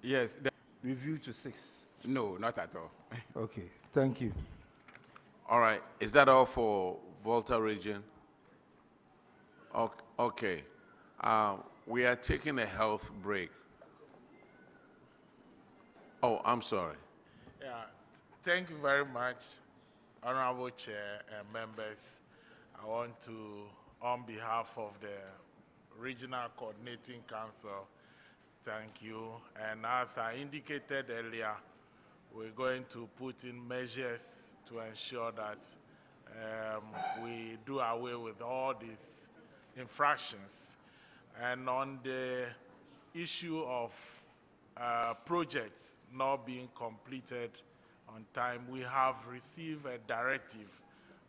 Yes. Review to 6. No, not at all. Okay, thank you. All right. Is that all for Volta region? Okay. We are taking a health break. Oh, I'm sorry. Yeah, thank you very much, Honorable Chair and members. I want to, on behalf of the Regional Coordinating Council, thank you. And as I indicated earlier, we're going to put in measures to ensure that we do away with all these infractions. And on the issue of projects not being completed on time, we have received a directive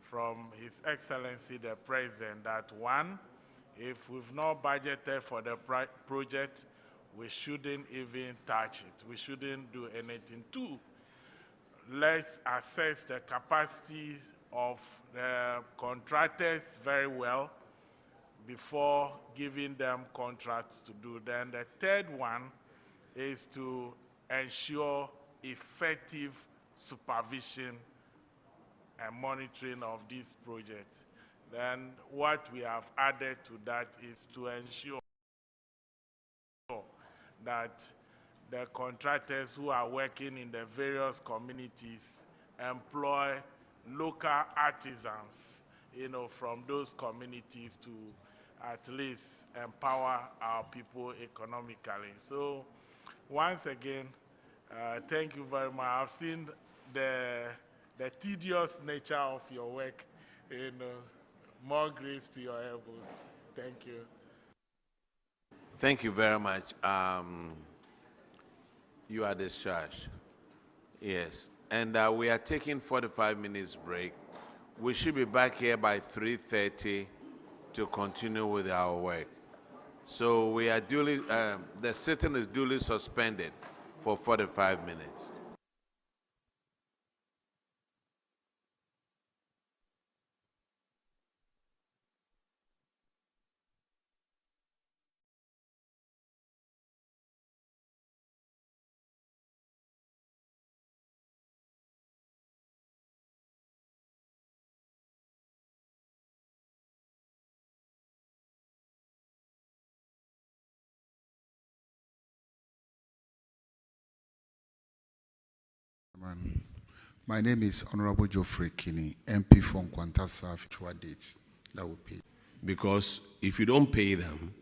from His Excellency the President that one, if we've not budgeted for the project, we shouldn't even touch it. We shouldn't do anything. Two, let's assess the capacity of the contractors very well before giving them contracts to do. Then the third one is to ensure effective supervision and monitoring of these projects. Then what we have added to that is to ensure that the contractors who are working in the various communities employ local artisans, from those communities to at least empower our people economically. So once again, thank you very much. I've seen the tedious nature of your work. More grace to your elbows. Thank you. Thank you very much. You are discharged. Yes. And we are taking 45 minutes break. We should be back here by 3:30 to continue with our work. So we are duly, the sitting is duly suspended for 45 minutes. My name is Honorable Geoffrey Kinney, MP from Contractual South. Dates that will pay. Because if you don't pay them,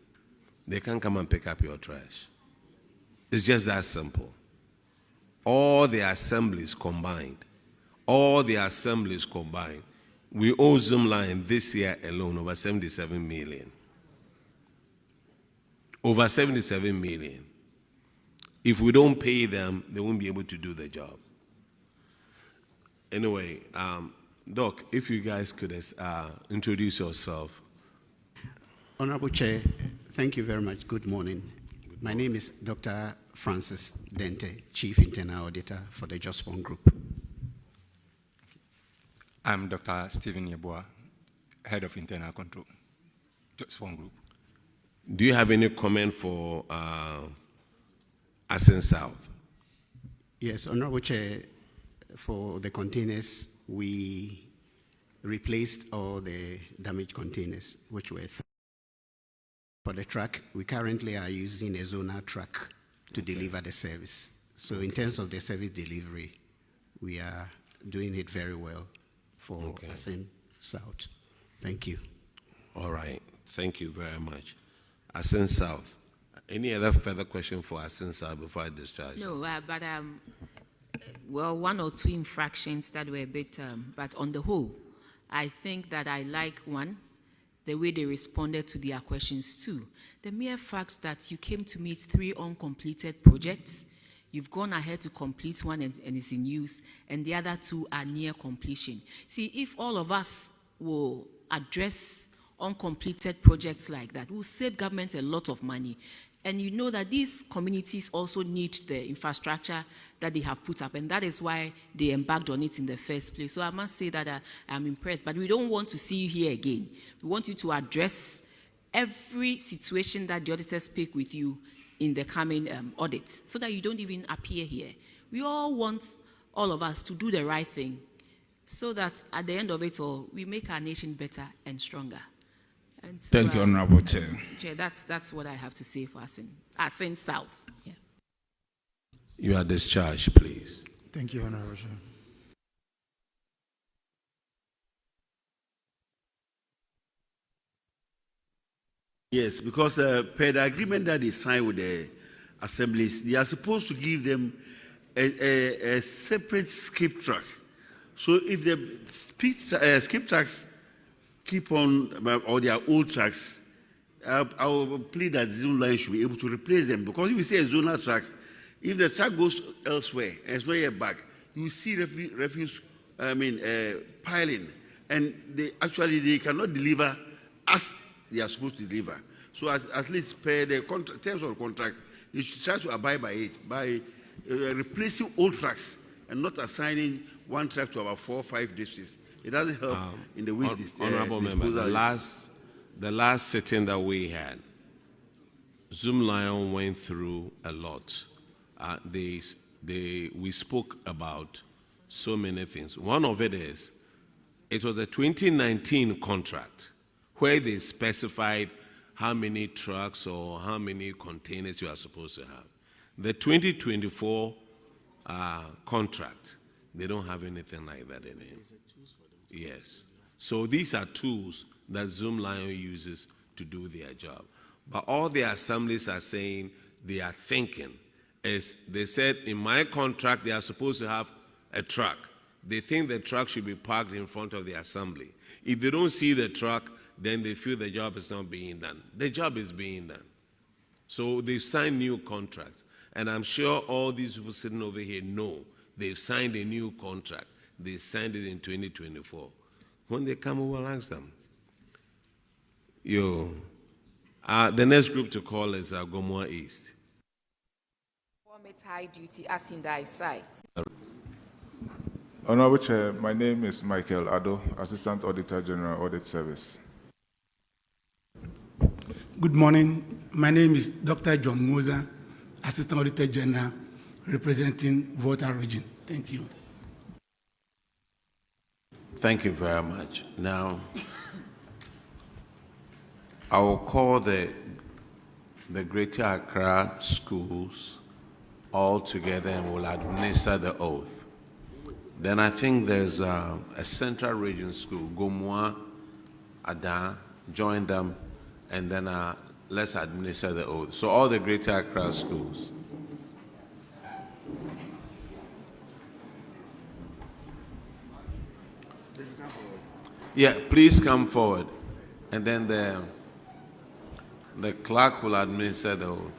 they can come and pick up your trash. It's just that simple. All the assemblies combined, we owe Zoomline this year alone over 77 million. Over 77 million. If we don't pay them, they won't be able to do the job. Anyway, Doc, if you guys could introduce yourself. Honorable Chair, thank you very much. Good morning. My name is Dr. Francis Dente, Chief Internal Auditor for the Jospon Group. I'm Dr. Stephen Yeboah, Head of Internal Control, Jospon Group. Do you have any comment for Asen South? Yes, Honorable Chair, for the containers, we replaced all the damaged containers, which were for the truck. We currently are using a zonal truck to deliver the service. So in terms of the service delivery, we are doing it very well for Asen South. Thank you. All right. Thank you very much. Asen South. Any other further question for Asen South before I discharge? No, but well, one or two infractions that were a bit, but on the whole, I think that I like one, the way they responded to their questions too. The mere fact that you came to meet 3 uncompleted projects, you've gone ahead to complete one and it's in use, and the other 2 are near completion. See, if all of us will address uncompleted projects like that, we'll save government a lot of money. And you know that these communities also need the infrastructure that they have put up, and that is why they embarked on it in the first place. So I must say that I'm impressed, but we don't want to see you here again. We want you to address every situation that the auditors pick with you in the coming audits, so that you don't even appear here. We all want all of us to do the right thing, so that at the end of it all, we make our nation better and stronger. And so, Thank you, Honorable Chair. Chair, that's what I have to say for Asen South. Yeah. You are discharged, please. Thank you, Honorable Chair. Yes, because per the agreement that they signed with the assemblies, they are supposed to give them a separate skip track. So if the skip tracks keep on, or their old tracks, I will plead that the zone line should be able to replace them. Because if you say a zonal track, if the track goes elsewhere, back, you will see refuse piling. And they cannot deliver as they are supposed to deliver. So at least per the terms of the contract, they should try to abide by it, by replacing old tracks and not assigning one track to about 4 or 5 districts. It doesn't help in the way this Honorable member, the last sitting that we had, Zoom Lion went through a lot. We spoke about so many things. One of it is, it was a 2019 contract where they specified how many trucks or how many containers you are supposed to have. The 2024 contract, they don't have anything like that in it. Yes. So these are tools that Zoom Lion uses to do their job. But all the assemblies are saying they are thinking is, they said in my contract they are supposed to have a truck. They think the truck should be parked in front of the assembly. If they don't see the truck, then they feel the job is not being done. The job is being done. So they've signed new contracts. And I'm sure all these people sitting over here know they've signed a new contract. They signed it in 2024. When they come, we will ask them. The next group to call is Gomoa East. It's high duty as in the site. Honorable Chair, my name is Michael Addo, Assistant Auditor General, Audit Service. Good morning. My name is Dr. John Moza, Assistant Auditor General, representing Volta Region. Thank you. Thank you very much. Now, I will call the Greater Accra schools all together and will administer the oath. Then I think there's a Central Region school, Gomoa, Ada, join them, and then let's administer the oath. So all the Greater Accra schools. Yeah, please come forward. And then the clerk will administer the oath.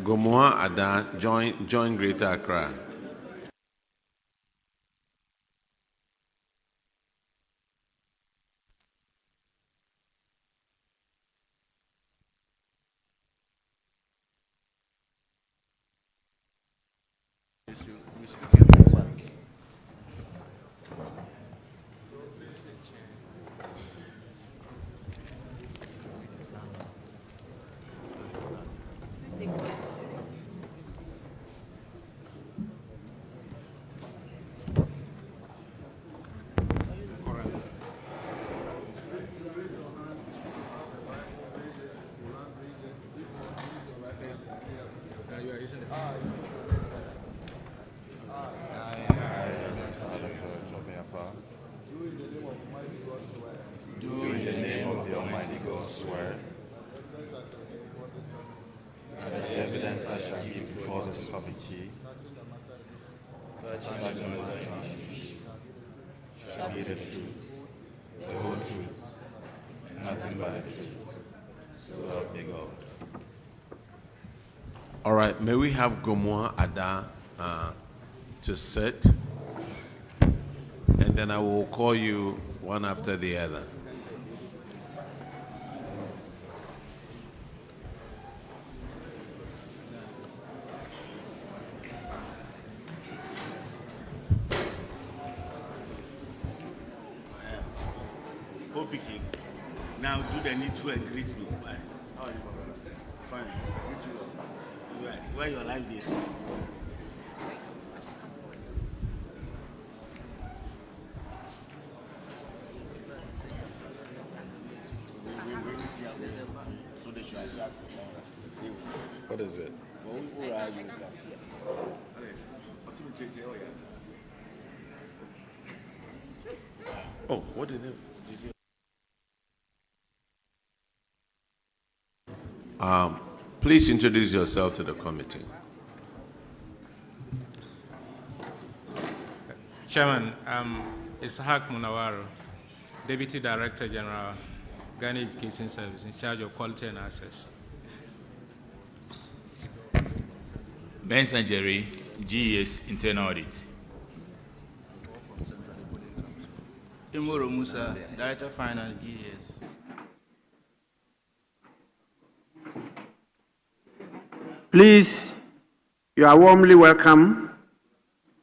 Gomoa Ada, join Greater Accra. Do in the name of the Almighty God swear that the evidence I shall give before this committee touching the matter shall be the truth, the whole truth, and nothing but the truth. So help me God. All right, may we have Gomoa Ada to sit, and then I will call you one after the other. Now do the need to and greet me. How are you, Fine. Where your life is? What is it? Oh, what did they? Please introduce yourself to the committee. Chairman, Ishaq Munawaro, Deputy Director General, Ghana Education Service, in charge of quality and access. Benson Jerry, GES Internal Audit. Imoro Musa, Director Finance, GES. Please, you are warmly welcome.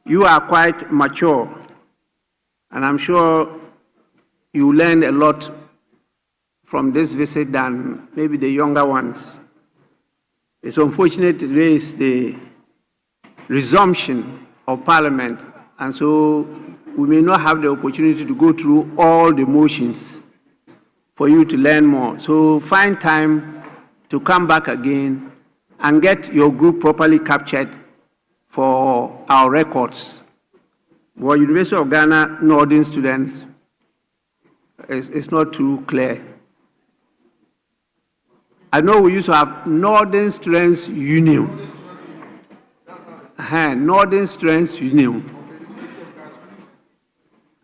You are quite mature, and I'm sure you learned a lot from this visit than maybe the younger ones. It's unfortunate today is the resumption of Parliament, and so we may not have the opportunity to go through all the motions for you to learn more. So find time to come back again and get your group properly captured for our records. For University of Ghana Northern students, it's not too clear. I know we used to have Northern Students Union. Northern Students Union.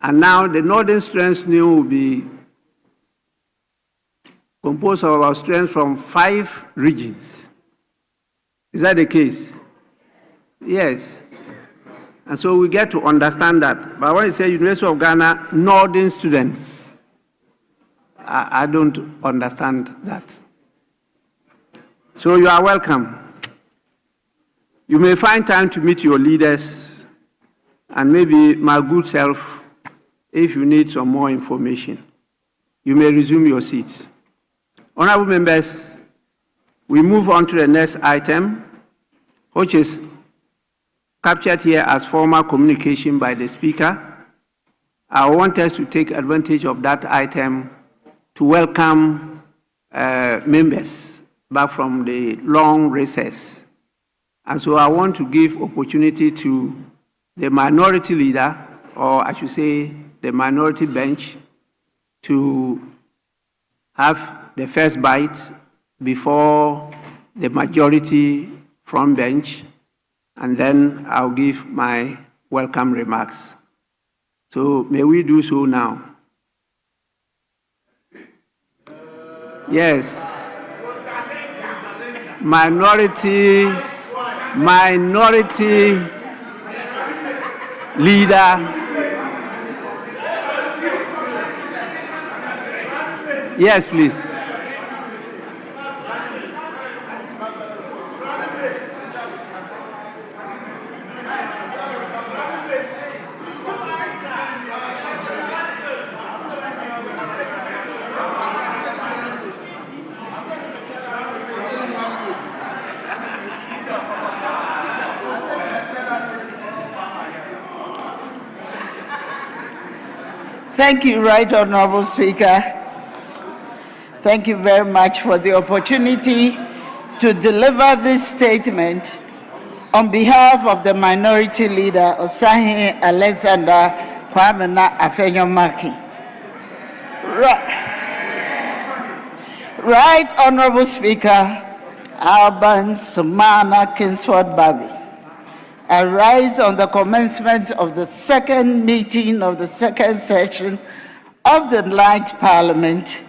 And now the Northern Students Union will be composed of our students from 5 regions. Is that the case? Yes. And so we get to understand that. But when you say University of Ghana Northern students, I don't understand that. So you are welcome. You may find time to meet your leaders and maybe my good self if you need some more information. You may resume your seats. Honorable members, we move on to the next item, which is captured here as formal communication by the Speaker. I want us to take advantage of that item to welcome members back from the long recess. And so I want to give opportunity to the minority leader, or I should say the minority bench, to have the first bite before the majority front bench, and then I'll give my welcome remarks. So may we do so now? Yes. Minority leader. Yes, please. Thank you, Right Honorable Speaker. Thank you very much for the opportunity to deliver this statement on behalf of the Minority Leader, Osahin Alexander Kwamena Afenyo-Markin. Right Honorable Speaker, Alban Sumana Kingsford Babi, I rise on the commencement of the second meeting of the second session of the Ninth Parliament,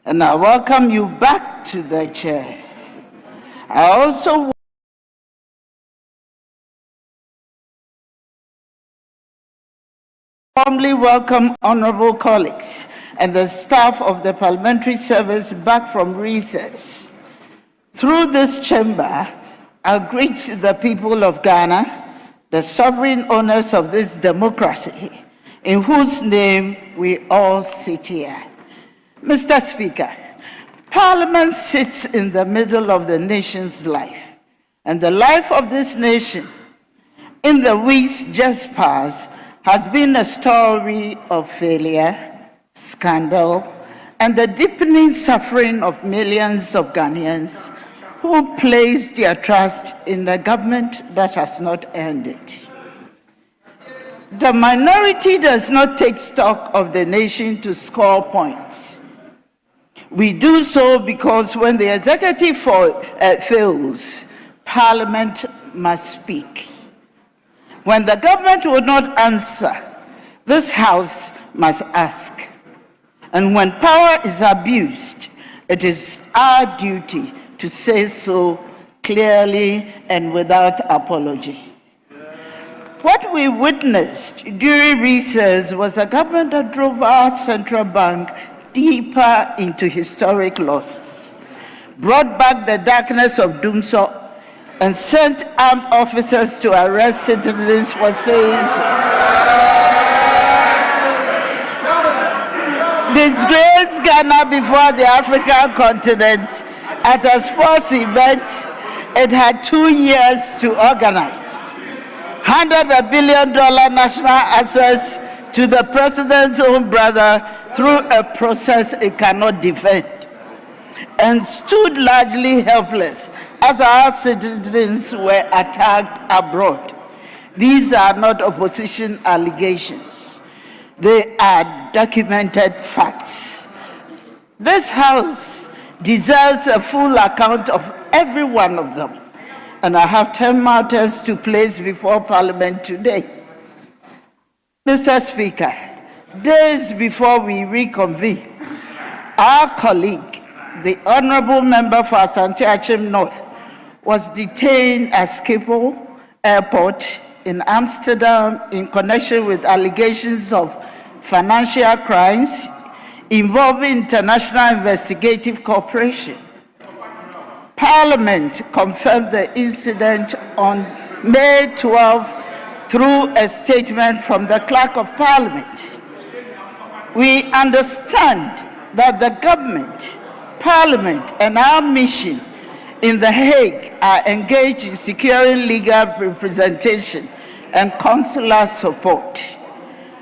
and I welcome you back to the chair. I also warmly welcome honorable colleagues and the staff of the Parliamentary Service back from recess. Through this chamber, I greet the people of Ghana, the sovereign owners of this democracy, in whose name we all sit here. Mr. Speaker, Parliament sits in the middle of the nation's life, and the life of this nation in the weeks just past has been a story of failure, scandal, and the deepening suffering of millions of Ghanaians who place their trust in a government that has not earned it. The minority does not take stock of the nation to score points. We do so because when the executive fails, Parliament must speak. When the government will not answer, this House must ask. And when power is abused, it is our duty to say so clearly and without apology. What we witnessed during recess was a government that drove our central bank deeper into historic losses, brought back the darkness of doomsday, and sent armed officers to arrest citizens for saying so. Disgraced Ghana before the African continent at a sports event it had 2 years to organize. Handed $1 billion national assets to the president's own brother through a process it cannot defend, and stood largely helpless as our citizens were attacked abroad. These are not opposition allegations. They are documented facts. This House deserves a full account of every one of them, and I have 10 matters to place before Parliament today. Mr. Speaker, days before we reconvene, our colleague, the Honourable Member for Sanitation North, was detained at Schiphol Airport in Amsterdam in connection with allegations of financial crimes involving International Investigative Corporation. Parliament confirmed the incident on May 12 through a statement from the Clerk of Parliament. We understand that the government, Parliament, and our mission in The Hague are engaged in securing legal representation and consular support.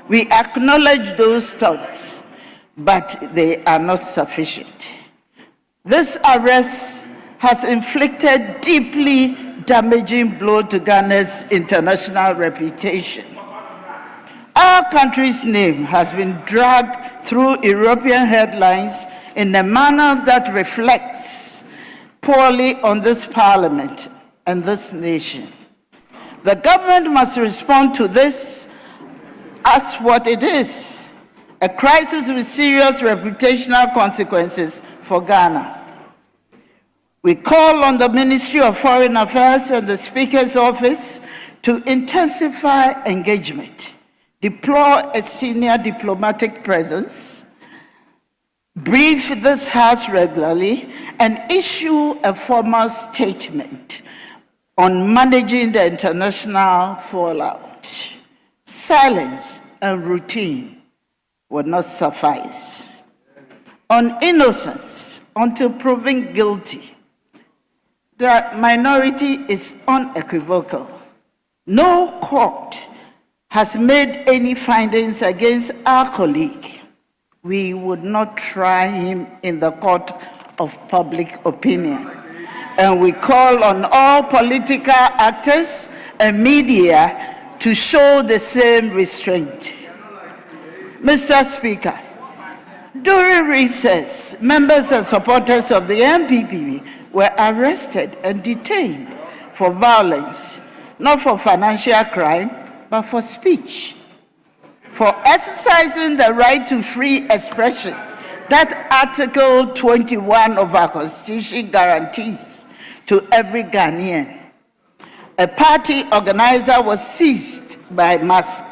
We acknowledge those steps, but they are not sufficient. This arrest has inflicted deeply damaging blow to Ghana's international reputation. Our country's name has been dragged through European headlines in a manner that reflects poorly on this Parliament and this nation. The government must respond to this as what it is, a crisis with serious reputational consequences for Ghana. We call on the Ministry of Foreign Affairs and the Speaker's Office to intensify engagement, deploy a senior diplomatic presence, brief this House regularly, and issue a formal statement on managing the international fallout. Silence and routine would not suffice. On innocence, until proven guilty, the minority is unequivocal. No court has made any findings against our colleague. We would not try him in the court of public opinion. And we call on all political actors and media to show the same restraint. Mr. Speaker, during recess, members and supporters of the MPP were arrested and detained for violence, not for financial crime, but for speech, for exercising the right to free expression that Article 21 of our Constitution guarantees to every Ghanaian. A party organizer was seized by Musk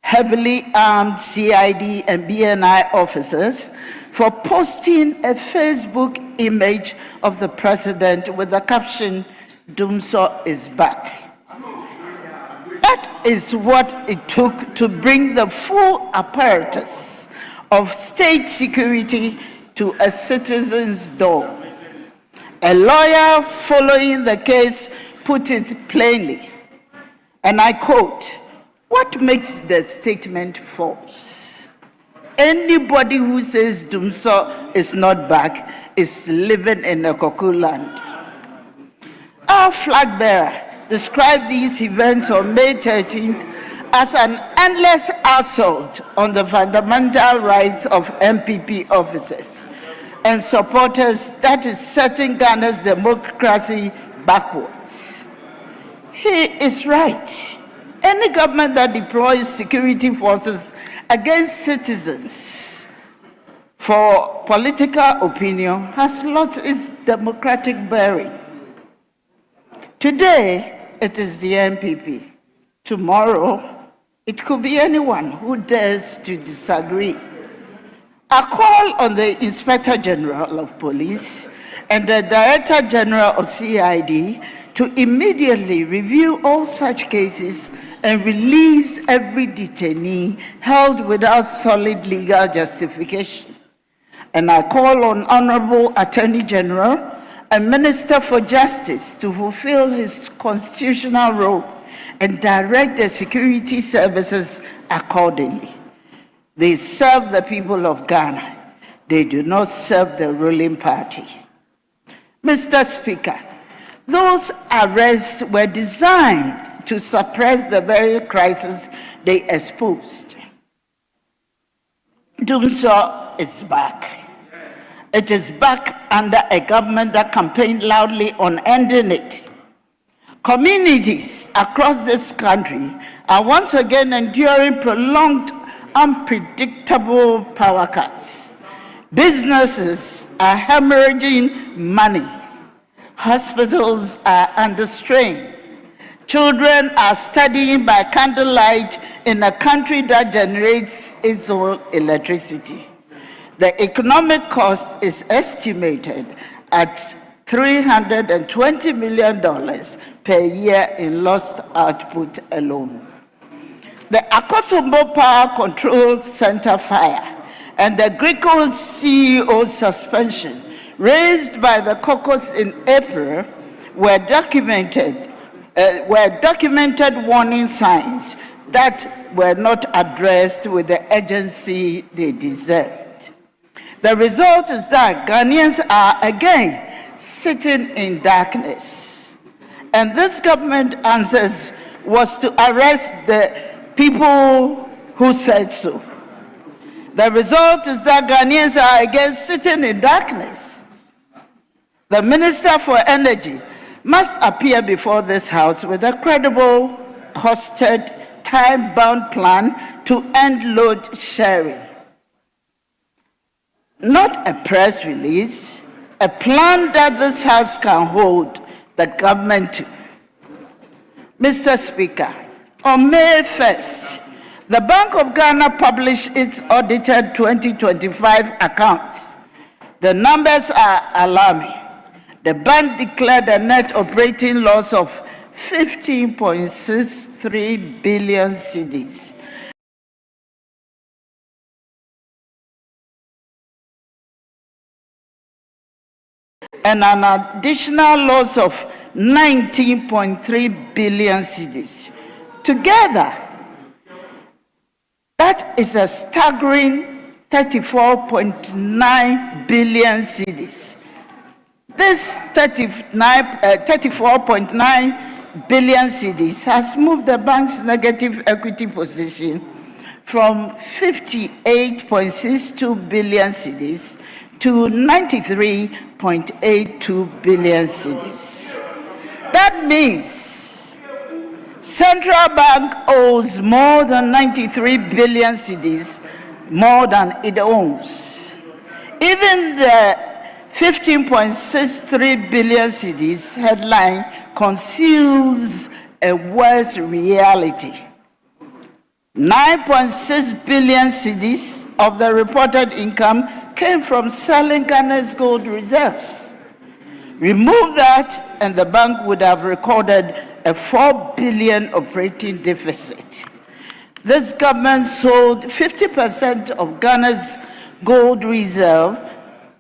heavily armed CID and BNI officers for posting a Facebook image of the president with the caption, "Dumso is back." That is what it took to bring the full apparatus of state security to a citizen's door. A lawyer following the case put it plainly, and I quote, "What makes the statement false? Anybody who says Dumso is not back is living in a cuckoo land." Our flag bearer described these events on May 13th as an endless assault on the fundamental rights of MPP officers and supporters that is setting Ghana's democracy backwards. He is right. Any government that deploys security forces against citizens for political opinion has lost its democratic bearing. Today, it is the MPP. Tomorrow, it could be anyone who dares to disagree. I call on the Inspector General of Police and the Director General of CID to immediately review all such cases and release every detainee held without solid legal justification. And I call on Honorable Attorney General and Minister for Justice to fulfill his constitutional role and direct the security services accordingly. They serve the people of Ghana. They do not serve the ruling party. Mr. Speaker, those arrests were designed to suppress the very crisis they exposed. Dumso is back. It is back under a government that campaigned loudly on ending it. Communities across this country are once again enduring prolonged, unpredictable power cuts. Businesses are hemorrhaging money. Hospitals are under strain. Children are studying by candlelight in a country that generates its own electricity. The economic cost is estimated at $320 million per year in lost output alone. The Akosombo Power Control Center fire and the Greco's CEO suspension raised by the caucus in April were documented warning signs that were not addressed with the urgency they deserved. The result is that Ghanaians are again sitting in darkness. And this government answers was to arrest the people who said so. The result is that Ghanaians are again sitting in darkness. The Minister for Energy must appear before this House with a credible, costed, time-bound plan to end load sharing. Not a press release, a plan that this House can hold the government to. Mr. Speaker, on May 1st, the Bank of Ghana published its audited 2025 accounts. The numbers are alarming. The bank declared a net operating loss of 15.63 billion cedis. And an additional loss of 19.3 billion cedis. Together, that is a staggering 34.9 billion cedis. This 34.9 billion cedis has moved the bank's negative equity position from 58.62 billion cedis to 93.82 billion cedis. That means Central Bank owes more than 93 billion cedis more than it owns. Even the 15.63 billion cedis headline conceals a worse reality. 9.6 billion cedis of the reported income came from selling Ghana's gold reserves. Remove that, and the bank would have recorded a 4 billion operating deficit. This government sold 50% of Ghana's gold reserve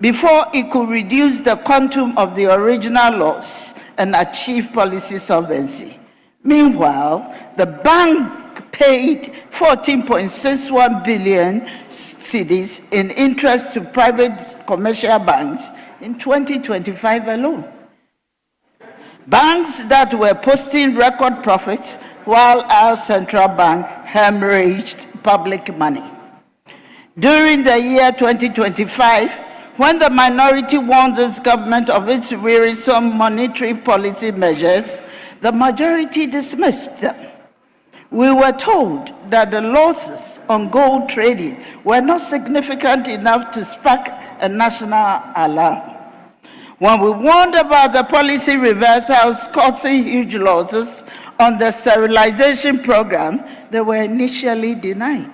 before it could reduce the quantum of the original loss and achieve policy solvency. Meanwhile, the bank paid 14.61 billion cedis in interest to private commercial banks in 2025 alone. Banks that were posting record profits while our central bank hemorrhaged public money. During the year 2025, when the minority warned this government of its wearisome monetary policy measures, the majority dismissed them. We were told that the losses on gold trading were not significant enough to spark a national alarm. When we warned about the policy reversals causing huge losses on the sterilization program, they were initially denied,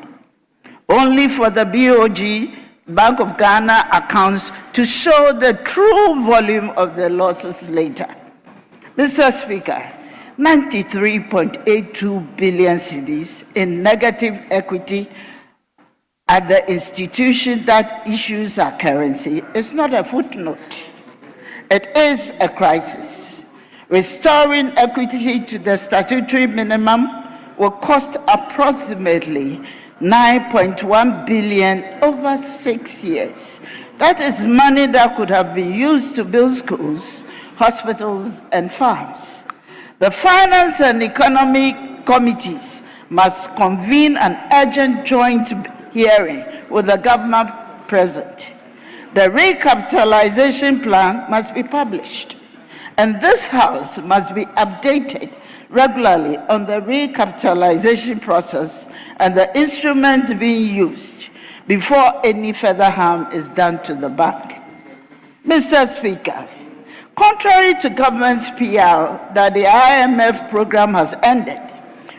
only for the BOG, Bank of Ghana accounts to show the true volume of the losses later. Mr. Speaker, 93.82 billion cedis in negative equity at the institution that issues our currency is not a footnote. It is a crisis. Restoring equity to the statutory minimum will cost approximately 9.1 billion over 6 years. That is money that could have been used to build schools, hospitals, and farms. The Finance and Economic Committees must convene an urgent joint hearing with the government present. The recapitalization plan must be published, and this House must be updated regularly on the recapitalization process and the instruments being used before any further harm is done to the bank. Mr. Speaker, contrary to government's PR that the IMF program has ended,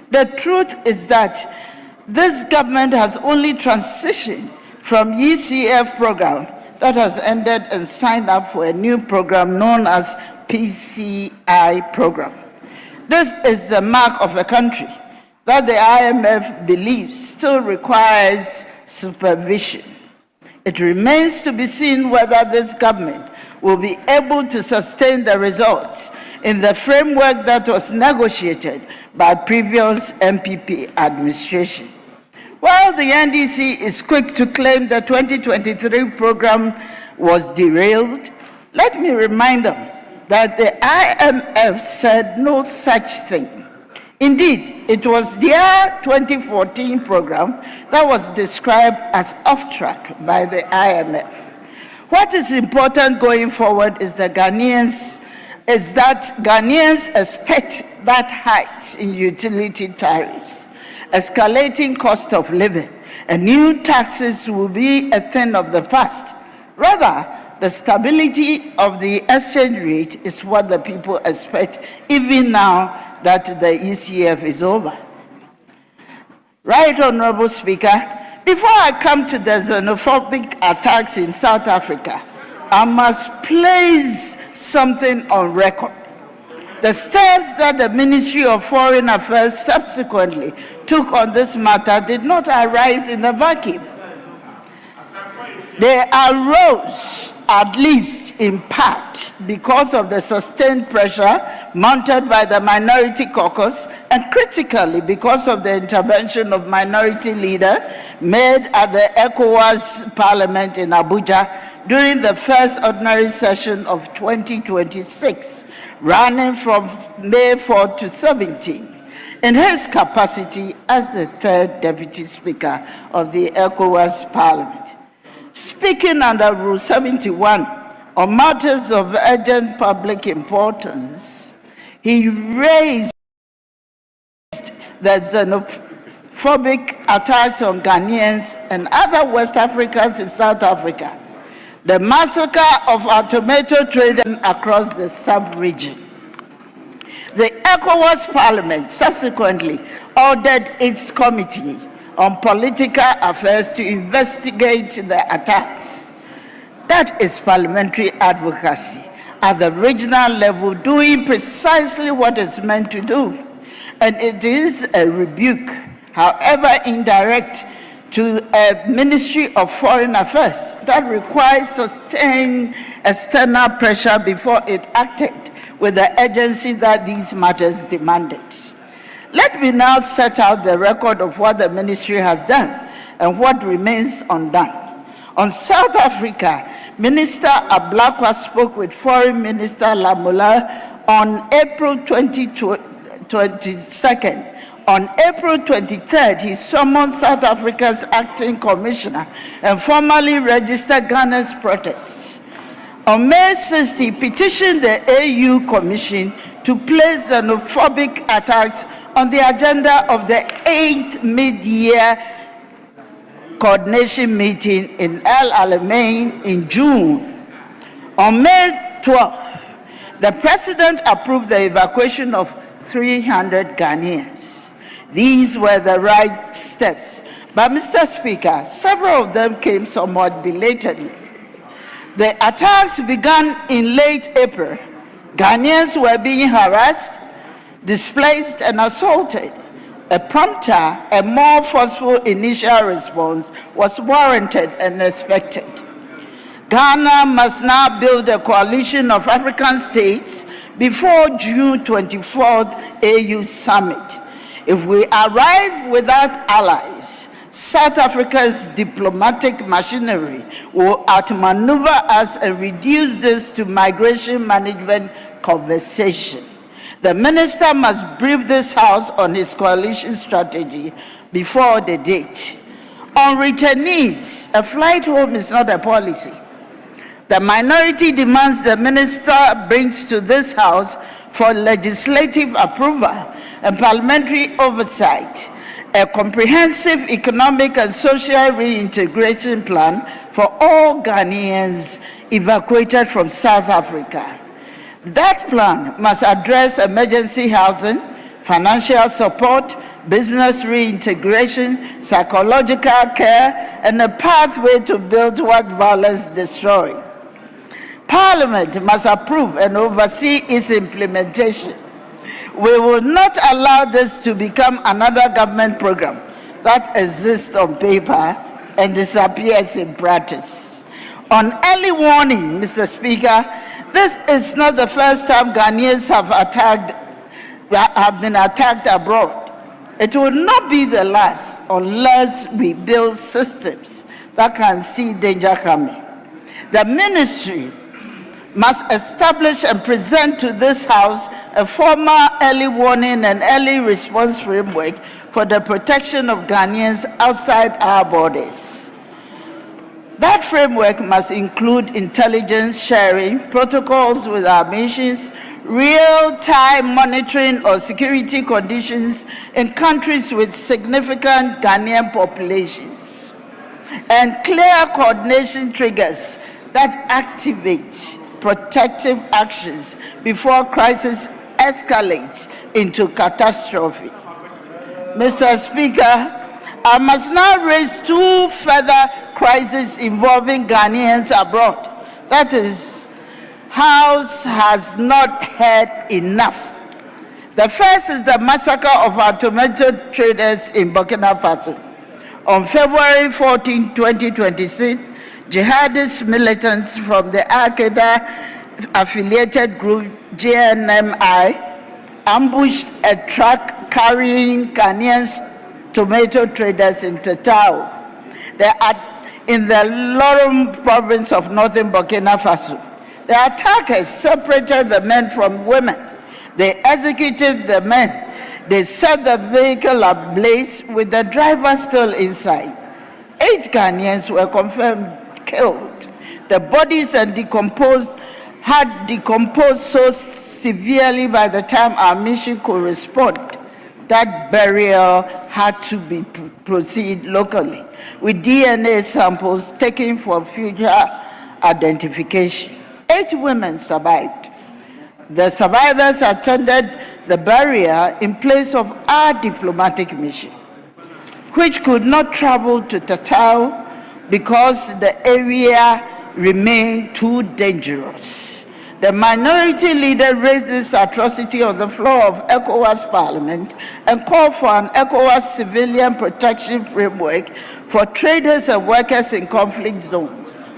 the truth is that this government has only transitioned from ECF program that has ended and signed up for a new program known as PCI program. This is the mark of a country that the IMF believes still requires supervision. It remains to be seen whether this government will be able to sustain the results in the framework that was negotiated by previous MPP administration. While the NDC is quick to claim the 2023 program was derailed, let me remind them that the IMF said no such thing. Indeed, it was their 2014 program that was described as off track by the IMF. What is important going forward is that Ghanaians expect that hikes in utility tariffs, escalating cost of living, and new taxes will be a thing of the past. Rather, the stability of the exchange rate is what the people expect, even now that the ECF is over. Right, Honorable Speaker, before I come to the xenophobic attacks in South Africa, I must place something on record. The steps that the Ministry of Foreign Affairs subsequently took on this matter did not arise in a vacuum. They arose, at least in part, because of the sustained pressure mounted by the minority caucus, and critically because of the intervention of minority leader made at the ECOWAS Parliament in Abuja during the first ordinary session of 2026, running from May 4 to 17, in his capacity as the third Deputy Speaker of the ECOWAS Parliament. Speaking under Rule 71 on matters of urgent public importance, he raised the xenophobic attacks on Ghanaians and other West Africans in South Africa, the massacre of our tomato traders across the sub-region, The ECOWAS Parliament subsequently ordered its Committee on Political Affairs to investigate the attacks. That is parliamentary advocacy at the regional level, doing precisely what it's meant to do. And it is a rebuke, however indirect, to a Ministry of Foreign Affairs that requires sustained external pressure before it acted with the urgency that these matters demanded. Let me now set out the record of what the ministry has done and what remains undone. On South Africa, Minister Ablakwa spoke with Foreign Minister Lamola on April 22nd. On April 23rd, he summoned South Africa's acting commissioner and formally registered Ghana's protests. On May 6th, he petitioned the AU Commission to place xenophobic attacks on the agenda of the 8th mid-year coordination meeting in El Alamein in June. On May 12th, the president approved the evacuation of 300 Ghanaians. These were the right steps. But, Mr. Speaker, several of them came somewhat belatedly. The attacks began in late April. Ghanaians were being harassed, displaced, and assaulted. A prompter and more forceful initial response was warranted and expected. Ghana must now build a coalition of African states before June 24th AU summit. If we arrive without allies, South Africa's diplomatic machinery will outmaneuver us and reduce this to migration management conversation. The minister must brief this House on his coalition strategy before the date. On returnees, a flight home is not a policy. The minority demands the minister brings to this House for legislative approval and parliamentary oversight a comprehensive economic and social reintegration plan for all Ghanaians evacuated from South Africa. That plan must address emergency housing, financial support, business reintegration, psychological care, and a pathway to build what violence destroys. Parliament must approve and oversee its implementation. We will not allow this to become another government program that exists on paper and disappears in practice. On early warning, Mr. Speaker, this is not the first time Ghanaians have been attacked abroad. It will not be the last unless we build systems that can see danger coming. The ministry must establish and present to this House a formal early warning and early response framework for the protection of Ghanaians outside our borders. That framework must include intelligence sharing, protocols with our missions, real-time monitoring of security conditions in countries with significant Ghanaian populations, and clear coordination triggers that activate protective actions before crisis escalates into catastrophe. Mr. Speaker, I must now raise two further crises involving Ghanaians abroad. That is, House has not heard enough. The first is the massacre of our tomato traders in Burkina Faso. On February 14, 2026, jihadist militants from the Al-Qaeda-affiliated group JNMI ambushed a truck carrying Ghanaian tomato traders in Tetao. They are in the Lorum province of northern Burkina Faso. The attackers separated the men from women. They executed the men. They set the vehicle ablaze with the driver still inside. 8 Ghanaians were confirmed killed. The bodies had decomposed so severely by the time our mission could respond that burial had to be proceed locally with DNA samples taken for future identification. 8 women survived. The survivors attended the barrier in place of our diplomatic mission, which could not travel to Tatao because the area remained too dangerous. The minority leader raised this atrocity on the floor of ECOWAS Parliament and called for an ECOWAS civilian protection framework for traders and workers in conflict zones.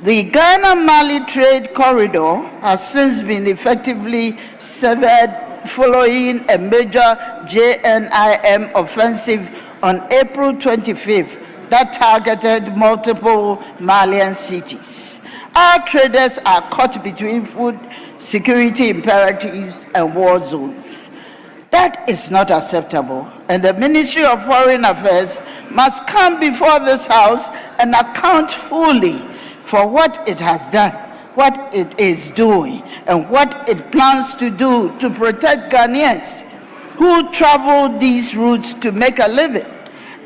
The Ghana-Mali trade corridor has since been effectively severed following a major JNIM offensive on April 25th that targeted multiple Malian cities. Our traders are caught between food security imperatives and war zones. That is not acceptable, and the Ministry of Foreign Affairs must come before this House and account fully for what it has done, what it is doing, and what it plans to do to protect Ghanaians who travel these routes to make a living.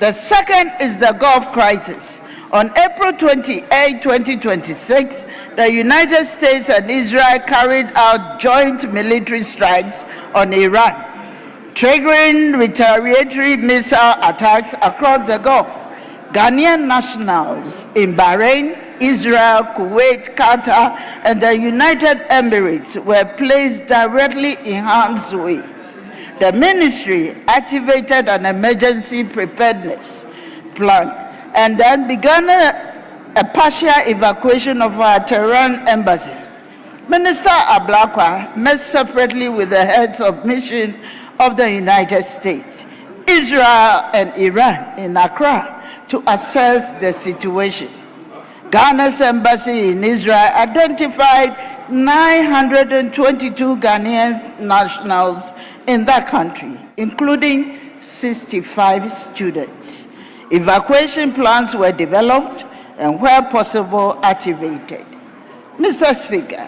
The second is the Gulf crisis. On April 28, 2026, the United States and Israel carried out joint military strikes on Iran, triggering retaliatory missile attacks across the Gulf. Ghanaian nationals in Bahrain, Israel, Kuwait, Qatar, and the United Emirates were placed directly in harm's way. The ministry activated an emergency preparedness plan and then began a partial evacuation of our Tehran embassy. Minister Ablakwa met separately with the heads of mission of the United States, Israel, and Iran in Accra to assess the situation. Ghana's embassy in Israel identified 922 Ghanaian nationals in that country, including 65 students. Evacuation plans were developed and, where possible, activated. Mr. Speaker,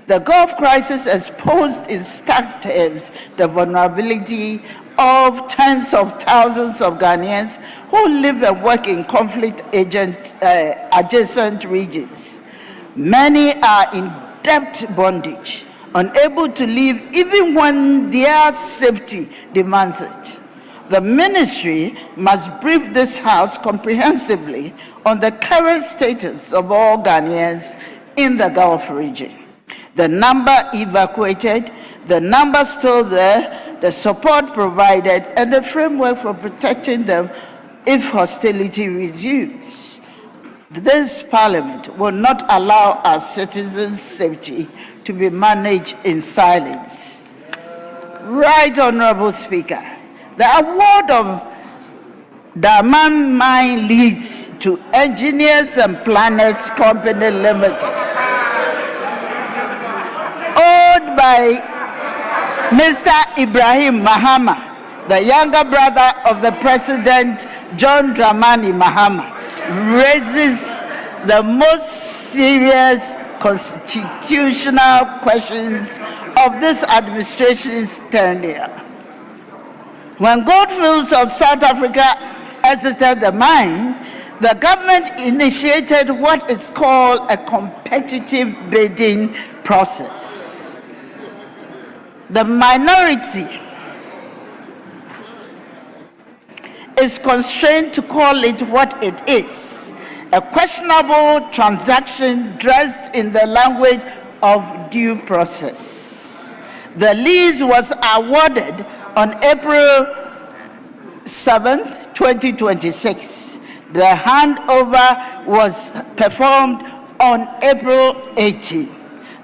the Gulf crisis exposed in stark terms the vulnerability of tens of thousands of Ghanaians who live and work in conflict-adjacent regions. Many are in debt bondage, unable to leave even when their safety demands it. The ministry must brief this House comprehensively on the current status of all Ghanaians in the Gulf region. The number evacuated, the number still there, the support provided, and the framework for protecting them if hostility resumes. This Parliament will not allow our citizens' safety to be managed in silence. Right Honorable Speaker, the award of Daman Mine Lease to Engineers and Planners Company Limited, owed by Mr. Ibrahim Mahama, the younger brother of the President John Dramani Mahama, raises the most serious constitutional questions of this administration's tenure. When Goldfields of South Africa exited the mine, the government initiated what is called a competitive bidding process. The minority is constrained to call it what it is, a questionable transaction dressed in the language of due process. The lease was awarded on April 7, 2026. The handover was performed on April 18.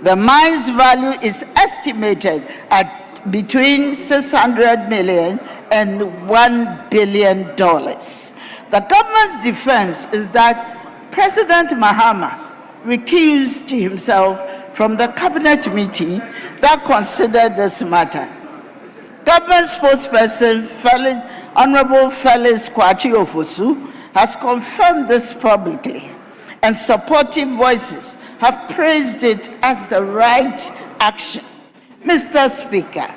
The mine's value is estimated at between $600 million and $1 billion. The government's defense is that President Mahama recused himself from the cabinet meeting that considered this matter. Government spokesperson Honorable Felix Kwachi Ofosu has confirmed this publicly, and supportive voices have praised it as the right action. Mr. Speaker,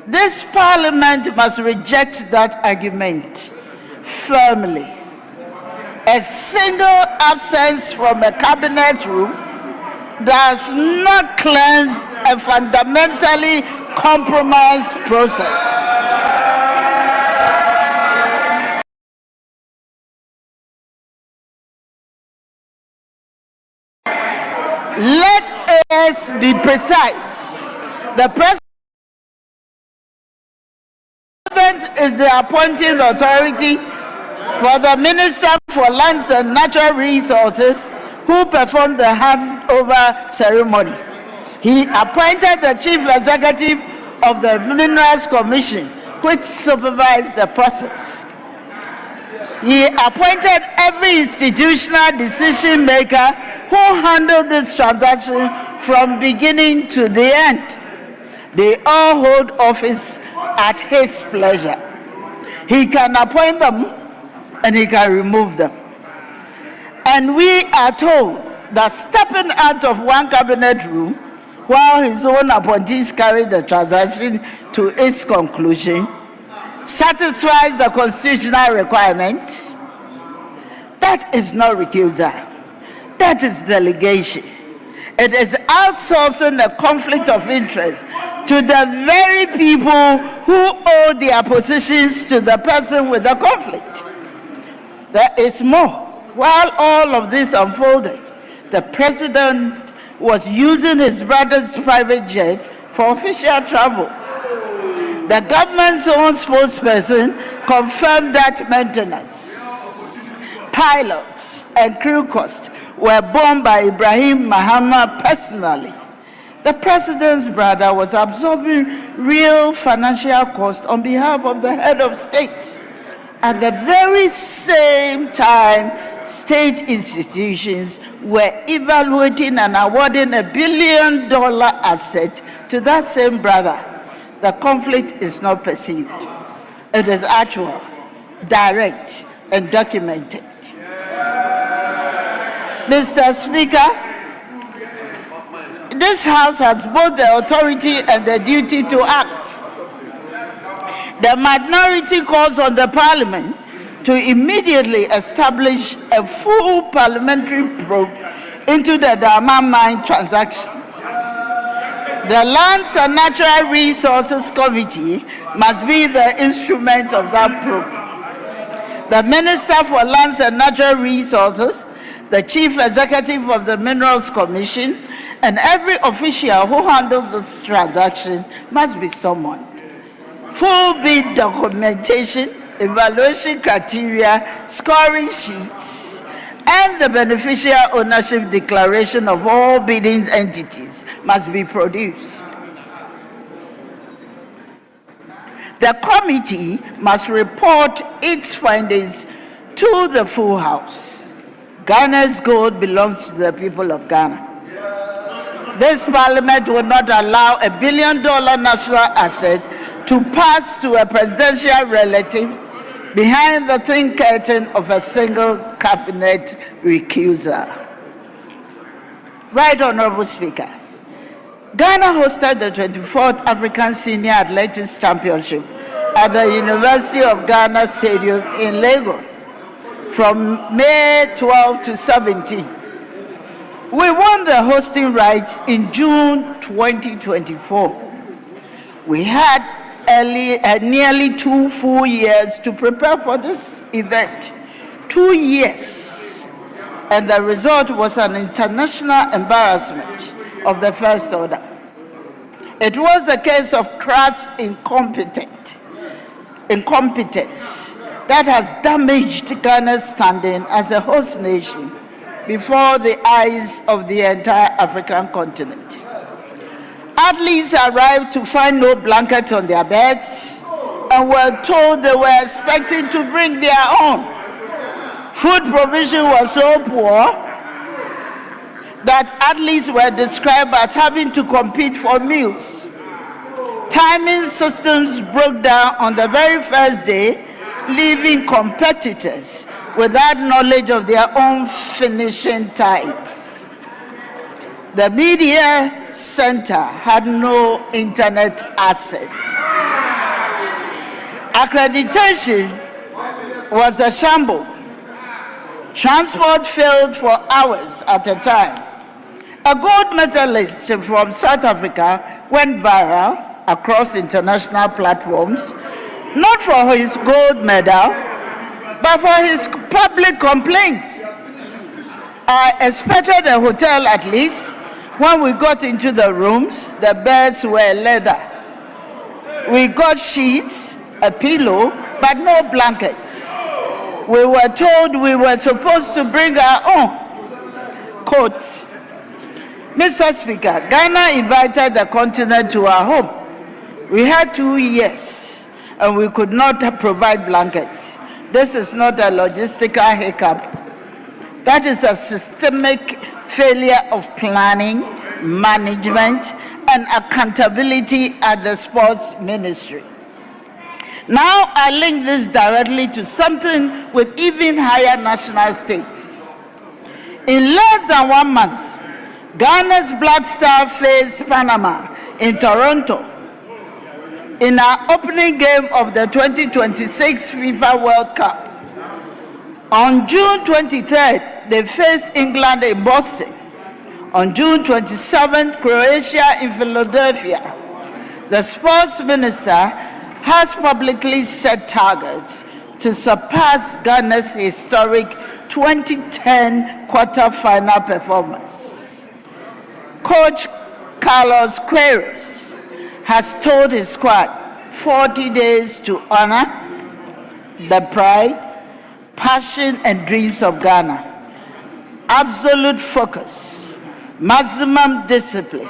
this Parliament must reject that argument firmly. A single absence from a cabinet room does not cleanse a fundamentally compromised process. Let us be precise. The president is the appointing authority for the Minister for Lands and Natural Resources, who performed the handover ceremony. He appointed the Chief Executive of the Minerals Commission, which supervised the process. He appointed every institutional decision maker who handled this transaction from beginning to the end. They all hold office at his pleasure. He can appoint them and he can remove them. And we are told that stepping out of one cabinet room while his own appointees carry the transaction to its conclusion satisfies the constitutional requirement. That is not recusal. That is delegation. It is outsourcing a conflict of interest to the very people who owe their positions to the person with the conflict. There is more. While all of this unfolded, the president was using his brother's private jet for official travel. The government's own spokesperson confirmed that maintenance, pilots, and crew costs were borne by Ibrahim Mahama personally. The president's brother was absorbing real financial costs on behalf of the head of state. At the very same time, state institutions were evaluating and awarding $1 billion asset to that same brother. The conflict is not perceived. It is actual, direct, and documented. Mr. Speaker, this House has both the authority and the duty to act. The minority calls on the Parliament to immediately establish a full parliamentary probe into the Dama mine transaction. The Lands and Natural Resources Committee must be the instrument of that probe. The Minister for Lands and Natural Resources, the Chief Executive of the Minerals Commission, and every official who handled this transaction must be summoned. Full bid documentation, evaluation criteria, scoring sheets, and the beneficial ownership declaration of all bidding entities must be produced. The committee must report its findings to the full House. Ghana's gold belongs to the people of Ghana. This Parliament will not allow $1 billion national asset to pass to a presidential relative behind the thin curtain of a single cabinet recuser. Right, Honorable Speaker. Ghana hosted the 24th African Senior Athletics Championship at the University of Ghana Stadium in Lagos from May 12 to 17. We won the hosting rights in June 2024. We had nearly 2 full years to prepare for this event. 2 years. And the result was an international embarrassment of the first order. It was a case of crass incompetence that has damaged Ghana's standing as a host nation before the eyes of the entire African continent. Athletes arrived to find no blankets on their beds and were told they were expecting to bring their own. Food provision was so poor that athletes were described as having to compete for meals. Timing systems broke down on the very first day, leaving competitors without knowledge of their own finishing times. The media center had no internet access. Accreditation was a shambles. Transport failed for hours at a time. A gold medalist from South Africa went viral across international platforms, not for his gold medal, but for his public complaints. I expected a hotel at least. When we got into the rooms, the beds were leather. We got sheets, a pillow, but no blankets. We were told we were supposed to bring our own coats. Mr. Speaker, Ghana invited the continent to our home. We had 2 years and we could not provide blankets. This is not a logistical hiccup. That is a systemic failure of planning, management, and accountability at the sports ministry. Now I link this directly to something with even higher national stakes. In less than 1 month, Ghana's Black Star faced Panama in Toronto in our opening game of the 2026 FIFA World Cup. On June 23rd, they faced England in Boston. On June 27th, Croatia in Philadelphia. The sports minister has publicly set targets to surpass Ghana's historic 2010 quarter-final performance. Coach Carlos Queiroz has told his squad 40 days to honor the pride, passion, and dreams of Ghana. Absolute focus, maximum discipline,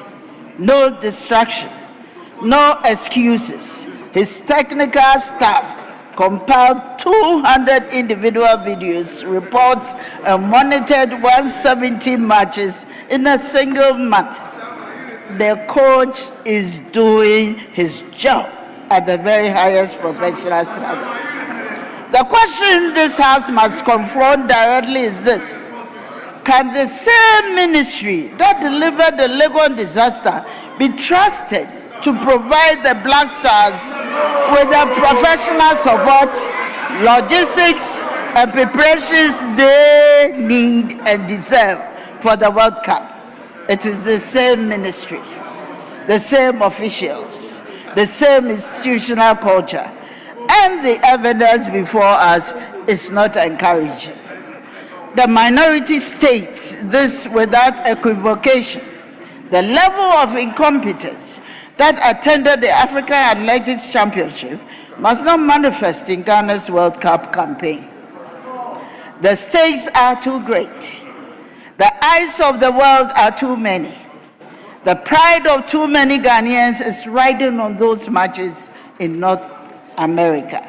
no distraction, no excuses. His technical staff compiled 200 individual videos, reports, and monitored 170 matches in a single month. The coach is doing his job at the very highest professional standards. The question this House must confront directly is this: can the same ministry that delivered the Lagos disaster be trusted to provide the Black Stars with the professional support, logistics, and preparations they need and deserve for the World Cup? It is the same ministry, the same officials, the same institutional culture, and the evidence before us is not encouraging. The minority states this without equivocation. The level of incompetence that attended the African Athletics Championship must not manifest in Ghana's World Cup campaign. The stakes are too great. The eyes of the world are too many. The pride of too many Ghanaians is riding on those matches in North America.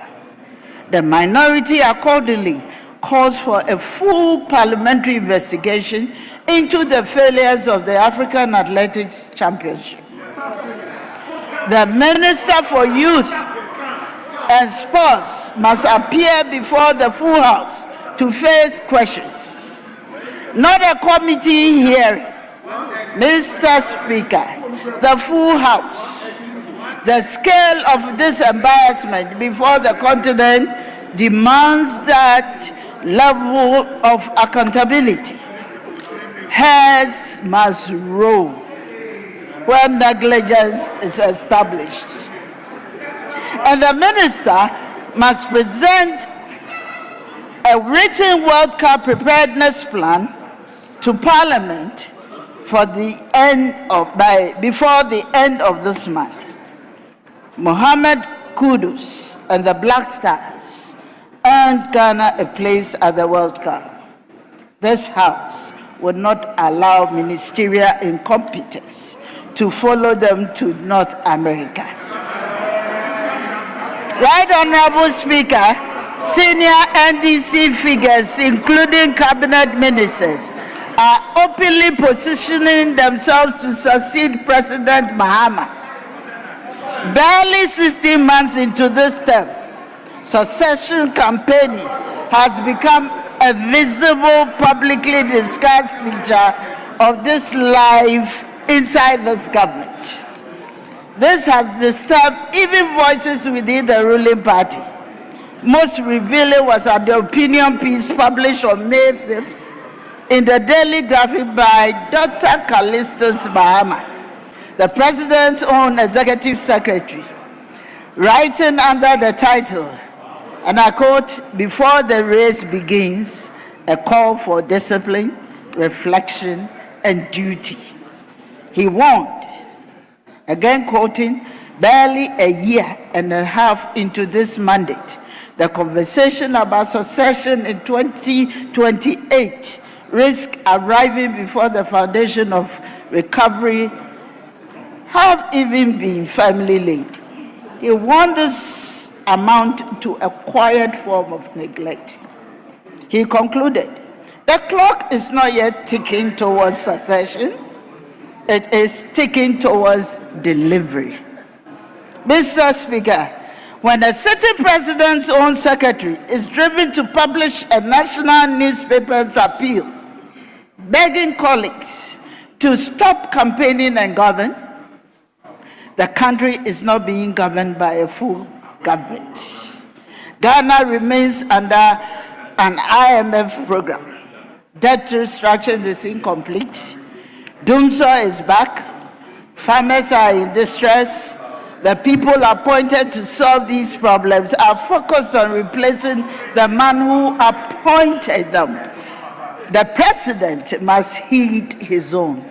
The minority accordingly calls for a full parliamentary investigation into the failures of the African Athletics Championship. The Minister for Youth and Sports must appear before the full House to face questions, not a committee hearing. Mr. Speaker, the full House. The scale of this embarrassment before the continent demands that level of accountability. Heads must roll when negligence is established. And the minister must present a written World Cup preparedness plan to Parliament for before the end of this month. Mohamed Kudus and the Black Stars earned Ghana a place at the World Cup. This House would not allow ministerial incompetence to follow them to North America. Right Honorable Speaker, senior NDC figures, including cabinet ministers, are openly positioning themselves to succeed President Mahama. Barely 16 months into this term, succession campaigning has become a visible, publicly discussed feature of this life inside this government. This has disturbed even voices within the ruling party. Most revealing was at the opinion piece published on May 5th in the daily graphic by Dr. Callistus Bahama, the President's own Executive Secretary, writing under the title, and I quote, "Before the race begins, a call for discipline, reflection, and duty." He warned, again quoting, "Barely a year and a half into this mandate, the conversation about succession in 2028 risk arriving before the foundation of recovery have even been firmly laid." He warned this amount to a quiet form of neglect. He concluded, "The clock is not yet ticking towards succession. It is ticking towards delivery." Mr. Speaker, when a sitting president's own secretary is driven to publish a national newspaper's appeal, begging colleagues to stop campaigning and govern, the country is not being governed by a full government. Ghana remains under an IMF program. Debt restructuring is incomplete. Doomsday is back. Farmers are in distress. The people appointed to solve these problems are focused on replacing the man who appointed them. The president must heed his own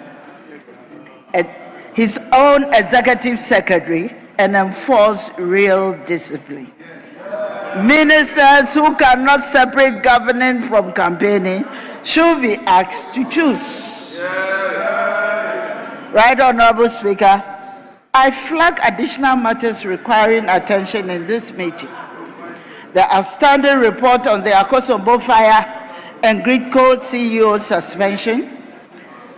executive secretary and enforce real discipline. Ministers who cannot separate governing from campaigning should be asked to choose. Right, Honorable Speaker, I flag additional matters requiring attention in this meeting. The outstanding report on the Akosombo Fire and Gridco CEO suspension,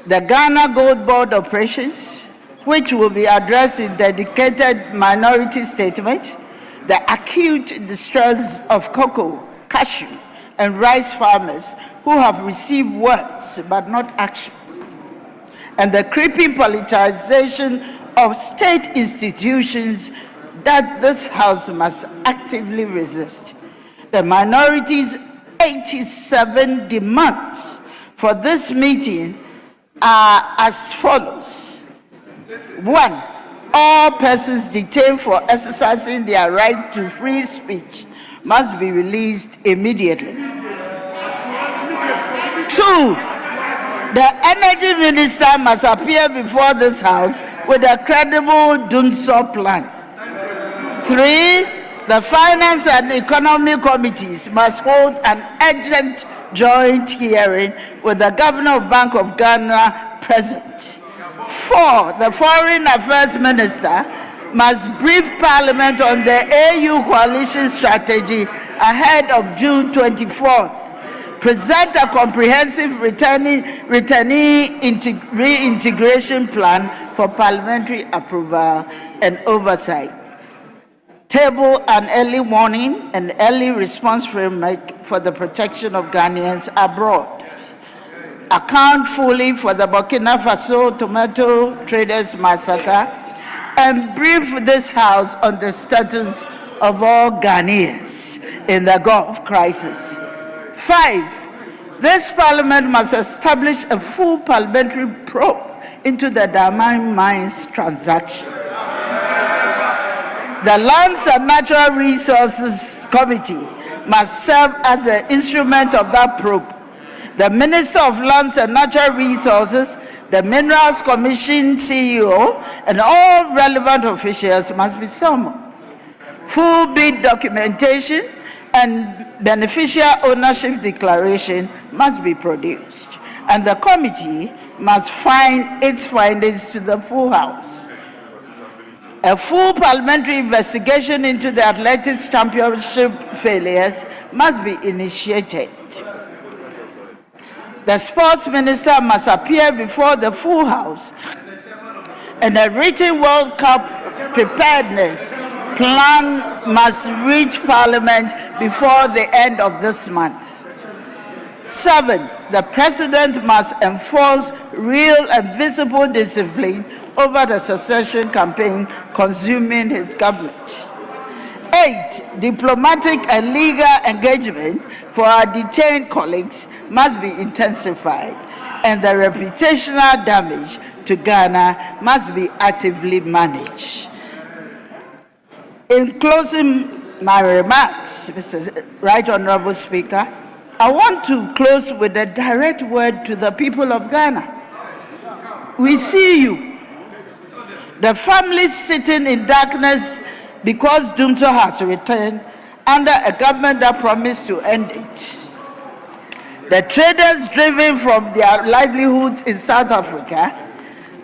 the Ghana Gold Board operations, which will be addressed in dedicated minority statement, the acute distress of cocoa, cashew, and rice farmers who have received words but not action, and the creeping politicization of state institutions that this House must actively resist. The minority's 87 demands for this meeting are as follows. 1. All persons detained for exercising their right to free speech must be released immediately. 2. The Energy Minister must appear before this House with a credible doomsday plan. 3. The Finance and Economy Committees must hold an urgent joint hearing with the Governor of Bank of Ghana present. 4. The Foreign Affairs Minister must brief Parliament on the AU coalition strategy ahead of June 24th. Present a comprehensive reintegration plan for parliamentary approval and oversight. Table an early warning and early response framework for the protection of Ghanaians abroad. Account fully for the Burkina Faso tomato traders massacre and brief this House on the status of all Ghanaians in the Gulf crisis. 5. This Parliament must establish a full parliamentary probe into the Damang Mines transaction. The Lands and Natural Resources Committee must serve as the instrument of that probe. The Minister of Lands and Natural Resources, the Minerals Commission CEO, and all relevant officials must be summoned. Full bid documentation and beneficial ownership declaration must be produced, and the committee must find its findings to the full House. A full parliamentary investigation into the athletics championship failures must be initiated. The sports minister must appear before the full House, and a written World Cup preparedness plan must reach Parliament before the end of this month. 7. The President must enforce real and visible discipline over the succession campaign consuming his government. 8, diplomatic and legal engagement for our detained colleagues must be intensified, and the reputational damage to Ghana must be actively managed. In closing my remarks, Mr. Right Honorable Speaker, I want to close with a direct word to the people of Ghana. We see you, the families sitting in darkness because Dumto has returned under a government that promised to end it. The traders driven from their livelihoods in South Africa,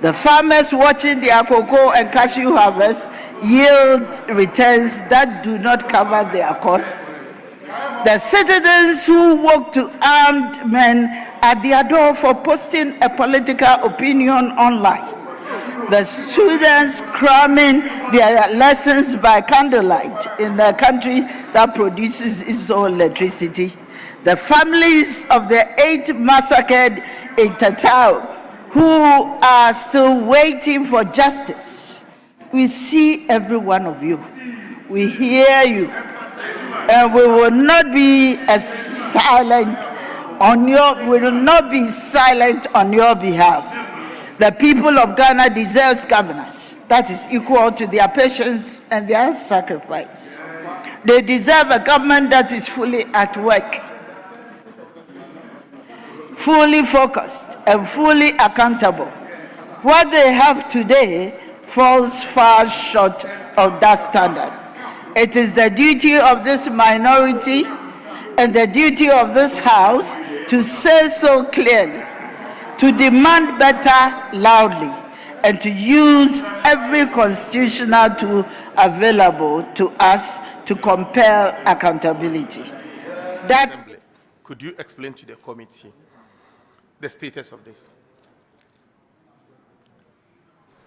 the farmers watching their cocoa and cashew harvest yield returns that do not cover their costs, the citizens who walk to armed men at their door for posting a political opinion online, the students cramming their lessons by candlelight in a country that produces its own electricity, the families of the 8 massacred in Tatao who are still waiting for justice. We see every one of you. We hear you. And we will not be silent on your behalf. The people of Ghana deserves governance that is equal to their patience and their sacrifice. They deserve a government that is fully at work, fully focused, and fully accountable. What they have today falls far short of that standard. It is the duty of this minority and the duty of this House to say so clearly, to demand better loudly, and to use every constitutional tool available to us to compel accountability. Could you explain to the committee the status of this?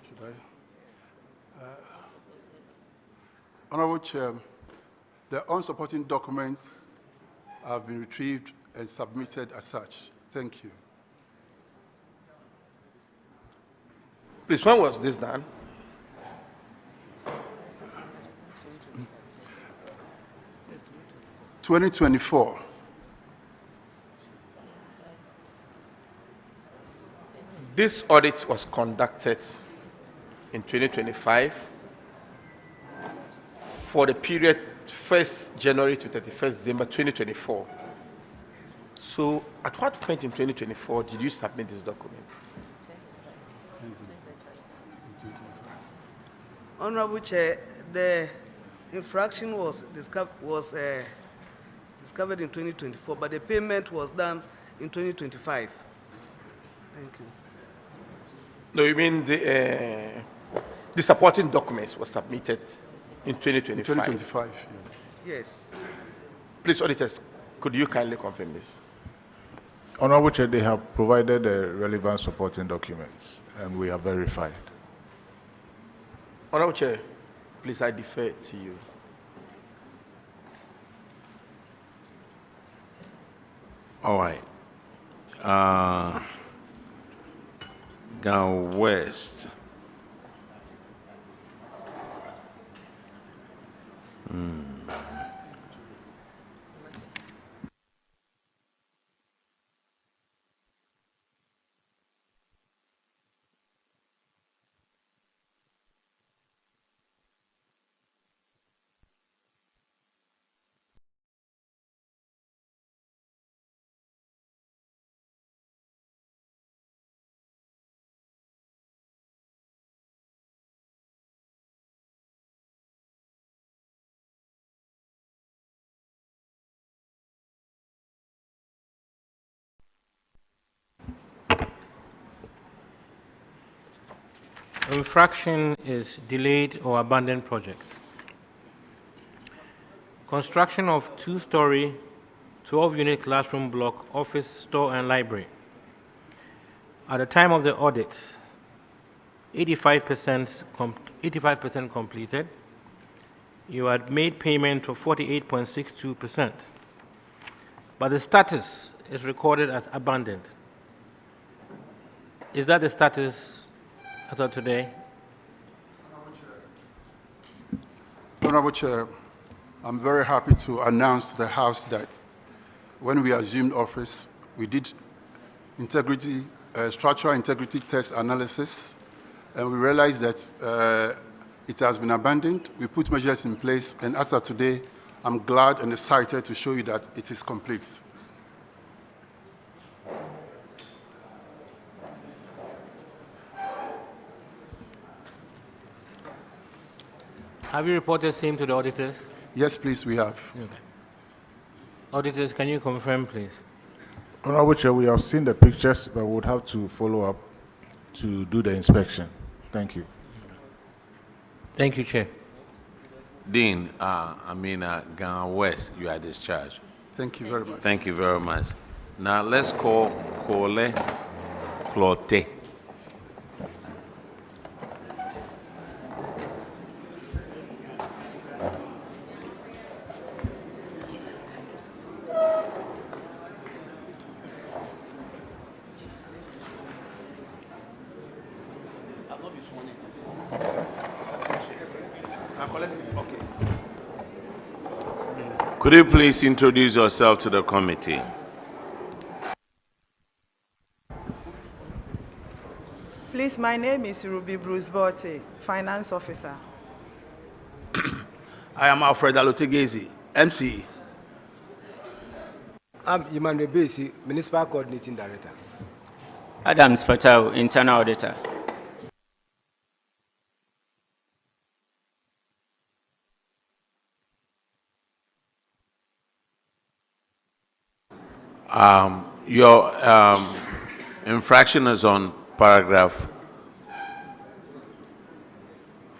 Should I? Honorable Chair, the unsupporting documents have been retrieved and submitted as such. Thank you. Please, when was this done? (2024). This audit was conducted in 2025 for the period 1st January to 31st December 2024. So, at what point in 2024 did you submit this document? Honorable Chair, the infraction was discovered in 2024, but the payment was done in 2025. Thank you. No, you mean the supporting documents were submitted in 2025? In 2025, yes. Yes. Please, auditors, could you kindly confirm this? Honorable Chair, they have provided the relevant supporting documents, and we have verified. Honorable Chair, please, I defer to you. All right. Ghana West. Infraction is delayed or abandoned projects. Construction of 2-story, 12-unit classroom block, office, store, and library. At the time of the audit, 85% completed. You had made payment of 48.62%, but the status is recorded as abandoned. Is that the status as of today? Honorable Chair, I'm very happy to announce to the House that when we assumed office, we did structural integrity test analysis, and we realized that it has been abandoned. We put measures in place, and as of today, I'm glad and excited to show you that it is complete. Have you reported same to the auditors? Yes, please, we have. Okay. Auditors, can you confirm, please? Honorable Chair, we have seen the pictures, but we would have to follow up to do the inspection. Thank you. Thank you, Chair. Dean, Ghana West, you are discharged. Thank you very much. Thank you very much. Now let's call Kole Clote. Could you please introduce yourself to the committee? Please, my name is Ruby Bruce Botte, Finance Officer. I am Alfred Alotegezi, MCE. I'm Iman Rebesi, Municipal Coordinating Director. Adams Fatau, Internal Auditor. Your infraction is on paragraph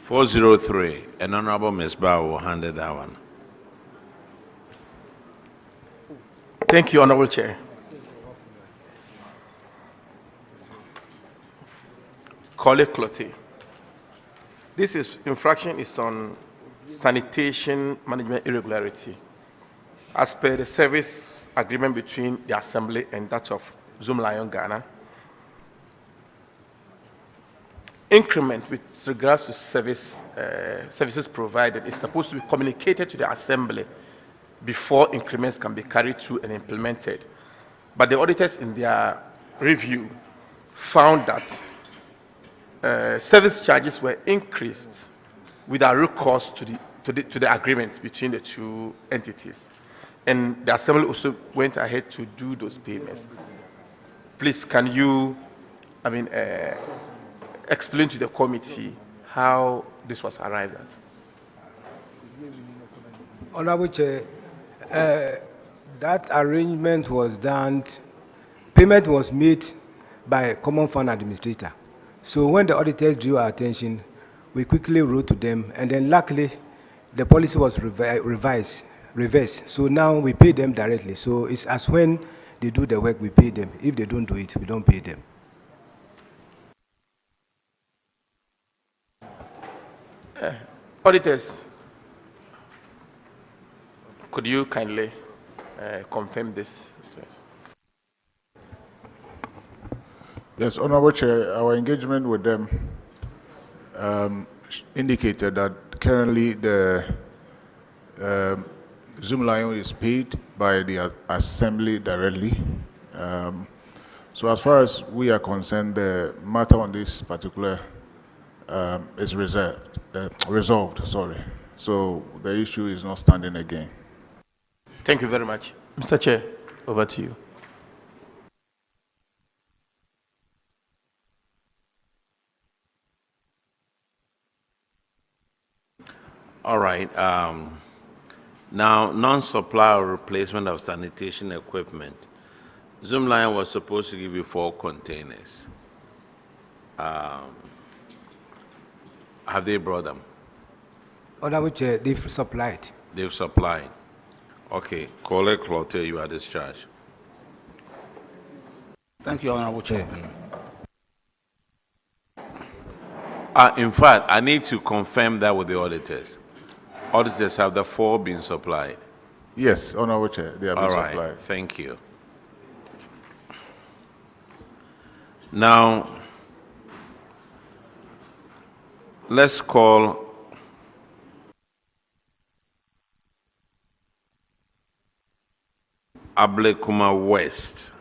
403, and Honorable Ms. Bao will handle that one. Thank you, Honorable Chair. Kole Clote. This infraction is on sanitation management irregularity. As per the service agreement between the Assembly and that of Zoom Lion Ghana, increment with regards to services provided is supposed to be communicated to the Assembly before increments can be carried through and implemented. But the auditors in their review found that service charges were increased without recourse to the agreement between the two entities. And the Assembly also went ahead to do those payments. Please, can you, explain to the committee how this was arrived at? Honorable Chair, that arrangement was done, payment was made by Common Fund Administrator. So when the auditors drew our attention, we quickly wrote to them, and then luckily, the policy was reversed. So now we pay them directly. So it's as when they do the work, we pay them. If they don't do it, we don't pay them. Auditors, could you kindly confirm this? Yes, Honorable Chair, our engagement with them indicated that currently the Zoom Lion is paid by the Assembly directly. So as far as we are concerned, the matter on this particular is resolved. So the issue is not standing again. Thank you very much. Mr. Chair, over to you. All right. Now, non-supply or replacement of sanitation equipment. Zoom Lion was supposed to give you 4 containers. Have they brought them? Honorable Chair, they've supplied. They've supplied. Okay. Kole Clote, you are discharged. Thank you, Honorable Chair. In fact, I need to confirm that with the auditors. Auditors, have the 4 been supplied? Yes, Honorable Chair, they have been supplied. All right, thank you. Now, let's call Ablekuma West.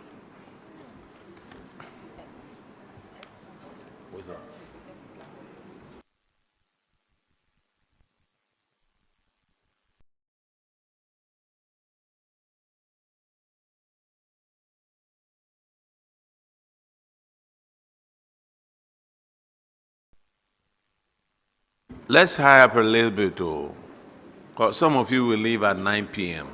Let's hurry up a little bit, though. 'Cause some of you will leave at 9 p.m.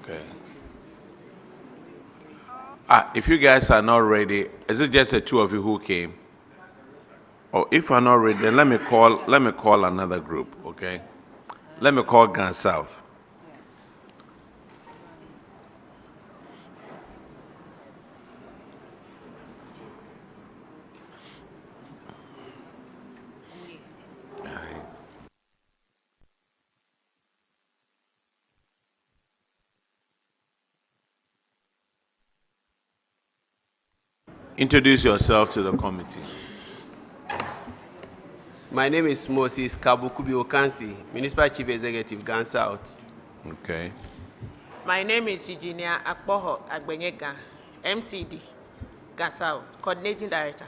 Okay. If you guys are not ready, is it just the two of you who came? Or if you're not ready, then let me call another group, okay? Let me call Asen South. Introduce yourself to the committee. My name is Moses Kabukubi Okansi, Municipal Chief Executive, Asen South. Okay. My name is Engineer Akpoho Agbenyega, MCD, Asen South, Coordinating Director.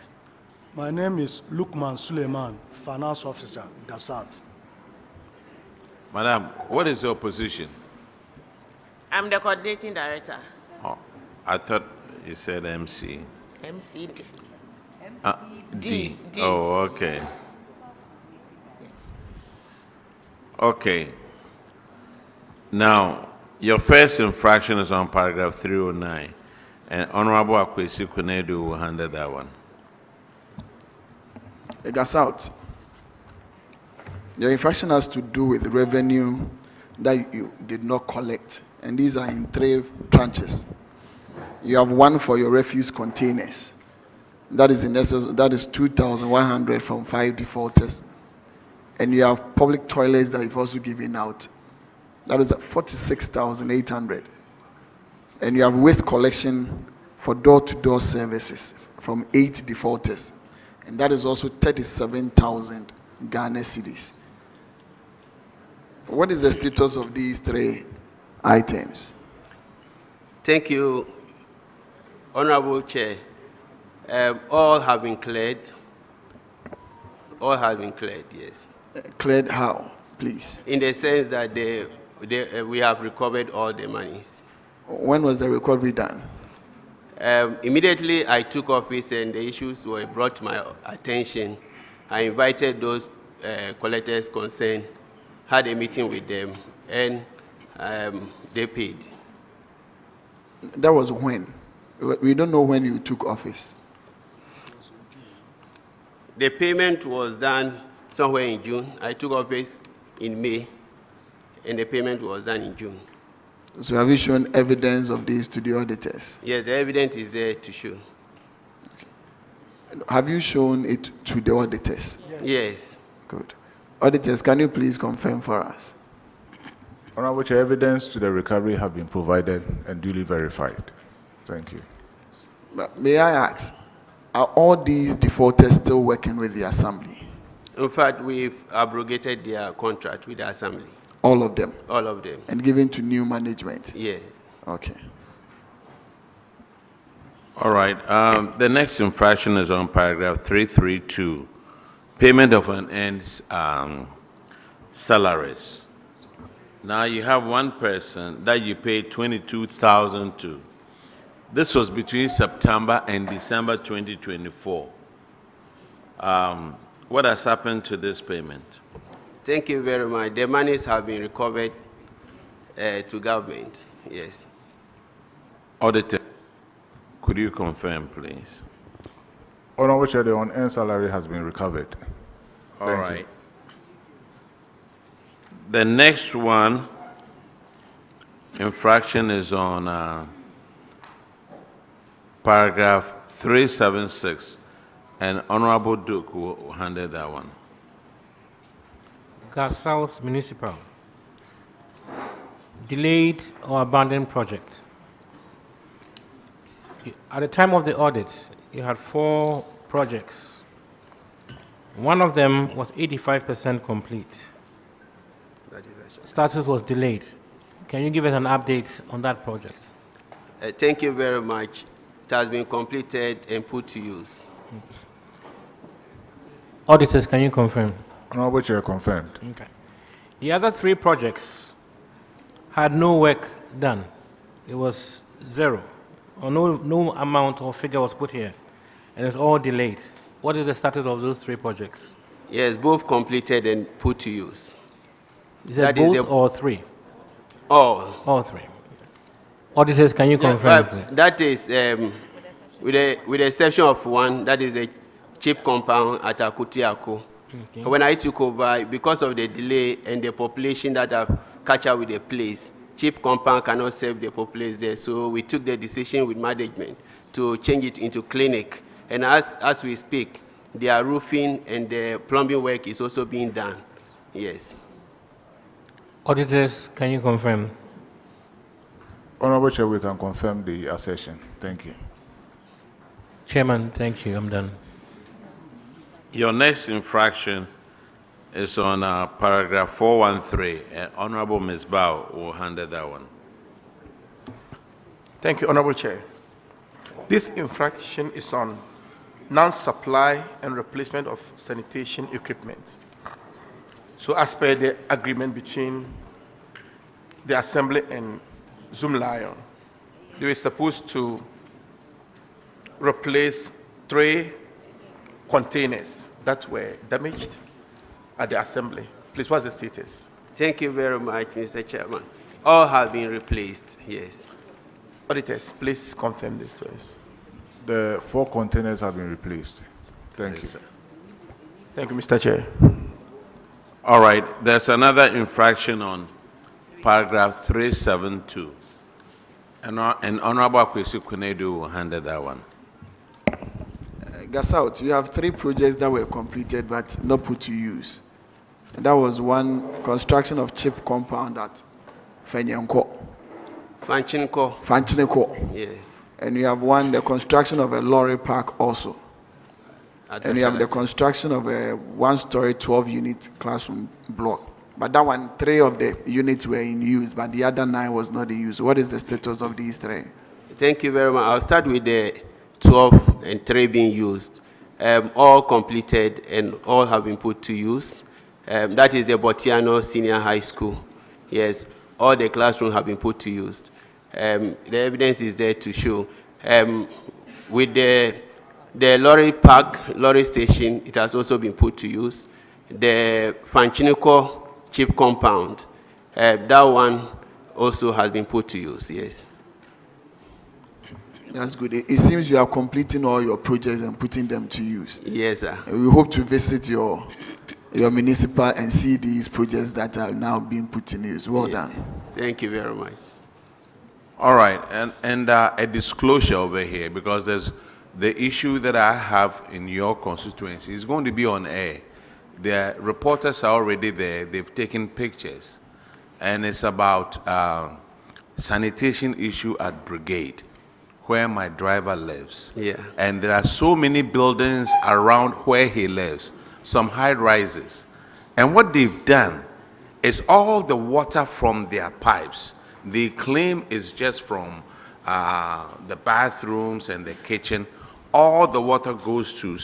My name is Lukman Suleiman, Finance Officer, Asen South. Madam, what is your position? I'm the Coordinating Director. Oh, I thought you said MC. MCD. D. Oh, okay. Okay. Now, your first infraction is on paragraph 309, and Honorable Akwesi Kunedu will handle that one. Asen South. Your infraction has to do with revenue that you did not collect, and these are in 3 tranches. You have one for your refuse containers. That is in essence, that is 2,100 from 5 defaulters. And you have public toilets that you've also given out. That is at 46,800. And you have waste collection for door-to-door services from 8 defaulters. And that is also 37,000 Ghana cedis. What is the status of these 3 items? Thank you, Honorable Chair. All have been cleared. All have been cleared, yes. Cleared how, please? In the sense that we have recovered all the monies. When was the recovery done? Immediately I took office and the issues were brought to my attention. I invited those collectors concerned, had a meeting with them, and they paid. That was when? We don't know when you took office. The payment was done somewhere in June. I took office in May, and the payment was done in June. So have you shown evidence of this to the auditors? Yes, the evidence is there to show. Okay. Have you shown it to the auditors? Yes. Good. Auditors, can you please confirm for us? Honorable Chair, evidence to the recovery have been provided and duly verified. Thank you. But may I ask, are all these defaulters still working with the Assembly? In fact, we've abrogated their contract with the Assembly. All of them? All of them. And given to new management? Yes. Okay. All right. The next infraction is on paragraph 332, payment of an end's salaries. Now you have one person that you paid 22,000 to. This was between September and December 2024. What has happened to this payment? Thank you very much. The monies have been recovered to government. Yes. Auditor, could you confirm, please? Honorable Chair, the unearned salary has been recovered. All right. The next one, infraction is on paragraph 376, and Honorable Duke will handle that one. Asen South Municipal. Delayed or abandoned project. At the time of the audit, you had 4 projects. One of them was 85% complete. Status was delayed. Can you give us an update on that project? Thank you very much. It has been completed and put to use. Auditors, can you confirm? Honorable Chair, confirmed. Okay. The other 3 projects had no work done. It was zero, or no amount or figure was put here, and it's all delayed. What is the status of those 3 projects? Yes, both completed and put to use. Is that both or 3? All. All 3. Auditors, can you confirm? That is, with the exception of one, that is a cheap compound at Akutiako. Okay. When I took over, because of the delay and the population that have catch up with the place, cheap compound cannot serve the populace there. So we took the decision with management to change it into clinic. And as we speak, their roofing and the plumbing work is also being done. Yes. Auditors, can you confirm? Honorable Chair, we can confirm the assertion. Thank you. Chairman, thank you. I'm done. Your next infraction is on paragraph 413. Honorable Ms. Bao will handle that one. Thank you, Honorable Chair. This infraction is on non-supply and replacement of sanitation equipment. So as per the agreement between the Assembly and Zoom Lion, they were supposed to replace 3 containers that were damaged at the Assembly. Please, what's the status? Thank you very much, Mr. Chairman. All have been replaced, yes. Auditors, please confirm this to us. The 4 containers have been replaced. Thank you. Thank you, Mr. Chair. All right, there's another infraction on paragraph 372. And Honorable Kwesi Kunedu will handle that one. Gasout, we have 3 projects that were completed but not put to use. And that was one, construction of chip compound at Fanyanko. Fanchinko. Yes. And we have one, the construction of a lorry park also. And we have the construction of a 1-story 12-unit classroom block. But that one, 3 of the units were in use, but the other 9 was not in use. What is the status of these 3? Thank you very much. I'll start with the 12 and 3 being used. All completed and all have been put to use. That is the Botiano Senior High School. Yes, all the classrooms have been put to use. The evidence is there to show. With the lorry park, lorry station, it has also been put to use. The Fanchiniko chip compound, that one also has been put to use, yes. That's good. It seems you are completing all your projects and putting them to use. Yes, sir. And we hope to visit your municipal and see these projects that are now being put in use. Well done. Thank you very much. All right, and a disclosure over here, because there's the issue that I have in your constituency is going to be on air. The reporters are already there. They've taken pictures, and it's about sanitation issue at Brigade, where my driver lives. Yeah. And there are so many buildings around where he lives, some high rises. And what they've done is all the water from their pipes, they claim is just from the bathrooms and the kitchen. All the water goes to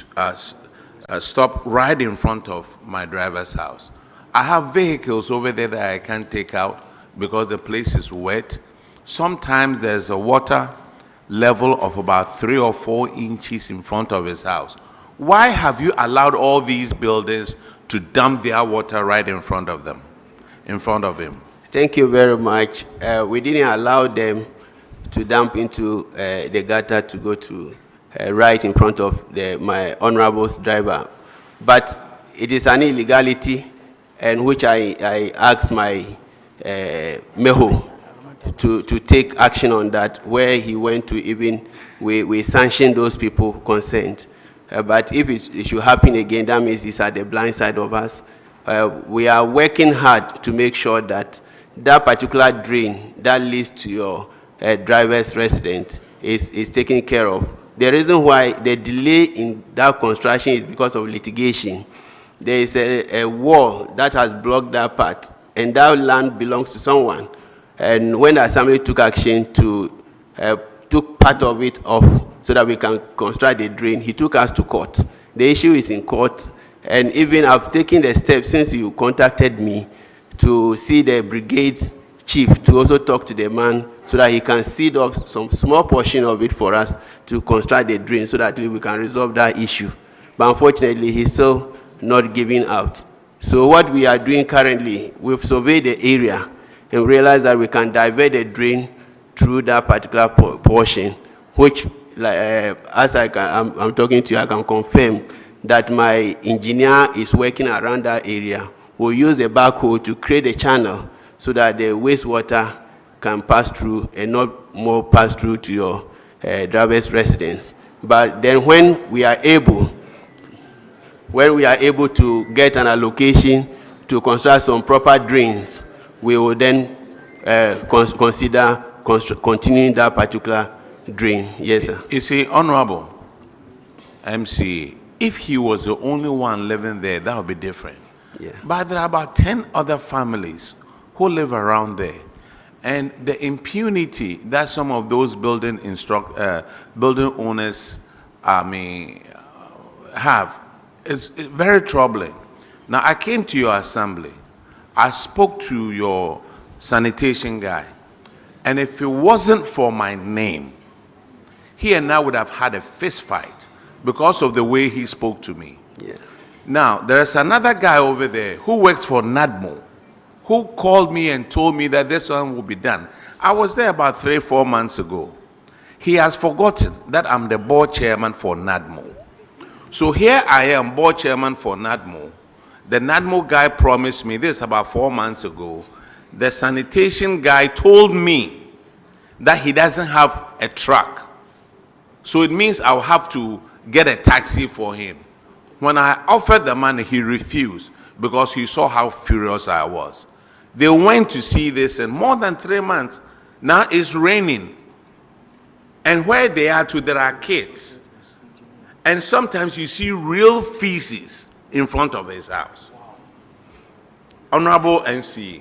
stop right in front of my driver's house. I have vehicles over there that I can't take out because the place is wet. Sometimes there's a water level of about 3 or 4 inches in front of his house. Why have you allowed all these buildings to dump their water right in front of them, in front of him? Thank you very much. We didn't allow them to dump into the gutter to go to right in front of my honorable's driver. But it is an illegality, and which I asked my Meho to take action on that, where he went to even, we sanctioned those people concerned. But if it should happen again, that means it's at the blind side of us. We are working hard to make sure that that particular drain that leads to your driver's residence is taken care of. the reason why the delay in that construction is because of litigation. There is a wall that has blocked that part, and that land belongs to someone. And when the assembly took action to took part of it off so that we can construct the drain, he took us to court. The issue is in court, and even I've taken the step since you contacted me to see the brigade chief to also talk to the man so that he can cede off some small portion of it for us to construct the drain so that we can resolve that issue. But unfortunately, he's still not giving out. So what we are doing currently, we've surveyed the area and realized that we can divert the drain through that particular portion, which, as I'm talking to you, I can confirm that my engineer is working around that area. We'll use a backhoe to create a channel so that the wastewater can pass through and not more pass through to your driver's residence. But then when we are able to get an allocation to construct some proper drains, we will then consider continuing that particular drain. Yes, sir. You see, Honorable MC, if he was the only one living there, that would be different. Yeah. But there are about 10 other families who live around there. And the impunity that some of those building owners have is very troubling. Now, I came to your assembly. I spoke to your sanitation guy. And if it wasn't for my name, he and I would have had a fist fight because of the way he spoke to me. Yeah. Now, there's another guy over there who works for NADMO, who called me and told me that this one will be done. I was there about 3-4 months ago. He has forgotten that I'm the board chairman for NADMO. So here I am, board chairman for NADMO. The NADMO guy promised me this about 4 months ago. The sanitation guy told me that he doesn't have a truck. So it means I'll have to get a taxi for him. When I offered the money, he refused because he saw how furious I was. They went to see this, and more than 3 months, now it's raining. And where they are too, there are kids. And sometimes you see real feces in front of his house. Honorable MC,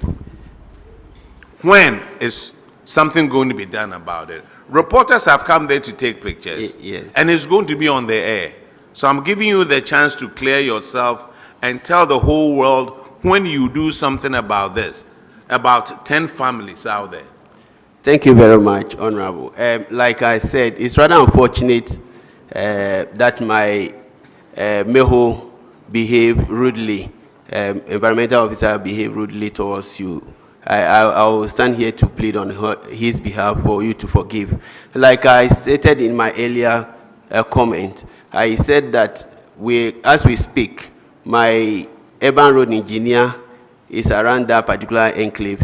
when is something going to be done about it? Reporters have come there to take pictures. Yes. And it's going to be on the air. So I'm giving you the chance to clear yourself and tell the whole world when you do something about this, about 10 families out there. Thank you very much, Honorable. Like I said, it's rather unfortunate that my MEHO behaved rudely, environmental officer behaved rudely towards you. I will stand here to plead on his behalf for you to forgive. Like I stated in my earlier comment, I said that as we speak, my urban road engineer is around that particular enclave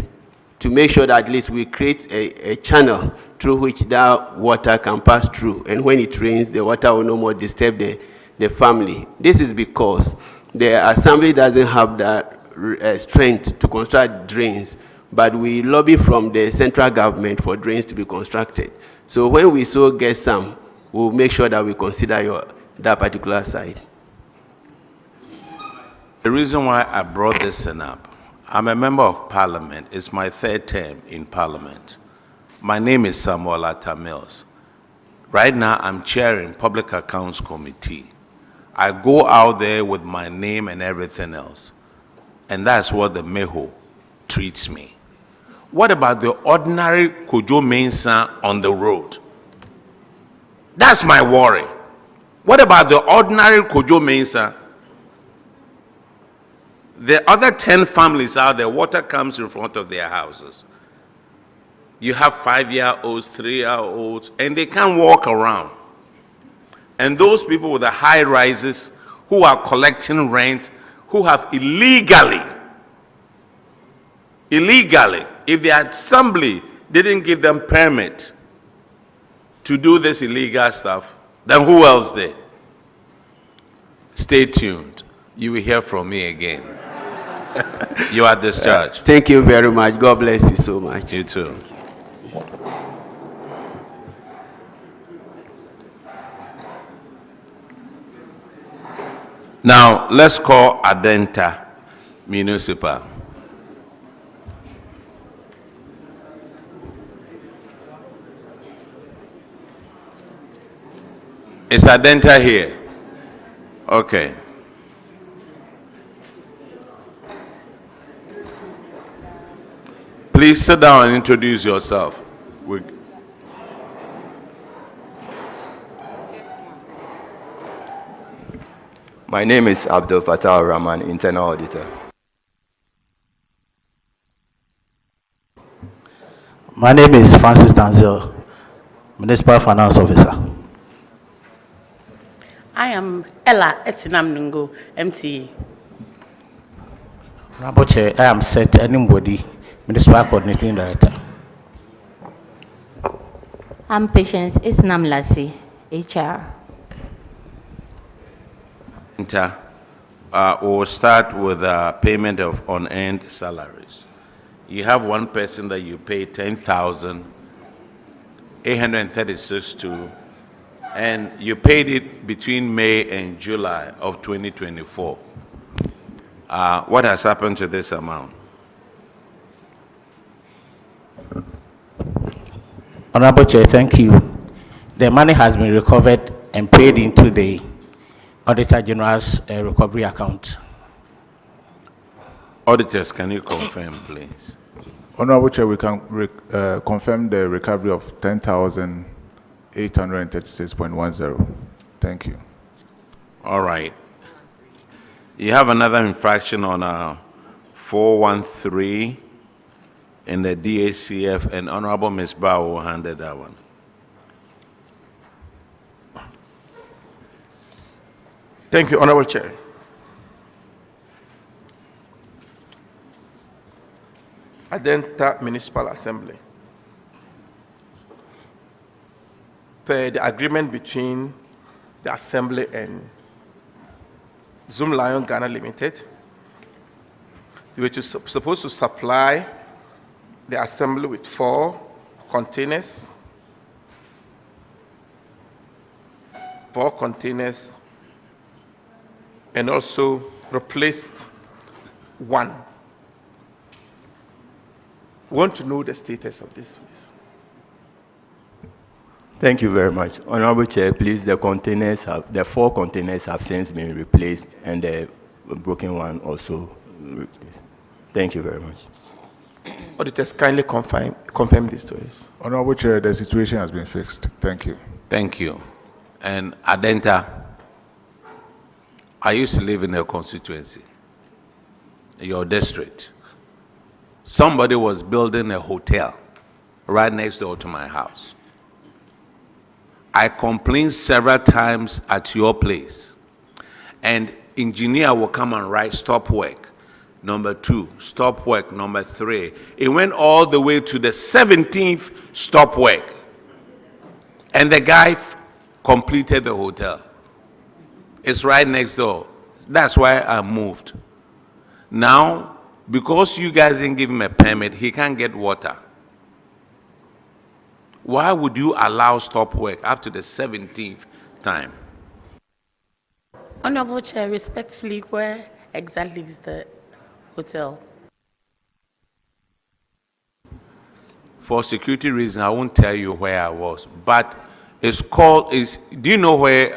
to make sure that at least we create a channel through which that water can pass through. And when it rains, the water will no more disturb the family. This is because the assembly doesn't have the strength to construct drains, but we lobby from the central government for drains to be constructed. So when we so get some, we'll make sure that we consider that particular side. The reason why I brought this thing up, I'm a member of parliament. It's my 3rd term in parliament. My name is Samuel Atta Mills. Right now, I'm chairing Public Accounts Committee. I go out there with my name and everything else. And that's what the MEHO treats me. What about the ordinary Kojo Mensah on the road? That's my worry. What about the ordinary Kojo Mensah? The other 10 families out there, water comes in front of their houses. You have 5-year-olds, 3-year-olds, and they can't walk around. And those people with the high rises who are collecting rent, who have illegally, if the assembly didn't give them permit to do this illegal stuff, then who else did? Stay tuned. You will hear from me again. You are discharged. Thank you very much. God bless you so much. You too. Now, let's call Adenta Municipal. Is Adenta here? Okay. Please sit down and introduce yourself. My name is Abdul Fattah Rahman, Internal Auditor. My name is Francis Danzel, Municipal Finance Officer. I am Ella Esinam Nungo, MCA. Honorable Chair, I am Seth Anybody, Municipal Coordinating Director. I'm Patience Isnam Lassie, HR. We'll start with payment of unearned salaries. You have one person that you pay 10,836 to, and you paid it between May and July of 2024. What has happened to this amount? Honorable Chair, thank you. The money has been recovered and paid into the Auditor General's recovery account. Auditors, can you confirm, please? Honorable Chair, we can confirm the recovery of 10,836.10. Thank you. All right. You have another infraction on 413 in the DACF, and Honorable Ms. Bao will handle that one. Thank you, Honorable Chair. Adenta Municipal Assembly. Per the agreement between the Assembly and Zoom Lion Ghana Limited, they were supposed to supply the Assembly with 4 containers, and also replaced 1. We want to know the status of this, please. Thank you very much. Honorable Chair, please, the 4 containers have since been replaced, and the broken one also replaced. Thank you very much. Auditors, kindly confirm this to us. Honorable Chair, the situation has been fixed. Thank you. Thank you. And Adenta, I used to live in a constituency, your district. Somebody was building a hotel right next door to my house. I complained several times at your place, and engineer will come and write stop work number 2, stop work number 3. It went all the way to the 17th stop work, and the guy completed the hotel. It's right next door. That's why I moved. Now, because you guys didn't give him a permit, he can't get water. Why would you allow stop work up to the 17th time? Honorable Chair, respectfully, where exactly is the hotel? For security reasons, I won't tell you where I was, but it's called, do you know where,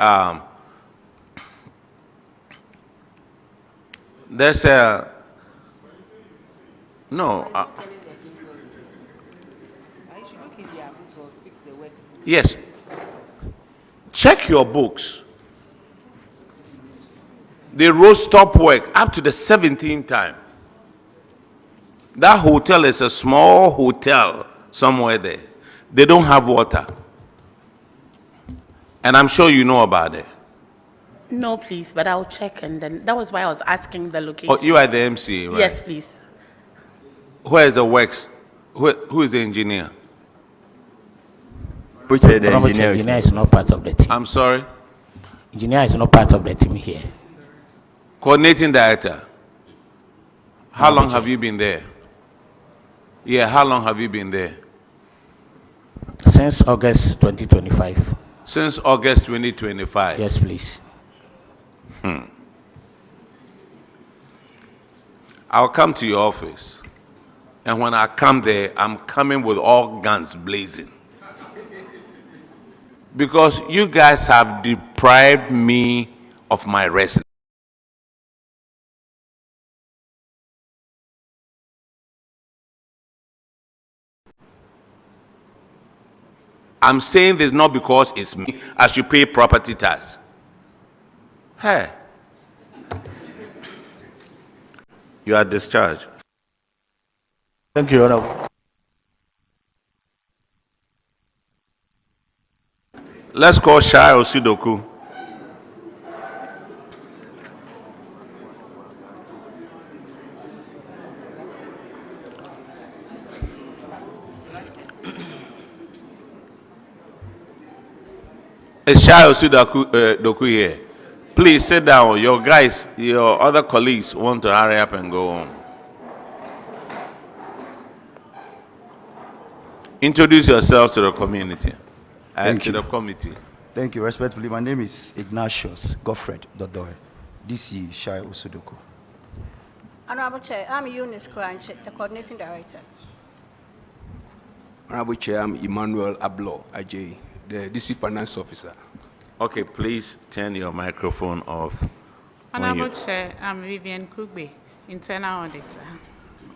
there's a, no. Yes. Check your books. They wrote stop work up to the 17th time. That hotel is a small hotel somewhere there. They don't have water. And I'm sure you know about it. No, please, but I'll check, and then that was why I was asking the location. Oh, you are the MC, right? Yes, please. Where is the works? Who is the engineer? Which the engineer is not part of the team. I'm sorry? Engineer is not part of the team here. Coordinating director. How long have you been there? Yeah, how long have you been there? Since August 2025. Since August 2025? Yes, please. I'll come to your office. And when I come there, I'm coming with all guns blazing. Because you guys have deprived me of my rest. I'm saying this not because it's me. I should pay property tax. Hey. You are discharged. Thank you, Honorable. Let's call Shai Osidoku. Is Shai Osidoku here? Please sit down. Your guys, your other colleagues want to hurry up and go on. Introduce yourselves to the community and to the committee. Thank you. Respectfully, my name is Ignatius Godfred Dodoe, DC Shai Osudoku. Honorable Chair, I'm Eunice Cranch, the Coordinating Director. Honorable Chair, I'm Emmanuel Ablo Ajay, the DC Finance Officer. Okay, please turn your microphone off. Honorable Chair, I'm Vivian Kugbe, Internal Auditor.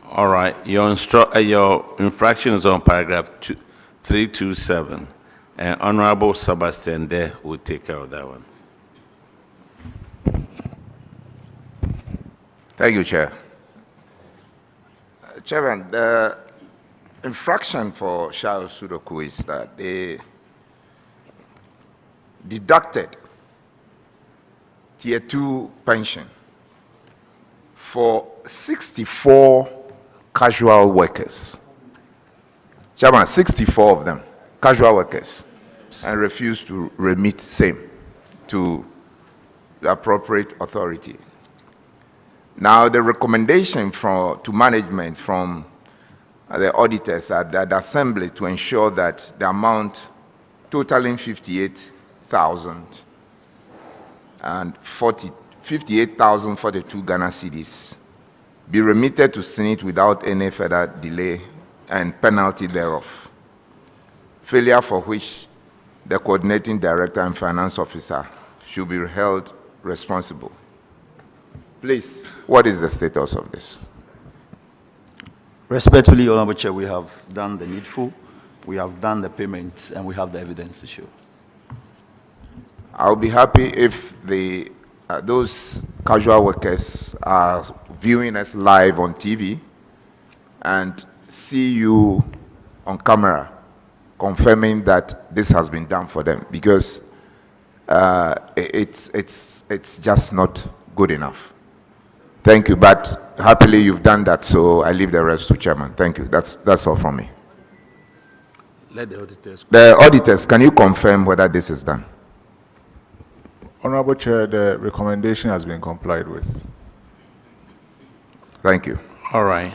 All right, your infraction is on paragraph 327, and Honorable Sebastian there will take care of that one. Thank you, Chair. Chairman, the infraction for Shai Osudoku is that they deducted Tier 2 pension for 64 casual workers. Chairman, 64 of them, casual workers, and refused to remit same to the appropriate authority. Now, the recommendation to management from the auditors at the assembly to ensure that the amount totaling 58,042 Ghana cedis be remitted to Senate without any further delay and penalty thereof, failure for which the coordinating director and finance officer should be held responsible. Please, what is the status of this? Respectfully, Honorable Chair, we have done the needful, we have done the payments, and we have the evidence to show. I'll be happy if those casual workers are viewing us live on TV and see you on camera confirming that this has been done for them, because it's just not good enough. Thank you, but happily you've done that, so I leave the rest to Chairman. Thank you. That's all from me. Let the auditors. The auditors, can you confirm whether this is done? Honorable Chair, the recommendation has been complied with. Thank you. All right.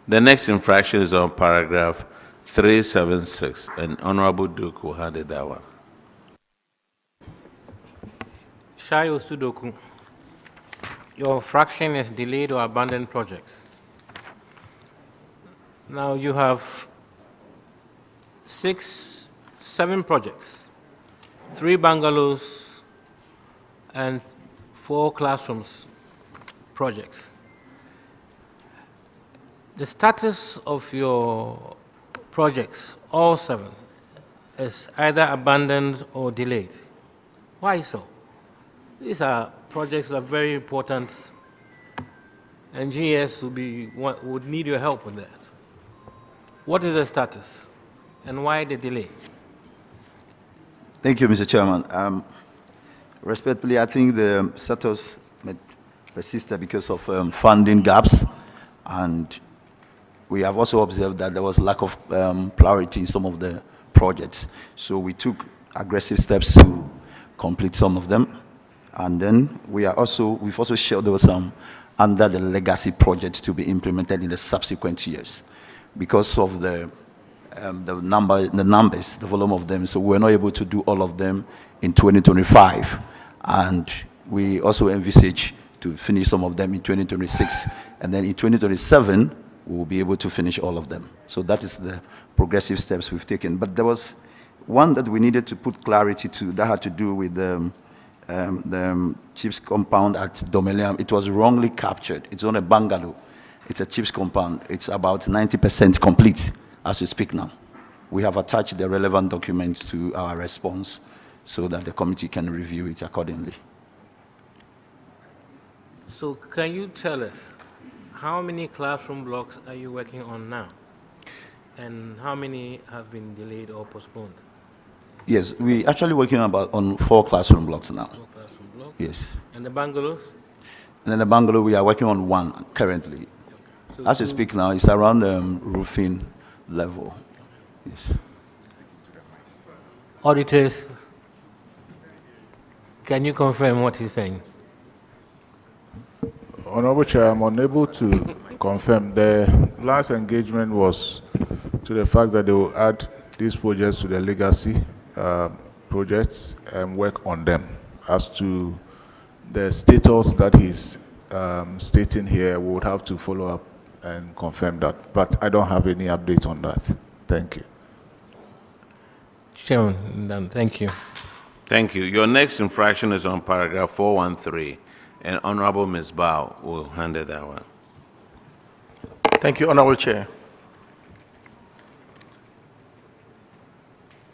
The next infraction is on paragraph 376, and Honorable Duke will handle that one. Shai Osudoku, your fraction is delayed or abandoned projects. Now you have 7 projects, 3 bungalows, and 4 classrooms projects. The status of your projects, all 7, is either abandoned or delayed. Why so? These are projects that are very important, and GS would need your help with that. What is the status, and why the delay? Thank you, Mr. Chairman. Respectfully, I think the status persisted because of funding gaps, and we have also observed that there was lack of clarity in some of the projects. So we took aggressive steps to complete some of them, and then we've also shared there was some under the legacy projects to be implemented in the subsequent years because of the numbers, the volume of them. So we were not able to do all of them in 2025. And we also envisage to finish some of them in 2026. And then in 2027, we will be able to finish all of them. So that is the progressive steps we've taken. But there was one that we needed to put clarity to that had to do with the chips compound at Domeliam. It was wrongly captured. It's on a bungalow. It's a chips compound. It's about 90% complete as we speak now. We have attached the relevant documents to our response so that the committee can review it accordingly. So can you tell us how many classroom blocks are you working on now? And how many have been delayed or postponed? Yes, we're actually working on 4 classroom blocks now. 4 classroom blocks? Yes. And the bungalows? And then the bungalow, we are working on 1 currently. So as we speak now, it's around roofing level. Yes. Auditors, can you confirm what he's saying? Honorable Chair, I'm unable to confirm. The last engagement was to the fact that they will add these projects to the legacy projects and work on them. As to the status that he's stating here, we would have to follow up and confirm that. But I don't have any update on that. Thank you. Chairman, done. Thank you. Thank you. Your next infraction is on paragraph 413, and Honorable Ms. Bao will handle that one. Thank you, Honorable Chair.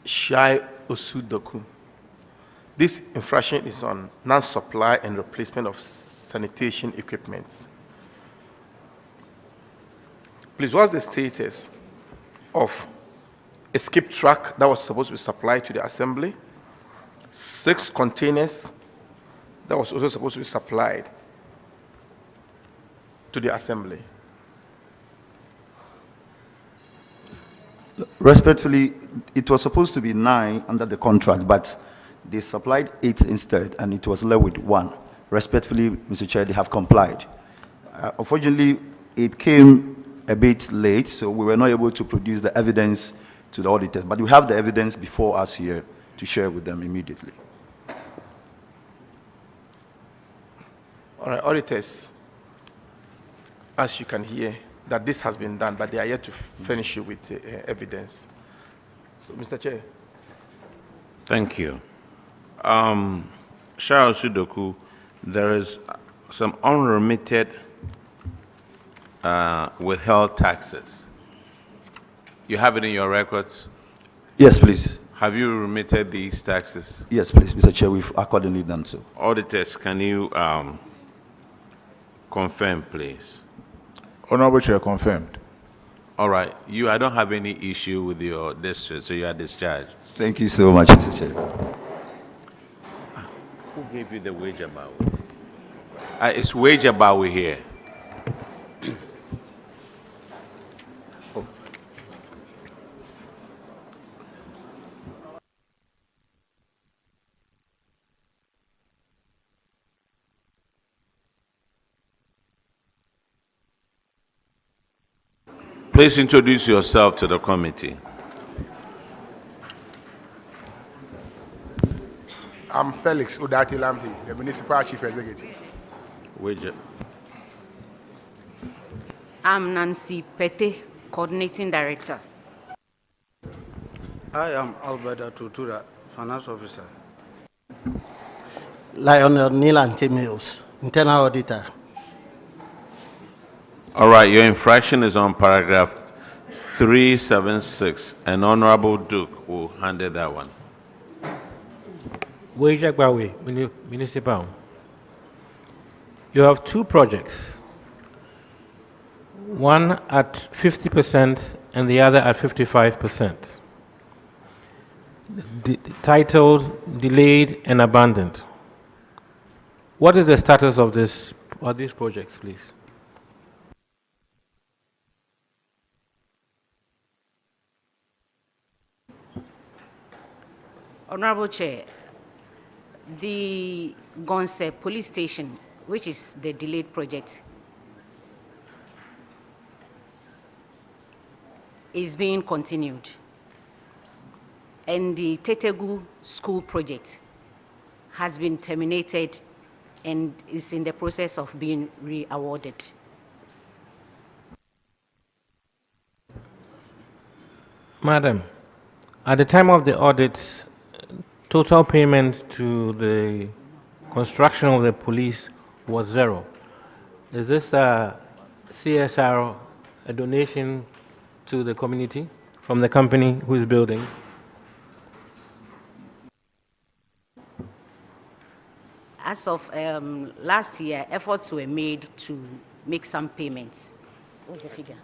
Shai Osudoku. This infraction is on non-supply and replacement of sanitation equipment. Please, what's the status of a skip truck that was supposed to be supplied to the assembly, 6 containers that was also supposed to be supplied to the assembly? Respectfully, it was supposed to be 9 under the contract, but they supplied 8 instead, and it was left with 1. Respectfully, Mr. Chair, they have complied. Unfortunately, it came a bit late, so we were not able to produce the evidence to the auditors, but we have the evidence before us here to share with them immediately. All right, auditors, as you can hear, that this has been done, but they are yet to finish it with evidence. So, Mr. Chair. Thank you. Shao Sudoku, there is some unremitted withheld taxes. You have it in your records? Yes, please. Have you remitted these taxes? Yes, please, Mr. Chair, we've accordingly done so. Auditors, can you confirm, please? Honorable Chair, confirmed. All right. I don't have any issue with your discharge, so you are discharged. Thank you so much, Mr. Chair. Who gave you the wage abawi? It's wage abawi here. Please introduce yourself to the committee. I'm Felix Udati Lamti, the Municipal Chief Executive. Widget. I'm Nancy Pete, Coordinating Director. I am Alberta Tutura, Finance Officer. Lionel Nilante Mills, Internal Auditor. All right, your infraction is on paragraph 376, and Honorable Duke will handle that one. Wage Agbawi, Municipal. You have 2 projects, one at 50% and the other at 55%. Titled Delayed and Abandoned. What is the status of these projects, please? Honorable Chair, the Gonse Police Station, which is the delayed project, is being continued. And the Tetegu School project has been terminated and is in the process of being re-awarded. Madam, at the time of the audit, total payment to the construction of the police was 0. Is this a CSR, a donation to the community from the company who is building? As of last year, efforts were made to make some payments. What's the figure?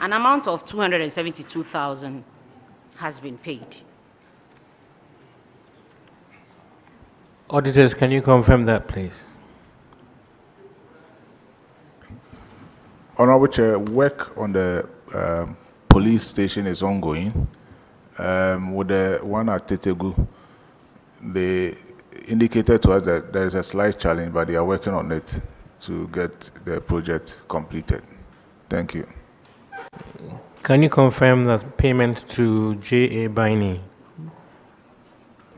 An amount of 272,000 has been paid. Auditors, can you confirm that, please? Honorable Chair, work on the police station is ongoing. With the one at Tetegu, they indicated to us that there is a slight challenge, but they are working on it to get the project completed. Thank you. Can you confirm that payment to J.A. Biney?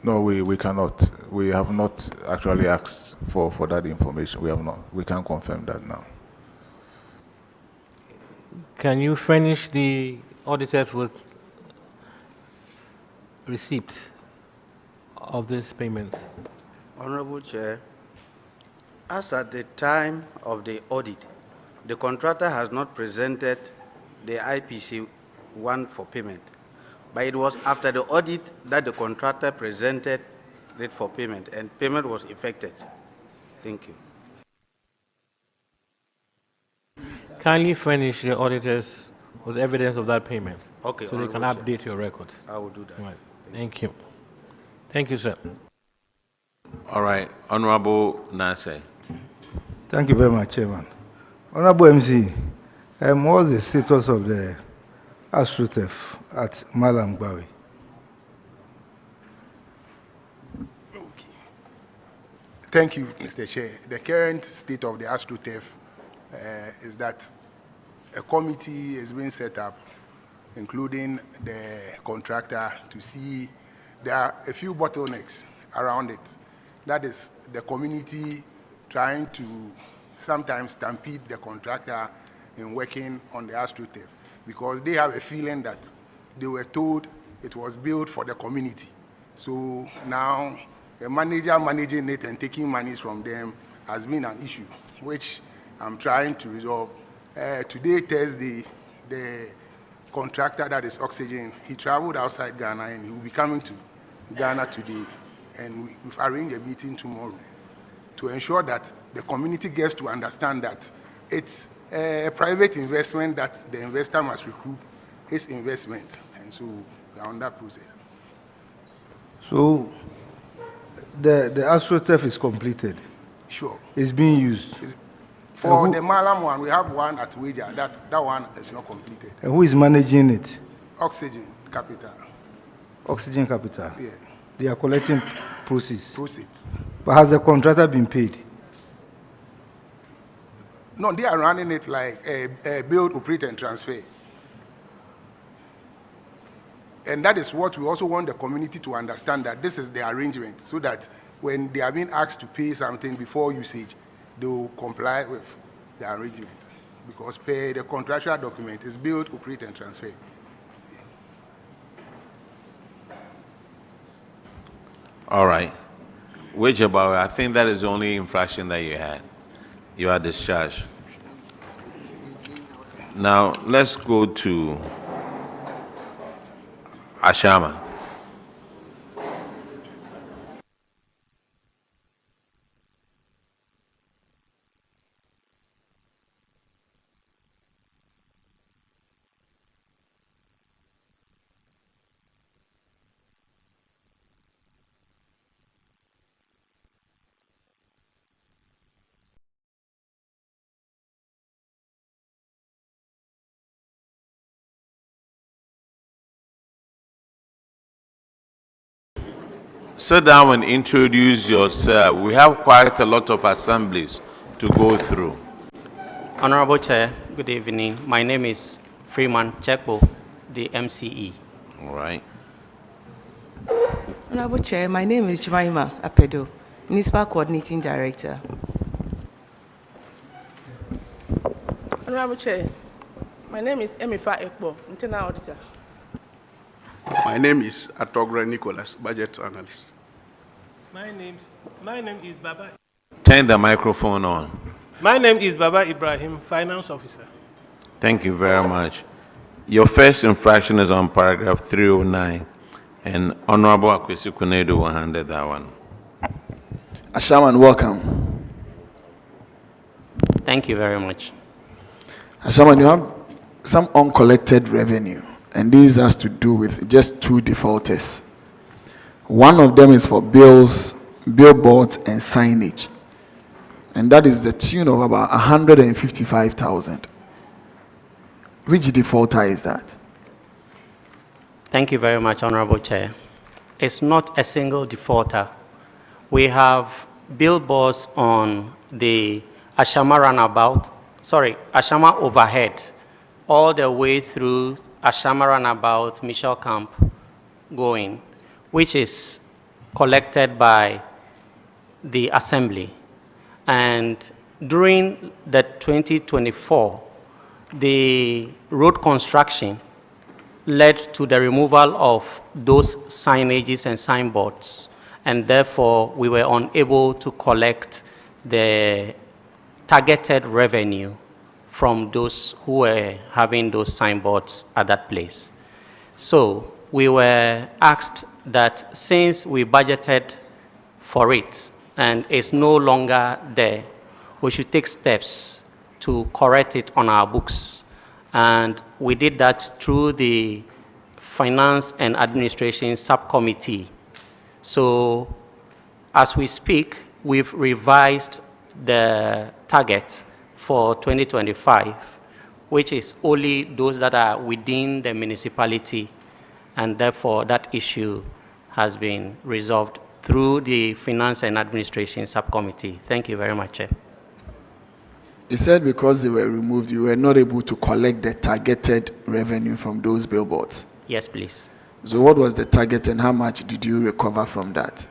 No, we cannot. We have not actually asked for that information. We have not. We can't confirm that now. Can you furnish the auditors with receipt of this payment? Honorable Chair, as at the time of the audit, the contractor has not presented the IPC-1 for payment, but it was after the audit that the contractor presented it for payment, and payment was effected. Thank you. Kindly furnish the auditors with evidence of that payment. Okay, so they can Honorable update your records. I will do that. Right. Thank you. Thank you, sir. All right, Honorable Nase. Thank you very much, Chairman. Honorable MC, what's the status of the AstroTurf at Malam Gbawe? Thank you, Mr. Chair. The current state of the AstroTurf is that a committee is being set up, including the contractor, to see there are a few bottlenecks around it. That is the community trying to sometimes stampede the contractor in working on the AstroTurf, because they have a feeling that they were told it was built for the community. So now the manager managing it and taking monies from them has been an issue, which I'm trying to resolve. Today, Thursday, the contractor, that is Oxygen, he traveled outside Ghana and he will be coming to Ghana today. And we've arranged a meeting tomorrow to ensure that the community gets to understand that it's a private investment, that the investor must recoup his investment. And so we are on that process. So the AstroTurf is completed? Sure. It's being used? For the Malam one, we have one at Weja. That one is not completed. And who is managing it? Oxygen Capital. Oxygen Capital? Yeah. They are collecting proceeds? Proceeds. But has the contractor been paid? No, they are running it like a build, operate, and transfer. And that is what we also want the community to understand, that this is the arrangement, so that when they are being asked to pay something before usage, they will comply with the arrangement. Because per the contractual document is build, operate, and transfer. All right. Which about, I think that is the only infraction that you had. You are discharged. Now, let's go to Ashama. Sit down and introduce yourself. We have quite a lot of assemblies, to go through. Honorable Chair, good evening. My name is Freeman Chekbo, the MCE. All right. Honorable Chair, my name is Jemima Apedo, Municipal Coordinating Director. Honorable Chair, my name is Emifa Ekbo, Internal Auditor. My name is Atogre Nicholas, Budget Analyst. My name is Baba. Turn the microphone on. My name is Baba Ibrahim, Finance Officer. Thank you very much. Your first infraction is on paragraph 309, and Honorable Akwesi Kunedu will handle that one. Ashaman, welcome. Thank you very much. Ashaman, you have some uncollected revenue, and this has to do with just two defaulters. One of them is for bills, billboards, and signage, and that is the tune of about 155,000. Which defaulter is that? Thank you very much, Honorable Chair. It's not a single defaulter. We have billboards on the Ashama Runabout, Ashama Overhead, all the way through Ashama Runabout, Michel Camp going, which is collected by the Assembly. And during the 2024, the road construction led to the removal of those signages and signboards, and therefore we were unable to collect the targeted revenue from those who were having those signboards at that place. So we were asked that since we budgeted for it and it's no longer there, we should take steps to correct it on our books. And we did that through the Finance and Administration Subcommittee. So as we speak, we've revised the target for 2025, which is only those that are within the municipality, and therefore that issue has been resolved through the Finance and Administration Subcommittee. Thank you very much, Chair. You said because they were removed, you were not able to collect the targeted revenue from those billboards. Yes, please. So what was the target and how much did you recover from that?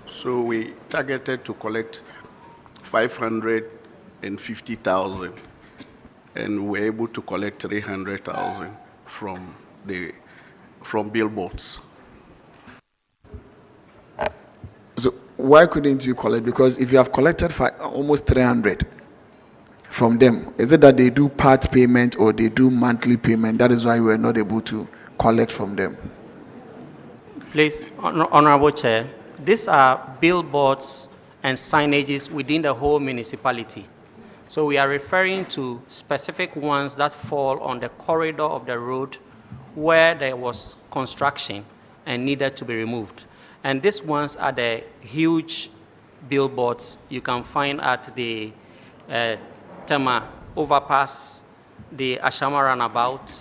So we targeted to collect 550,000, and we were able to collect 300,000 from billboards. So why couldn't you collect? Because if you have collected almost 300 from them, is it that they do part payment or they do monthly payment? That is why we were not able to collect from them. Please, Honorable Chair, these are billboards and signages within the whole municipality. So we are referring to specific ones that fall on the corridor of the road where there was construction and needed to be removed. And these ones are the huge billboards you can find at the Tema overpass, the Ashama Runabout,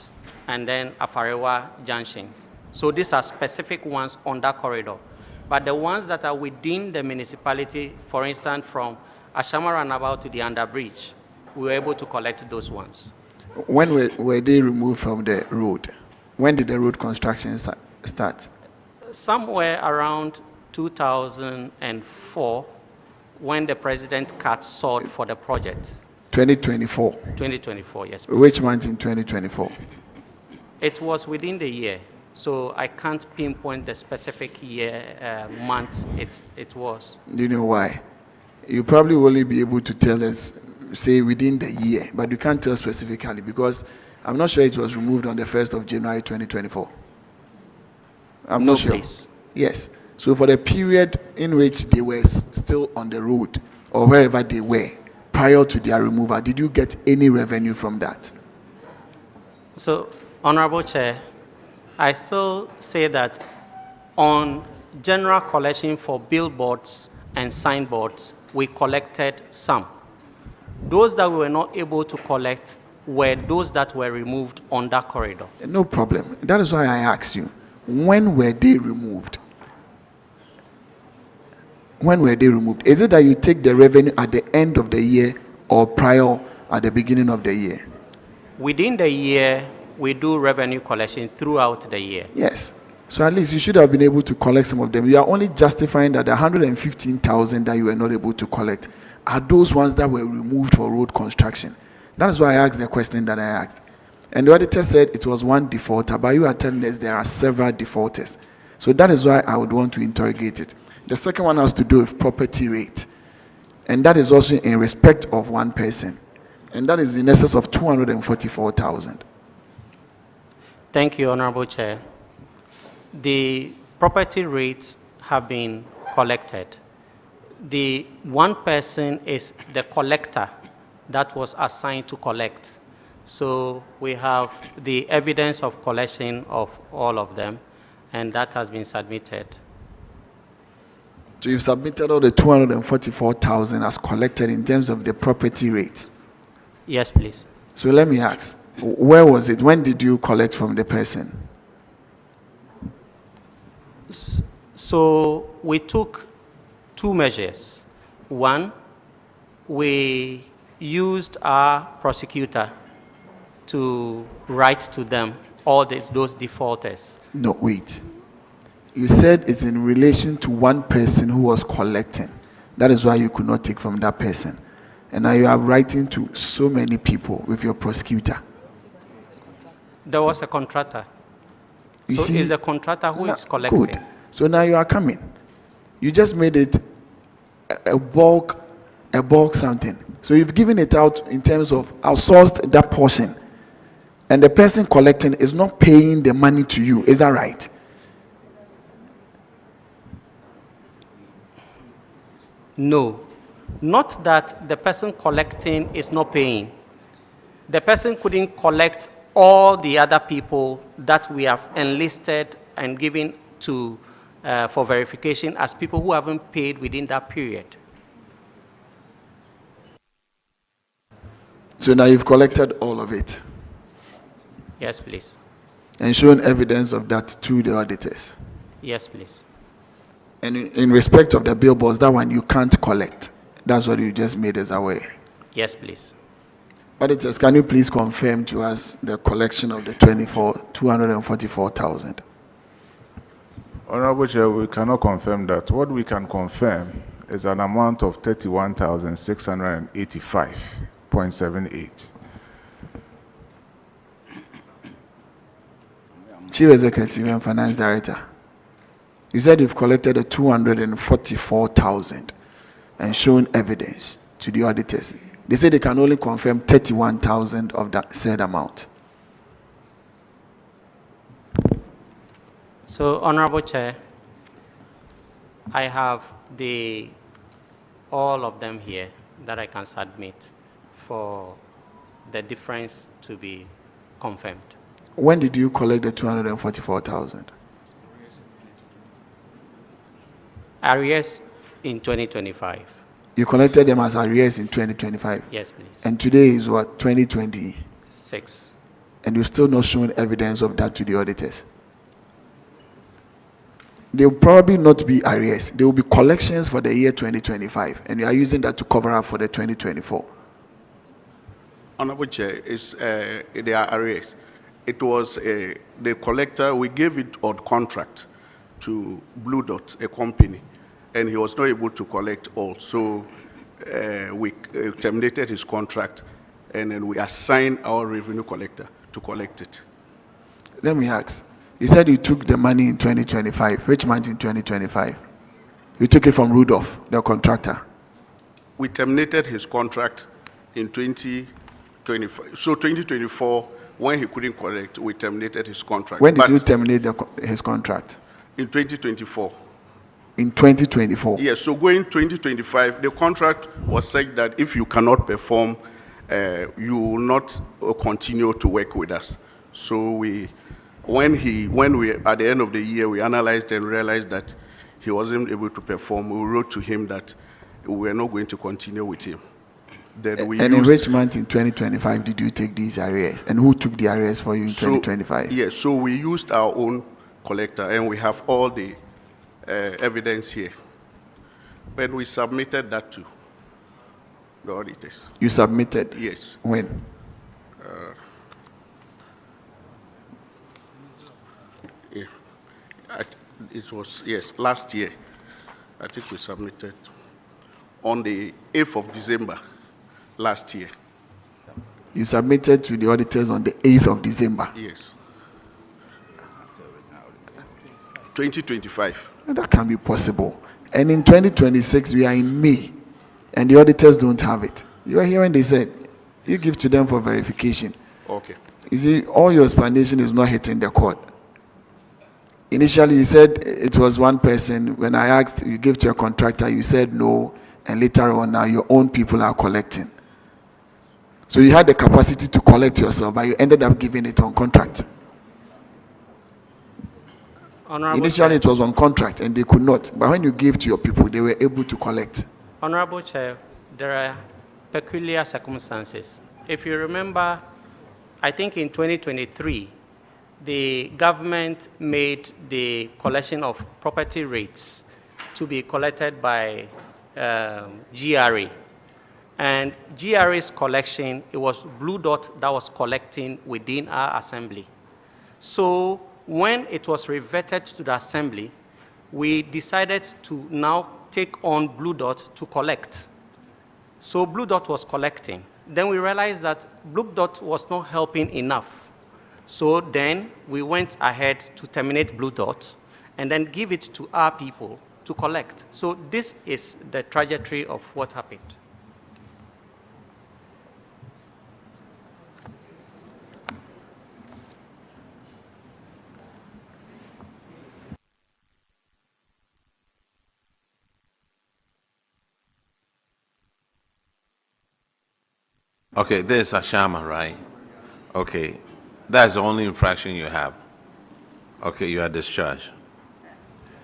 and then Afarewa Junction. So these are specific ones on that corridor. But the ones that are within the municipality, for instance, from Ashama Runabout to the underbridge, we were able to collect those ones. When were they removed from the road? When did the road construction start? Somewhere around 2004, when the president cut salt for the project. 2024? 2024, yes. Which month in 2024? It was within the year, so I can't pinpoint the specific year, month it was. Do you know why? You probably will only be able to tell us, say, within the year, but you can't tell specifically because I'm not sure it was removed on the 1st of January 2024. I'm not sure. Please. Yes. So for the period in which they were still on the road or wherever they were prior to their removal, did you get any revenue from that? So, Honorable Chair, I still say that on general collection for billboards and signboards, we collected some. Those that we were not able to collect were those that were removed on that corridor. No problem. That is why I asked you, when were they removed? when were they removed? Is it that you take the revenue at the end of the year or prior at the beginning of the year? Within the year, we do revenue collection throughout the year. Yes. So at least you should have been able to collect some of them. You are only justifying that the 115,000 that you were not able to collect are those ones that were removed for road construction. That is why I asked the question that I asked. And the auditor said it was one defaulter, but you are telling us there are several defaulters. So that is why I would want to interrogate it. The second one has to do with property rate. And that is also in respect of one person. And that is in excess of 244,000. Thank you, Honorable Chair. The property rates have been collected. The one person is the collector that was assigned to collect. So we have the evidence of collection of all of them, and that has been submitted. So you've submitted all the 244,000 as collected in terms of the property rate? Yes, please. So let me ask, where was it? When did you collect from the person? So we took two measures. One, we used our prosecutor to write to them all those defaulters. No, wait. You said it's in relation to one person who was collecting. That is why you could not take from that person. And now you are writing to so many people with your prosecutor. There was a contractor. You so see, it's the contractor who is collecting. Good. So now you are coming. You just made it a bulk something. So you've given it out in terms of outsourced that portion. And the person collecting is not paying the money to you. Is that right? No. Not that the person collecting is not paying. The person couldn't collect all the other people that we have enlisted and given to for verification as people who haven't paid within that period. So now you've collected all of it? Yes, please. And shown evidence of that to the auditors? Yes, please. And in respect of the billboards, that one you can't collect. That's what you just made us aware. Yes, please. Auditors, can you please confirm to us the collection of the 244,000? Honorable Chair, we cannot confirm that. What we can confirm is an amount of 31,685.78. Chief Executive and Finance Director, you said you've collected the 244,000 and shown evidence to the auditors. They say they can only confirm 31,000 of that said amount. So, Honorable Chair, I have all of them here that I can submit for the difference to be confirmed. When did you collect the 244,000? Arrears in 2025. You collected them as arrears in 2025? Yes, please. And today is what, 2026? 6. And you've still not shown evidence of that to the auditors? They will probably not be arrears. There will be collections for the year 2025, and you are using that to cover up for the 2024. Honorable Chair, they are arrears. It was the collector, we gave it on contract to Blue Dot, a company, and he was not able to collect all. So we terminated his contract, and then we assigned our revenue collector to collect it. Let me ask. You said you took the money in 2025. Which month in 2025? You took it from Rudolph, the contractor. We terminated his contract in 2025. So 2024, when he couldn't collect, we terminated his contract. When did you terminate his contract? In 2024. In 2024? Yes, so going 2025, the contract was such that if you cannot perform, you will not continue to work with us. So when we at the end of the year, we analyzed and realized that he wasn't able to perform, we wrote to him that we were not going to continue with him. Then in which month in 2025 did you take these arrears? And who took the arrears for you in 2025? Yes, so we used our own collector, and we have all the evidence here. When we submitted that to the auditors. You submitted? Yes. When? Yeah. It was, yes, last year. I think we submitted on the 8th of December last year. You submitted to the auditors on the 8th of December? Yes. 2025. That can be possible. And in 2026, we are in May, and the auditors don't have it. You are hearing they said, you give to them for verification. Okay. You see, all your explanation is not hitting the court. Initially, you said it was one person. When I asked, you gave to a contractor, you said no, and later on, now your own people are collecting. So you had the capacity to collect yourself, but you ended up giving it on contract. Initially, it was on contract, and they could not. But when you gave to your people, they were able to collect. Honorable Chair, there are peculiar circumstances. If you remember, I think in 2023, the government made the collection of property rates to be collected by GRA. And GRA's collection, it was Blue Dot that was collecting within our assembly. So when it was reverted to the assembly, we decided to now take on Blue Dot to collect. So Blue Dot was collecting. Then we realized that Blue Dot was not helping enough. So then we went ahead to terminate Blue Dot and then give it to our people to collect. So this is the trajectory of what happened. Okay, there's Ashama, right? Okay, that's the only infraction you have. Okay, you are discharged.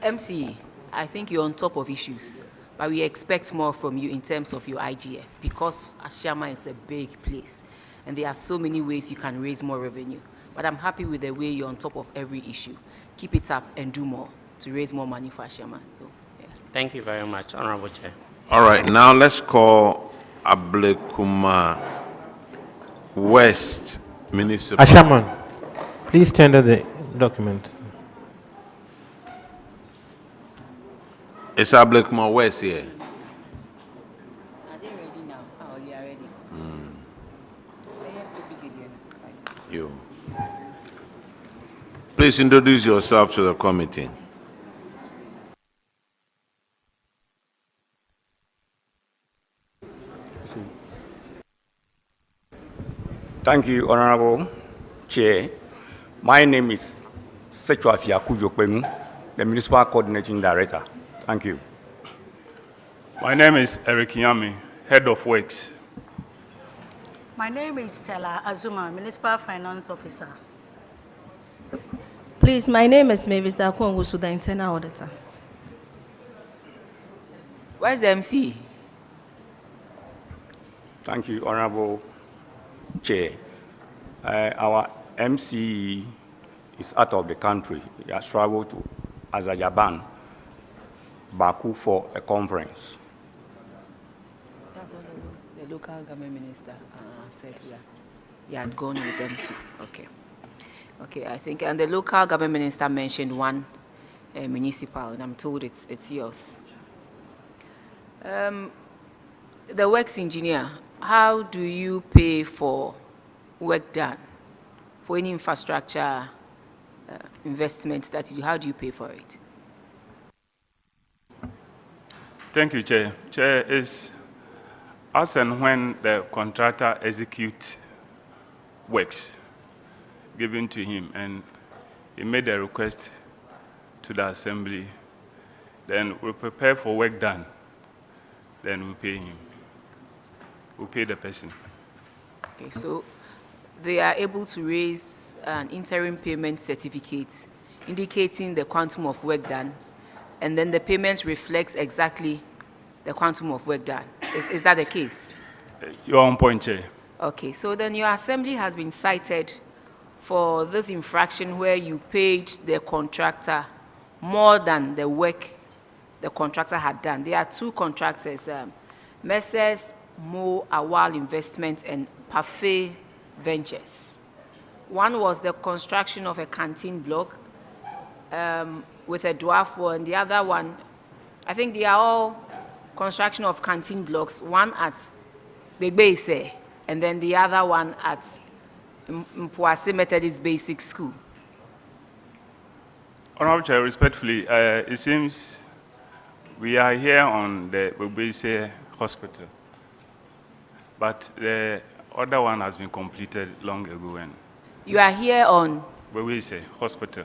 MC, I think you're on top of issues, but we expect more from you in terms of your IGF because Ashama is a big place and there are so many ways you can raise more revenue. But I'm happy with the way you're on top of every issue. Keep it up and do more to raise more money for Ashama. So, yeah. Thank you very much, Honorable Chair. All right, now let's call Ablekuma West Municipal. Ashaman, please tender the document. Is Ablekuma West here? Are they ready now? Oh, they are ready. You. Please introduce yourself to the committee. Thank you, Honorable Chair. My name is Sechwafia Kujokpenu, the Municipal Coordinating Director. Thank you. My name is Eric Yami, Head of Works. My name is Stella Azuma, Municipal Finance Officer. Please, my name is Mavis Dakwongusu, the Internal Auditor. Where's the MC? Thank you, Honorable Chair. Our MC is out of the country. He has traveled to Azerbaijan, Baku for a conference. That's what the local government minister said here. He had gone with them too. Okay. Okay, I think, and the local government minister mentioned one municipal, and I'm told it's yours. The works engineer, how do you pay for work done? For any infrastructure investment that you do, how do you pay for it? Thank you, Chair. Chair, is as and when the contractor executes works given to him and he made a request to the assembly, then we prepare for work done, then we pay him. We pay the person. Okay, so they are able to raise an interim payment certificate indicating the quantum of work done, and then the payments reflects exactly the quantum of work done. Is that the case? You're on point, Chair. Okay, so then your assembly has been cited for this infraction where you paid the contractor more than the work the contractor had done. There are two contractors, Messrs. Mo Awal Investment and Parfait Ventures. One was the construction of a canteen block with a dwarf wall, and the other one, I think they are all construction of canteen blocks, one at Begbese, and then the other one at Mpuase Methodist Basic School. Honorable Chair, respectfully, it seems we are here on the Begbese Hospital, but the other one has been completed long ago. And you are here on Begbese Hospital.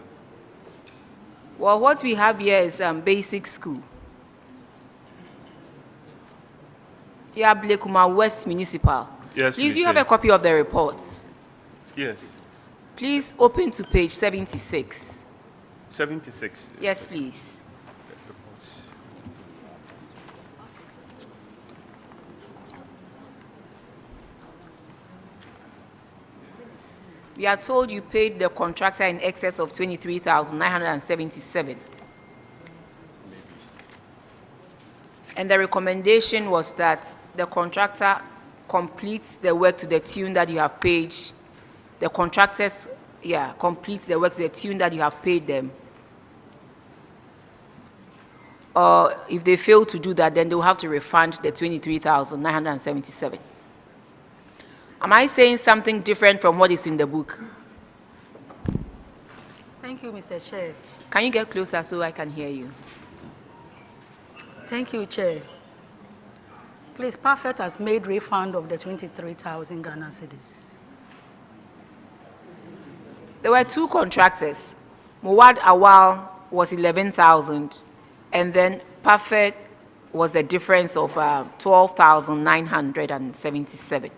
Well, what we have here is Basic School. You have Blekuma West Municipal. Yes, please, you have a copy of the report. Yes. Please open to page 76. 76? Yes, please. We are told you paid the contractor in excess of 23,977. And the recommendation was that the contractor completes the work to the tune that you have paid. The contractors, complete the work to the tune that you have paid them. Or if they fail to do that, then they will have to refund the 23,977. Am I saying something different from what is in the book? Thank you, Mr. Chair. Can you get closer so I can hear you? Thank you, Chair. Please, Perfect has made refund of the 23,000 Ghana cedis. There were two contractors. Muwad Awal was 11,000, and then Perfect was the difference of 12,977.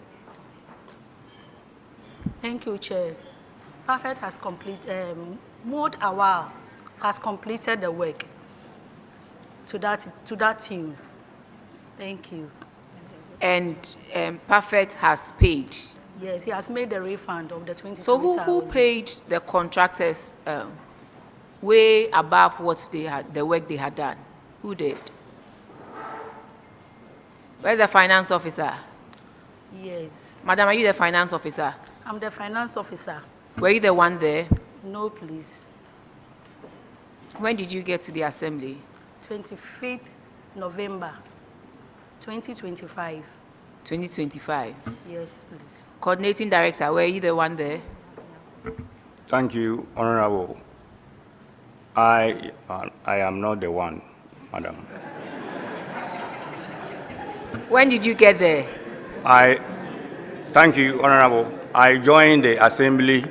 Thank you, Chair. Perfect has completed, Muwad Awal has completed the work to that tune. Thank you. And Perfect has paid. Yes, he has made the refund of the 23,000. So who paid the contractors way above what they had, the work they had done? Who did? Where's the finance officer? Yes. Madam, are you the finance officer? I'm the finance officer. Were you the one there? No, please. When did you get to the assembly? 25th November, 2025. 2025? Yes, please. Coordinating director, were you the one there? Thank you, Honorable. I am not the one, Madam. When did you get there? Thank you, Honorable. I joined the assembly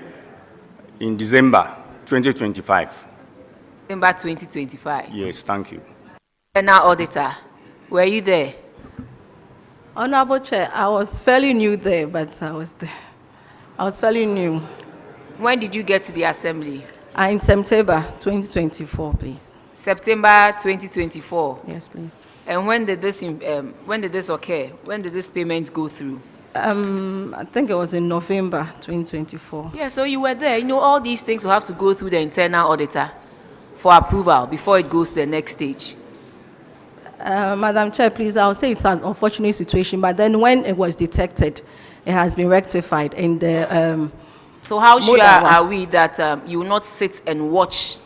in December 2025. December 2025? Yes, thank you. Now, auditor, were you there? Honorable Chair, I was fairly new there, but I was there. I was fairly new. When did you get to the assembly? In September 2024, please. September 2024? Yes, please. And when did this occur? When did this payment go through? I think it was in November 2024. Yeah, so you were there. You know, all these things will have to go through the internal auditor for approval before it goes to the next stage. Madam Chair, please, I'll say it's an unfortunate situation, but then when it was detected, it has been rectified. And so how sure are we that you will not sit and watch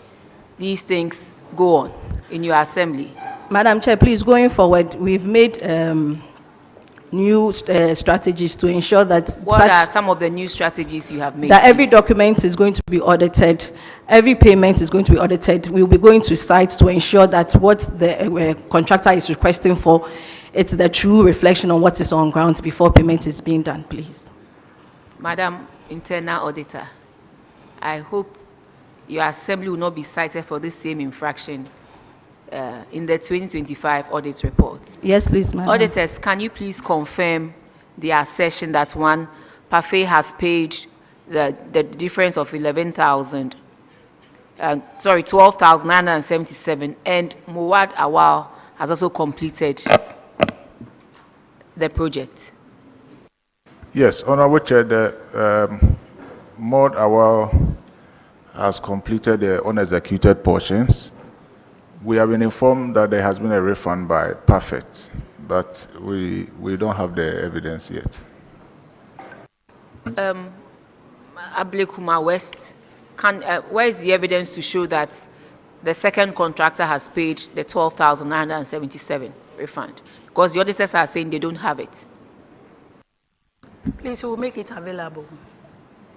these things go on in your assembly? Madam Chair, please, going forward, we've made new strategies to ensure that... What are some of the new strategies you have made? That every document is going to be audited, every payment is going to be audited. We'll be going to site to ensure that what the contractor is requesting for, it's the true reflection on what is on ground before payment is being done, please. Madam Internal Auditor, I hope your assembly will not be cited for this same infraction in the 2025 audit report. Yes, please, Madam. Auditors, can you please confirm the assertion that one, Parfait has paid the difference of 12,977, and Muwad Awal has also completed the project? Yes, Honorable Chair, the Muwad Awal has completed the unexecuted portions. We have been informed that there has been a refund by Perfect, but we don't have the evidence yet. Ablekuma West, where is the evidence to show that the second contractor has paid the 12,977 refund? Because the auditors are saying they don't have it. Please, we'll make it available.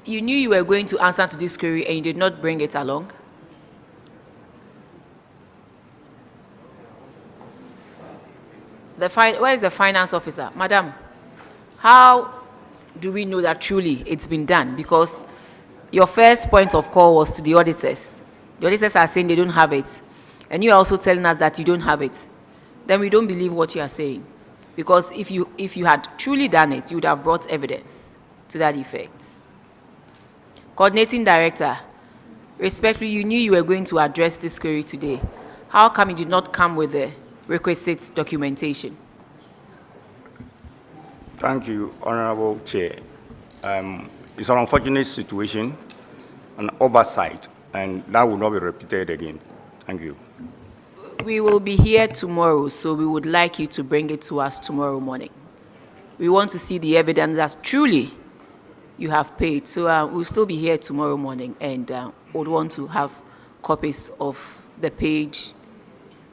You knew you were going to answer to this query and you did not bring it along? Where is the finance officer? Madam, how do we know that truly it's been done? Because your first point of call was to the auditors. The auditors are saying they don't have it. And you're also telling us that you don't have it. Then we don't believe what you are saying. Because if you had truly done it, you would have brought evidence to that effect. Coordinating Director, respectfully, you knew you were going to address this query today. How come you did not come with the requisite documentation? Thank you, Honorable Chair. It's an unfortunate situation, an oversight, and that will not be repeated again. Thank you. We will be here tomorrow, so we would like you to bring it to us tomorrow morning. We want to see the evidence that truly you have paid. So we'll still be here tomorrow morning and would want to have copies of the page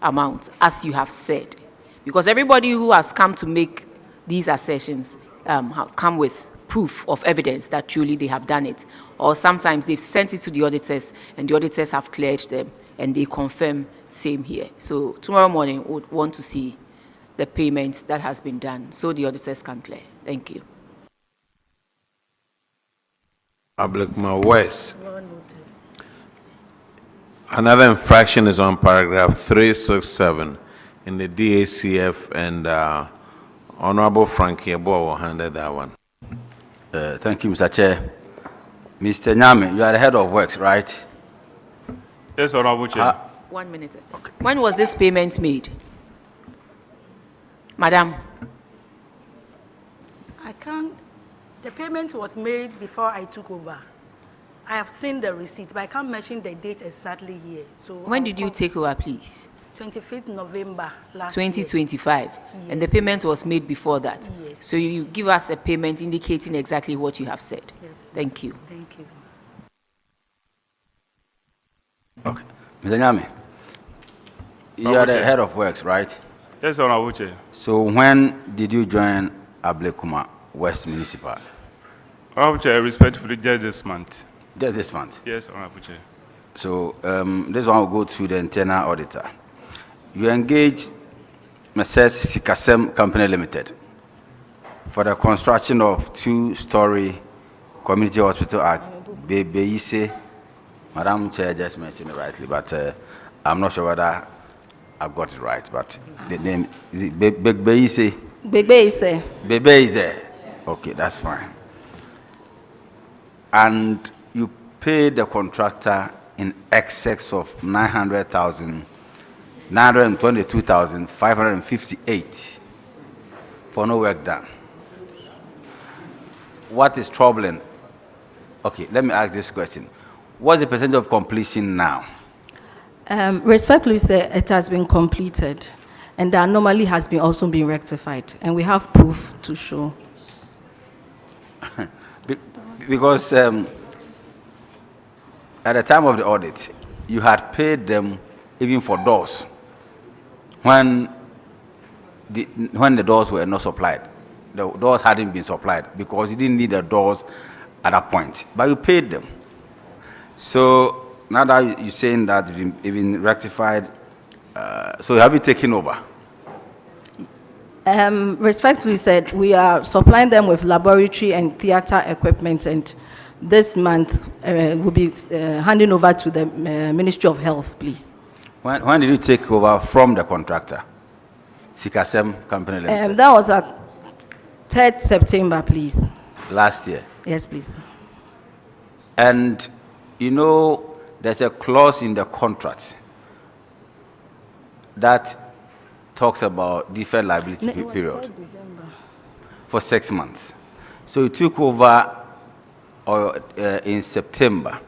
amount, as you have said. Because everybody who has come to make these assertions have come with proof of evidence that truly they have done it. Or sometimes they've sent it to the auditors and the auditors have cleared them and they confirm same here. So tomorrow morning we would want to see the payment that has been done so the auditors can clear. Thank you. Ablekuma West. Another infraction is on paragraph 367 in the DACF, and Honorable Frankie Ebo will handle that one. Thank you, Mr. Chair. Mr. Nyame, you are the head of works, right? Yes, Honorable Chair. 1 minute. Okay. When was this payment made? Madam? The payment was made before I took over. I have seen the receipt, but I can't mention the date exactly here. So when did you take over, please? 25th November last 2025. Year. And the payment was made before that. Yes. So you give us a payment indicating exactly what you have said. Yes. Thank you. Thank you. Okay. Mr. Nyame, you are the head of works, right? Yes, Honorable Chair. So when did you join Ablekuma West Municipal? Honorable Chair, respectfully, just this month. Just this month? Yes, Honorable Chair. So this one will go to the internal auditor. You engage Messrs. Sikasem Company Limited for the construction of two-story community hospital at Bebeise. Madam Chair just mentioned it rightly, but I'm not sure whether I've got it right. But the name is it Bebeise? Bebeise. Bebeise. Okay, that's fine. And you paid the contractor in excess of 922,558 for no work done. What is troubling? Okay, let me ask this question. What's the percentage of completion now? Respectfully, sir, it has been completed, and the anomaly has been also been rectified, and we have proof to show. Because at the time of the audit, you had paid them even for doors when the doors were not supplied. The doors hadn't been supplied because you didn't need the doors at that point, but you paid them. So now that you're saying that it's been rectified, so have you taken over? Respectfully said, we are supplying them with laboratory and theater equipment, and this month we'll be handing over to the Ministry of Health, please. When did you take over from the contractor? Sikasem Company Limited? That was at 3rd September, please. Last year? Yes, please. And you know, there's a clause in the contract that talks about deferred liability period for 6 months. So you took over in September,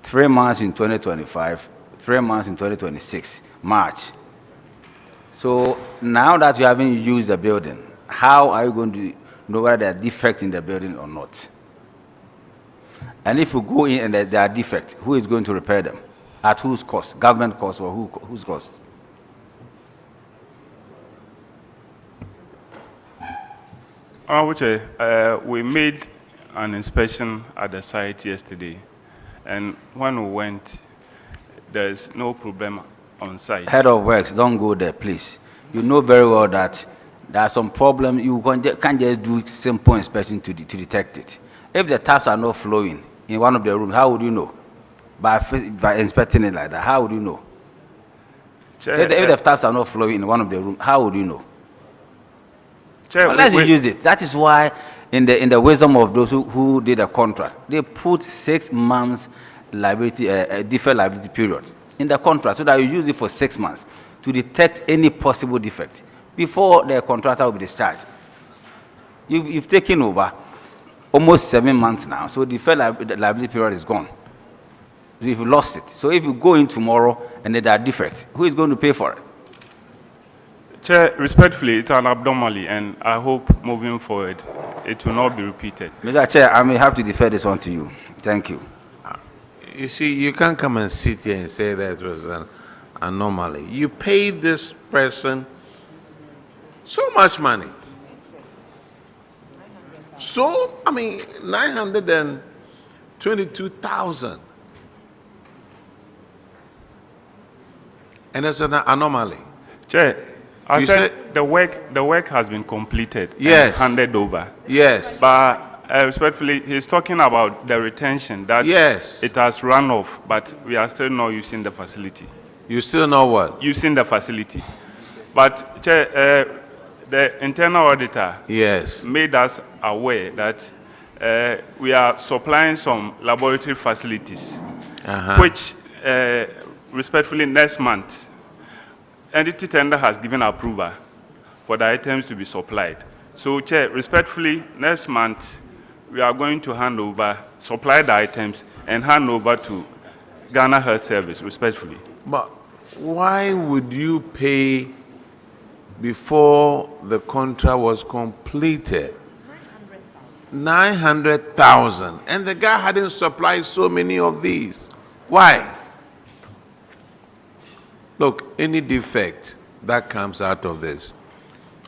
3 months in 2025, 3 months in 2026, March. So now that you haven't used the building, how are you going to know whether there are defects in the building or not? And if you go in and there are defects, who is going to repair them? At whose cost? Government cost or whose cost? Honorable Chair, we made an inspection at the site yesterday, and when we went, there's no problem on site. Head of Works, don't go there, please. You know very well that there are some problems. You can't just do simple inspection to detect it. If the taps are not flowing in one of the rooms, how would you know? By inspecting it like that, how would you know? Chair, if the taps are not flowing in one of the rooms, how would you know? Chair, unless you use it. That is why in the wisdom of those who did a contract, they put 6 months liability, deferred liability period in the contract so that you use it for 6 months to detect any possible defect before the contractor will be discharged. You've taken over almost 7 months now, so the deferred liability period is gone. So you've lost it. So if you go in tomorrow and there are defects, who is going to pay for it? Chair, respectfully, it's an abnormality, and I hope moving forward it will not be repeated. Mr. Chair, I may have to defer this one to you. Thank you. You see, you can't come and sit here and say that was an anomaly. You paid this person so much money. So, I mean, 922,000. And it's an anomaly. Chair, I said the work has been completed yes. and handed over. Yes. But respectfully, he's talking about the retention that yes. it has run off, but we are still not using the facility. You still know what? Using the facility. But Chair, the internal auditor yes. made us aware that we are supplying some laboratory facilities, which respectfully next month, entity tender has given approval for the items to be supplied. So, Chair, respectfully, next month, we are going to hand over, supply the items, and hand over to Ghana Health Service, respectfully. But why would you pay before the contract was completed? 900,000. And the guy hadn't supplied so many of these. Why? Look, any defect that comes out of this,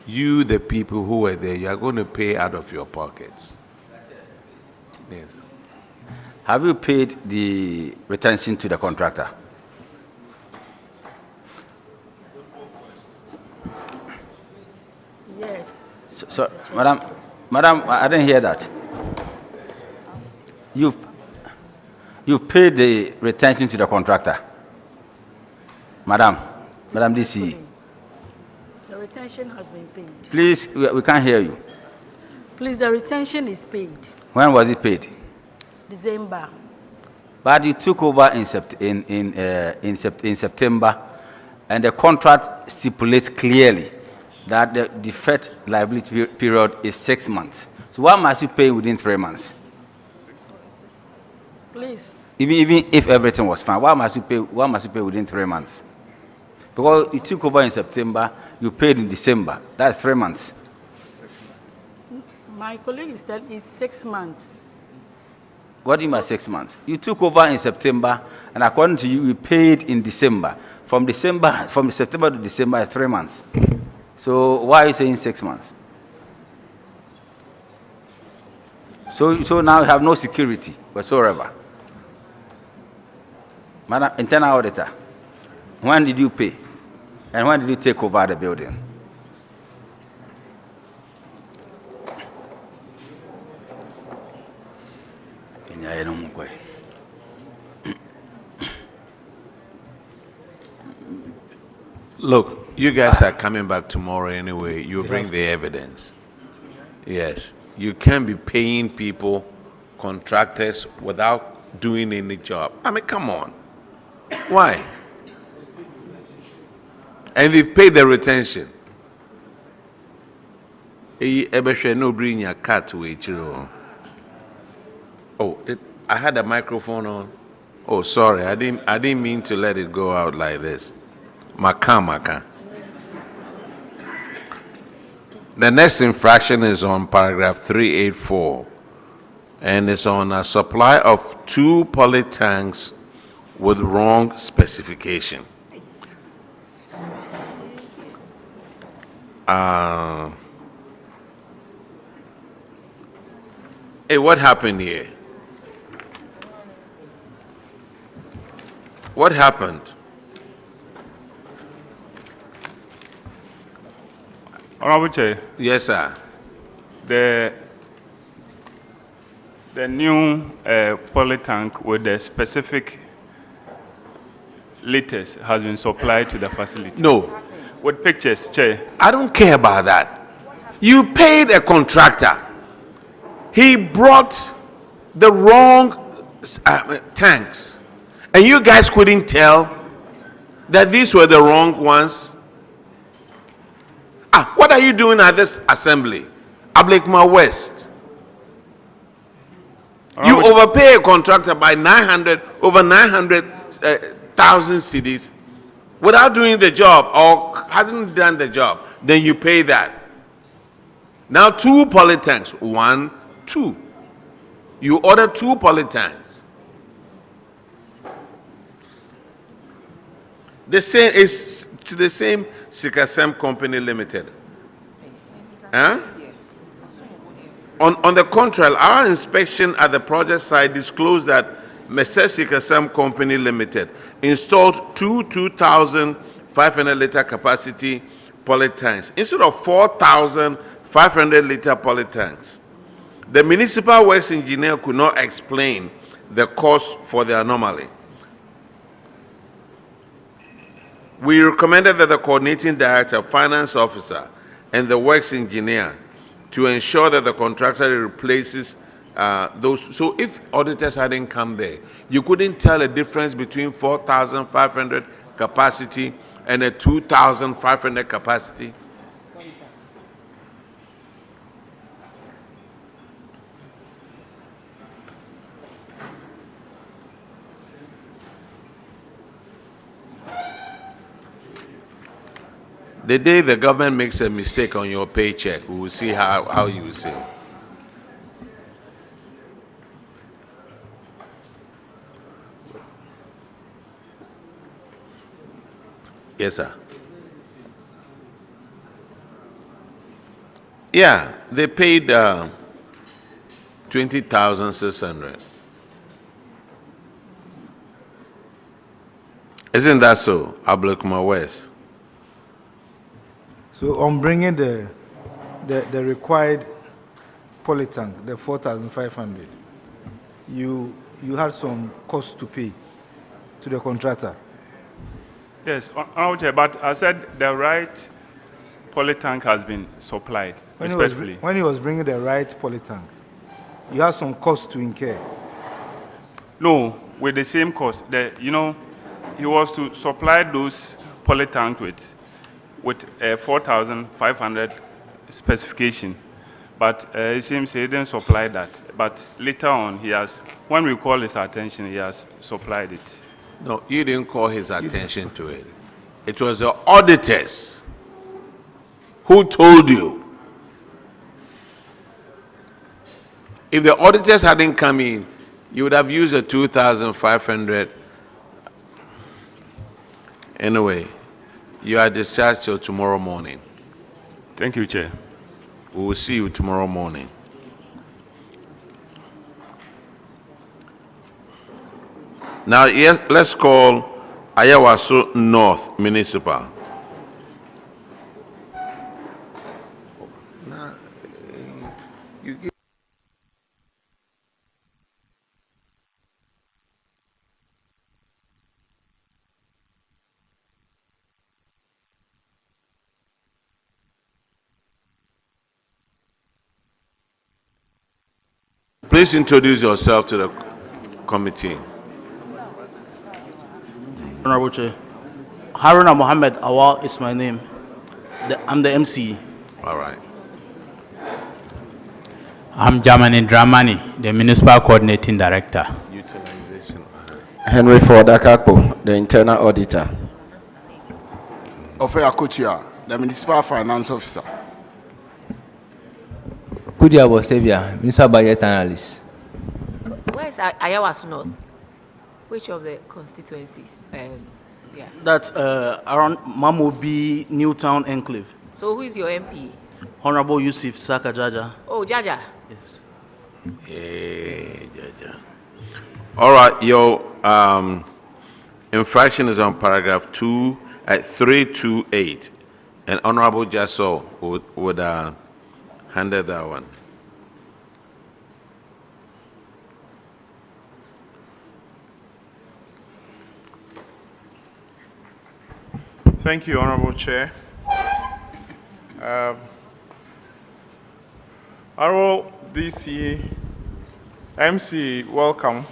you, the people who were there, you are going to pay out of your pockets. Yes. Have you paid the retention to the contractor? Yes. So Madam, I didn't hear that. You've paid the retention to the contractor. Madam DC. The retention has been paid. Please, we can't hear you. Please, the retention is paid. When was it paid? December. But you took over in September, and the contract stipulates clearly that the deferred liability period is 6 months. So why must you pay within 3 months? Please. Even if everything was fine, why must you pay within 3 months? Because you took over in September, you paid in December. That's 3 months. My colleague is telling it's 6 months. What do you mean by 6 months? You took over in September, and according to you, you paid in December. From September to December is 3 months. So why are you saying 6 months? So now you have no security whatsoever. Madam Internal Auditor, when did you pay? And when did you take over the building? Look, you guys are coming back tomorrow anyway. You bring the evidence. Yes. You can't be paying people, contractors, without doing any job. I mean, come on. Why? And they've paid the retention. No bring your cat to it. Oh, I had a microphone on. Oh, sorry, I didn't mean to let it go out like this. Maka. The next infraction is on paragraph 384, and it's on a supply of 2 poly tanks with wrong specification. Hey, what happened here? What happened? Honorable Chair. Yes, sir. The new poly tank with the specific liters has been supplied to the facility. No. With pictures, Chair. I don't care about that. You paid a contractor. He brought the wrong tanks. And you guys couldn't tell that these were the wrong ones? What are you doing at this assembly? Ablekma West. You overpay a contractor by over 900,000 cedis without doing the job or hasn't done the job. Then you pay that. Now 2 poly tanks. 1, 2. You order 2 poly tanks. The same is to the same Sikasem Company Limited. Huh? On the contrary, our inspection at the project site disclosed that Messrs. Sikasem Company Limited installed 2 2,500 liter capacity poly tanks instead of 4,500 liter poly tanks. The municipal works engineer could not explain the cause for the anomaly. We recommended that the coordinating director, finance officer, and the works engineer to ensure that the contractor replaces those. So if auditors hadn't come there, you couldn't tell a difference between 4,500 capacity and a 2,500 capacity. The day the government makes a mistake on your paycheck, we will see how you will say. Yes, sir. Yeah, they paid 20,600. Isn't that so, Ablekuma West? So on bringing the required poly tank, the 4,500, you had some cost to pay to the contractor. Yes, but I said the right poly tank has been supplied, respectfully. When he was bringing the right poly tank, you had some cost to incur. No, with the same cost. He was to supply those poly tank with 4,500 specification, but it seems he didn't supply that. But later on, when we call his attention, he has supplied it. No, you didn't call his attention to it. It was the auditors who told you. If the auditors hadn't come in, you would have used a 2,500. Anyway, you are discharged till tomorrow morning. Thank you, Chair. We will see you tomorrow morning. Now, yes, let's call Ayawaso North Municipal. Please introduce yourself to the committee. Honorable Chair, Haruna Mohammed Awal is my name. I'm the MC. All right. I'm Jamani Dramani, the Municipal Coordinating Director. Utilization. Henry Ford Akakpo, the internal auditor. Ofeya Kotua, the municipal finance officer. Kudia Bosevia, municipal budget analyst. Where is Ayawaso North? Which of the constituencies? Yeah. That's around Mamobi, Newtown Enclave. So who is your MP? Honorable Yusuf Saka Jaja. Oh, Jaja. Yes. Hey, Jaja. All right, your infraction is on paragraph 328, and Honorable Jasso would handle that one. Thank you, Honorable Chair. Honorable DC, MC, welcome.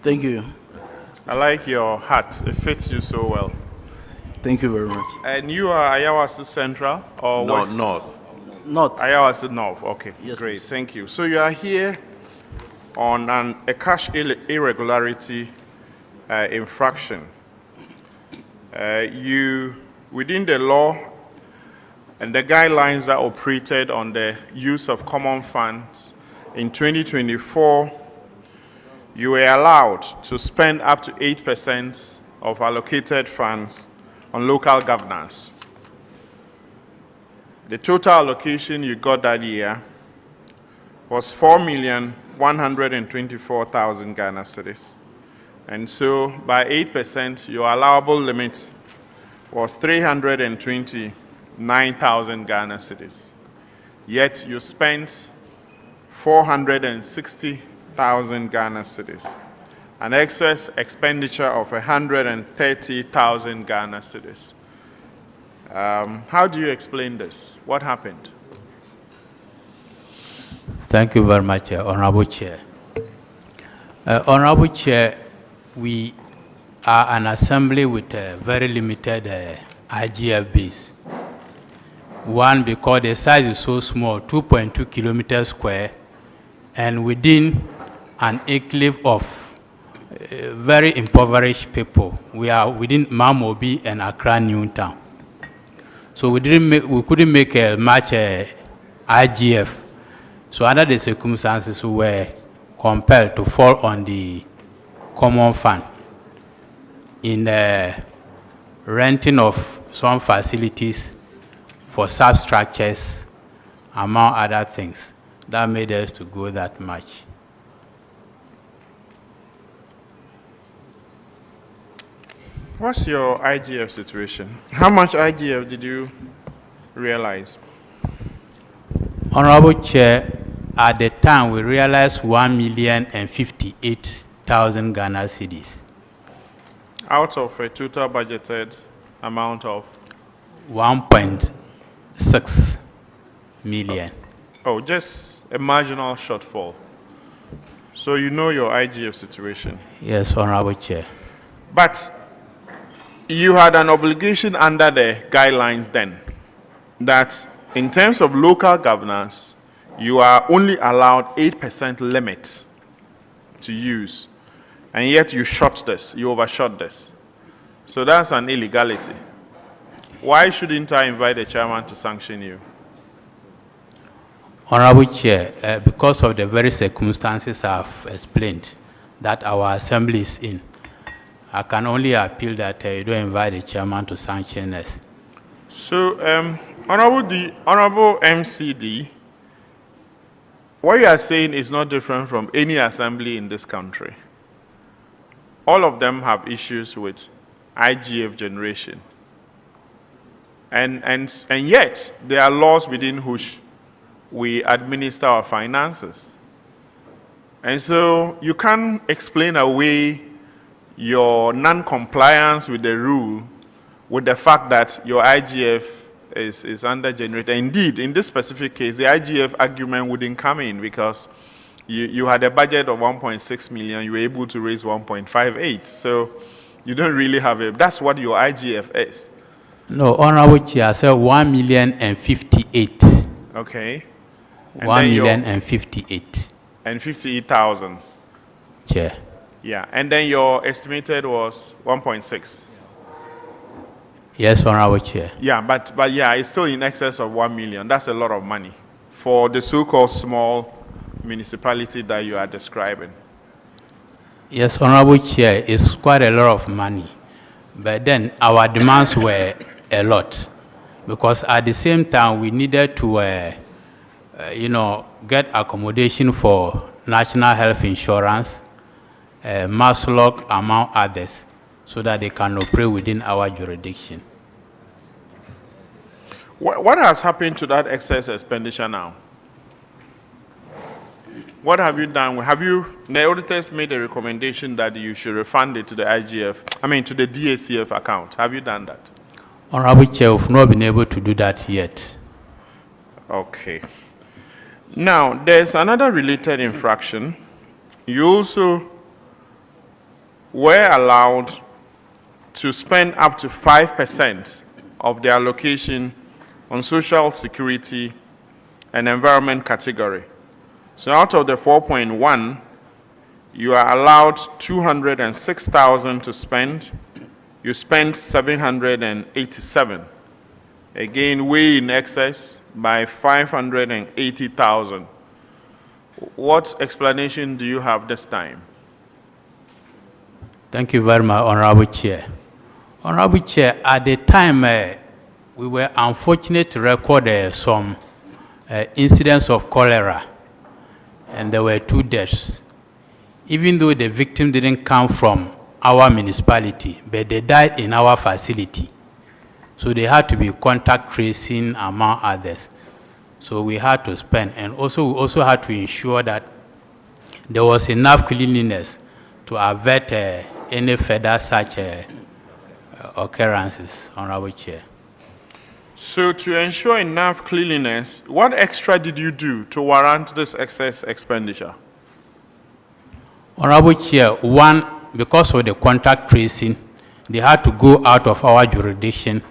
Thank you. I like your hat. It fits you so well. Thank you very much. And you are Ayawaso Central or No, what? North. North. Ayawaso North. Okay. Yes, great. please. Thank you. So you are here on a cash irregularity infraction. You, within the law and the guidelines that operated on the use of common funds in 2024, you were allowed to spend up to 8% of allocated funds on local governance. The total allocation you got that year was 4,124,000 Ghana cedis. And so by 8%, your allowable limit was 329,000 Ghana cedis. Yet you spent 460,000 Ghana cedis, an excess expenditure of 130,000 Ghana cedis. How do you explain this? What happened? Thank you very much, Honorable Chair. Honorable Chair, we are an assembly with a very limited IGF base. One, because the size is so small, 2.2 kilometers square, and within an enclave of very impoverished people. We are within Mamobi and Accra Newtown. So we couldn't make a much IGF. So under the circumstances, we were compelled to fall on the common fund in renting of some facilities for substructures, among other things. That made us to go that much. What's your IGF situation? How much IGF did you realize? Honorable Chair, at the time we realized 1,058,000 Ghana cedis. Out of a total budgeted amount of? 1.6 million. Oh, just a marginal shortfall. So you know your IGF situation? Yes, Honorable Chair. But you had an obligation under the guidelines then that in terms of local governance, you are only allowed 8% limit to use. And yet you shot this, you overshot this. So that's an illegality. Why shouldn't I invite the chairman to sanction you? Honorable Chair, because of the very circumstances I've explained that our assembly is in, I can only appeal that you don't invite the chairman to sanction us. So, Honorable MCD, what you are saying is not different from any assembly in this country. All of them have issues with IGF generation. And yet, there are laws within which we administer our finances. And so, you can't explain away your non-compliance with the rule with the fact that your IGF is under-generated. Indeed, in this specific case, the IGF argument wouldn't come in because you had a budget of 1.6 million, you were able to raise 1.58. So you don't really have a, that's what your IGF is. No, Honorable Chair, I said 1,058,000. Okay. 1,058,000. And 58,000. Chair. Yeah, and then your estimated was 1.6. Yes, Honorable Chair. Yeah, but yeah, it's still in excess of 1 million. That's a lot of money for the so-called small municipality that you are describing. Yes, Honorable Chair, it's quite a lot of money. But then our demands were a lot, because at the same time we needed to, get accommodation for national health insurance, MASLOC, among others, so that they can operate within our jurisdiction. What has happened to that excess expenditure now? What have you done? The auditors made a recommendation that you should refund it to the to the DACF account. Have you done that? Honorable Chair, we've not been able to do that yet. Okay. Now, there's another related infraction. You also were allowed to spend up to 5% of the allocation on social security and environment category. So out of the 4.1, you are allowed 206,000 to spend. You spent 787. Again, way in excess by 580,000. What explanation do you have this time? Thank you very much, Honorable Chair. Honorable Chair, at the time, we were unfortunate to record some incidents of cholera, and there were 2 deaths. Even though the victim didn't come from our municipality, but they died in our facility. So they had to be contact tracing, among others. So we had to spend, and we also had to ensure that there was enough cleanliness to avert any further such occurrences, Honorable Chair. So to ensure enough cleanliness, what extra did you do to warrant this excess expenditure? Honorable Chair, one, because of the contact tracing, they had to go out of our jurisdiction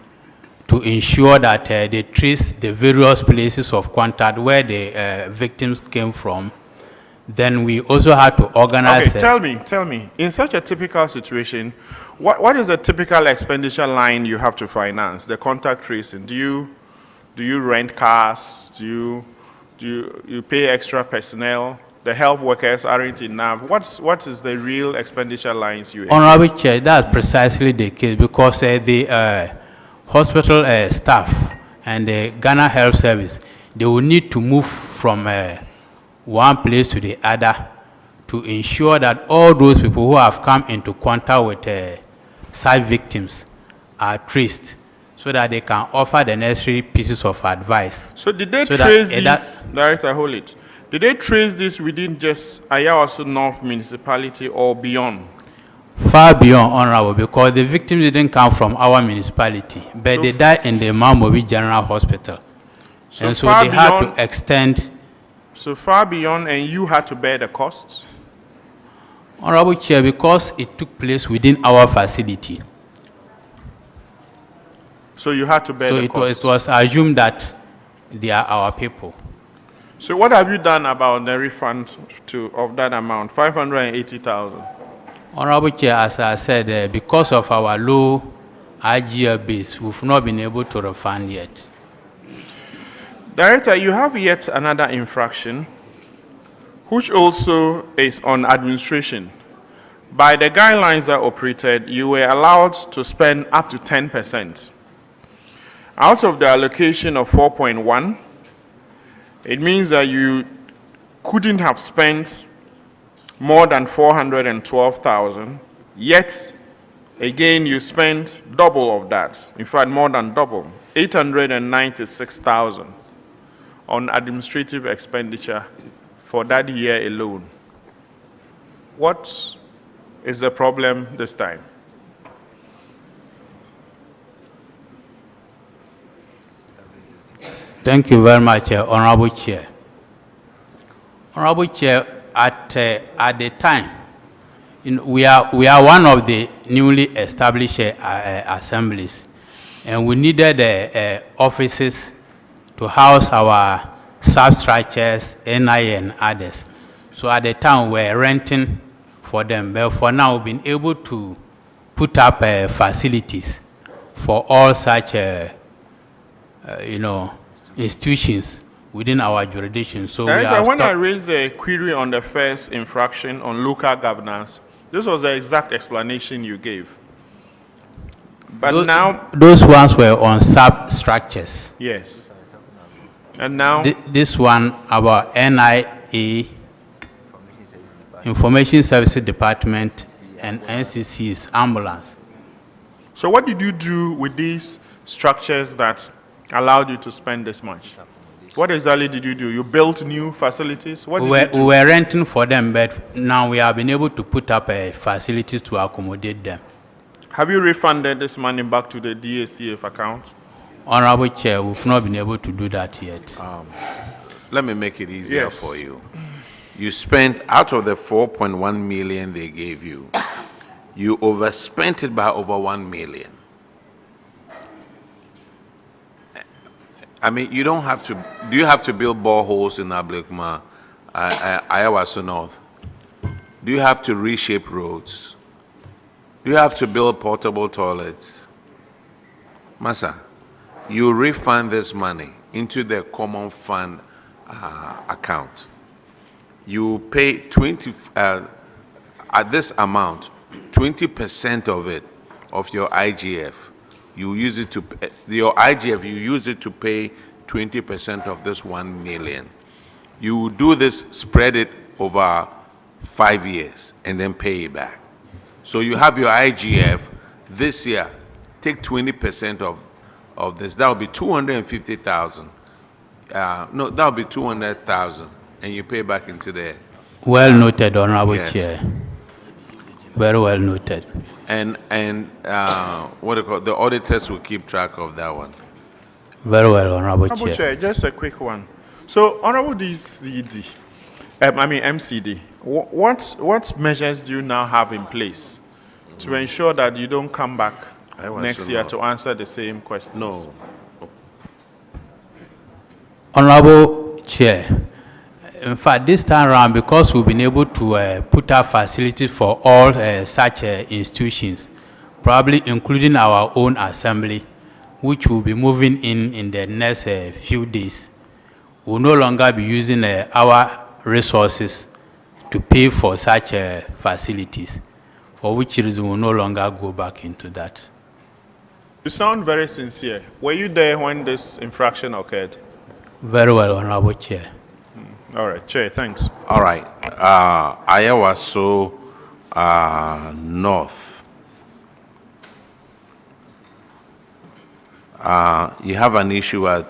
to ensure that they trace the various places of contact where the victims came from. Then we also had to organize... Okay, tell me, in such a typical situation, what is the typical expenditure line you have to finance, the contact tracing? Do you rent cars? Do you pay extra personnel? The health workers aren't enough. What is the real expenditure lines you have? Honorable Chair, that's precisely the case, because the hospital staff and the Ghana Health Service, they will need to move from one place to the other to ensure that all those people who have come into contact with such victims are traced, so that they can offer the necessary pieces of advice. So did they trace this, Director, hold it. Did they trace this within just Ayawaso North municipality or beyond? Far beyond, Honorable, because the victims didn't come from our municipality, but so they died in the Mamobi General Hospital. So and so they had to extend. So far beyond, and you had to bear the costs? Honorable Chair, because it took place within our facility. So you had to bear the costs? So it was assumed that they are our people. So what have you done about the refund of that amount, 580,000? Honorable Chair, as I said, because of our low IGF base, we've not been able to refund yet. Director, you have yet another infraction, which also is on administration. By the guidelines that operated, you were allowed to spend up to 10%. Out of the allocation of 4.1, it means that you couldn't have spent more than 412,000, yet again you spent double of that. In fact, more than double, 896,000 on administrative expenditure for that year alone. What is the problem this time? Thank you very much, Honorable Chair. Honorable Chair, at the time, we are one of the newly established assemblies, and we needed offices to house our substructures, NI and others. So at the time, we were renting for them. But for now, we've been able to put up facilities for all such, institutions within our jurisdiction. So we have when I raised a query on the first infraction on local governance, this was the exact explanation you gave. But now... Those ones were on substructures. Yes. And now... This one about NIA, Information Services Department, and NCC's ambulance. So what did you do with these structures that allowed you to spend this much? What exactly did you do? You built new facilities? What did you do? We were renting for them, but now we have been able to put up facilities to accommodate them. Have you refunded this money back to the DACF account? Honorable Chair, we've not been able to do that yet. Let me make it easier for you. You spent, out of the 4.1 million they gave you, you overspent it by over 1 million. I mean, you don't have to, do you have to build boreholes in Ablekuma, Asen North? Do you have to reshape roads? Do you have to build portable toilets? Masa, you refund this money into the common fund account. You pay 20, at this amount, 20% of it, of your IGF, you use it to, your IGF, you use it to pay 20% of this 1 million. You do this, spread it over 5 years, and then pay it back. So you have your IGF this year, take 20% of this, that will be 250,000. No, that will be 200,000, and you pay back into there. Well noted, Honorable Chair. Very well noted. And what do you call it? The auditors will keep track of that one. Very well, Honorable Honorable Chair, just a quick one. So, Honorable MCD, what measures do you now have in place to ensure that you don't come back next year to answer the same questions? No. Honorable Chair, in fact, this time around, because we've been able to put up facilities for all such institutions, probably including our own assembly, which will be moving in the next few days, we'll no longer be using our resources to pay for such facilities, for which reason we'll no longer go back into that. You sound very sincere. Were you there when this infraction occurred? Very well, Honorable Chair. All right, Chair, thanks. All right. Ayawaso North. You have an issue at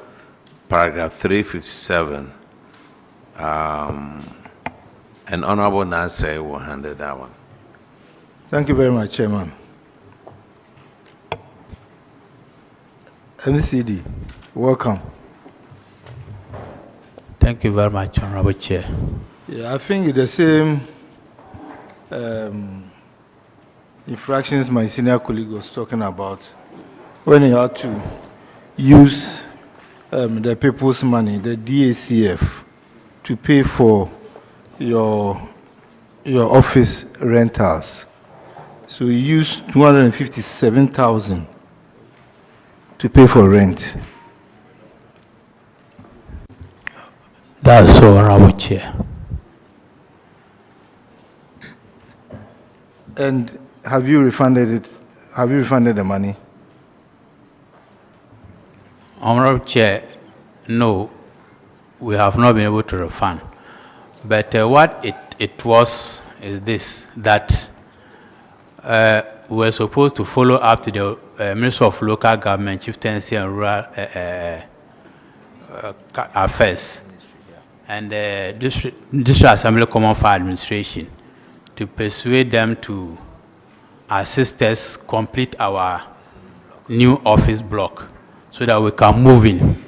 paragraph 357. And Honorable Nancy will handle that one. Thank you very much, Chairman. MCD, welcome. Thank you very much, Honorable Chair. Yeah, I think it's the same infractions my senior colleague was talking about when you had to use the people's money, the DACF, to pay for your office rentals. So you use 257,000 to pay for rent. That's so, Honorable Chair. And have you refunded it? Have you refunded the money? Honorable Chair, no, we have not been able to refund. But what it was is this, that we were supposed to follow up to the Ministry of Local Government, Chieftaincy and Rural Affairs, and the District Assembly Common Fund Administration to persuade them to assist us complete our new office block so that we can move in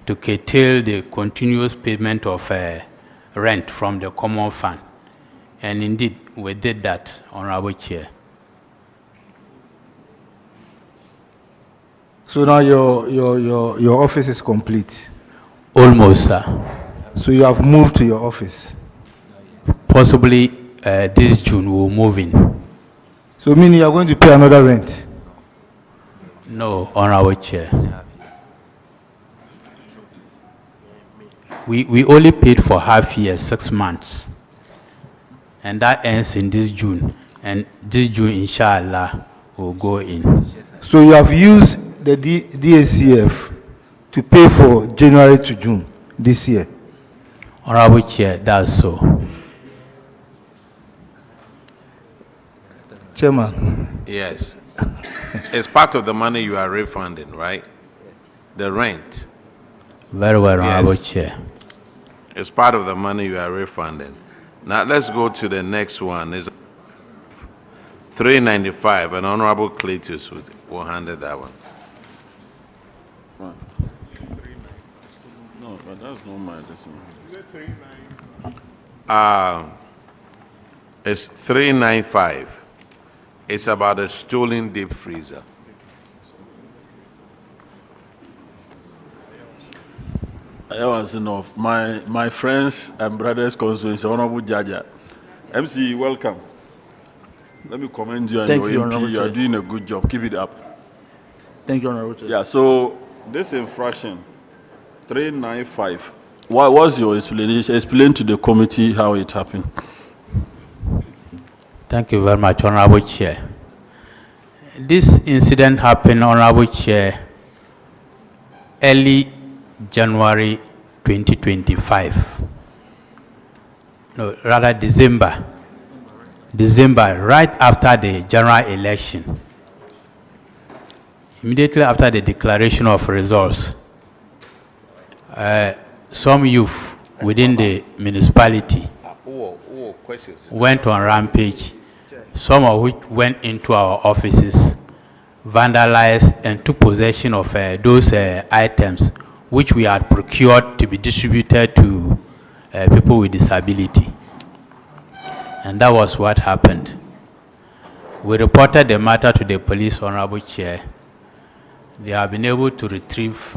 to curtail the continuous payment of rent from the common fund. And indeed, we did that, Honorable Chair. So now your office is complete? Almost, sir. So you have moved to your office? Possibly this June we'll move in. So meaning you are going to pay another rent? No, Honorable Chair. We only paid for half year, 6 months. And that ends in this June. And this June, inshallah, will go in. So you have used the DACF to pay for January to June this year? Honorable Chair, that's so. Chairman. Yes. It's part of the money you are refunding, right? The rent. Very well, Honorable Yes. Chair. It's part of the money you are refunding. Now let's go to the next one. It's 395, and Honorable Cletus will handle that one. No, but that's not my decision. It's 395. It's about a stolen deep freezer. That was enough. My friends and brothers constituency, Honorable Jaja. MC, welcome. Let me commend you and Thank your you, MP. Honorable You are Chair. doing a good job. Keep it up. Thank you, Honorable Chair. Yeah, so this infraction, 395, what was your explanation? Explain to the committee how it happened. Thank you very much, Honorable Chair. This incident happened, Honorable Chair, early January 2025. No, rather December. December, right after the general election. Immediately after the declaration of results, some youth within the municipality went on rampage, some of which went into our offices, vandalized and took possession of those items which we had procured to be distributed to people with disability. And that was what happened. We reported the matter to the police, Honorable Chair. They have been able to retrieve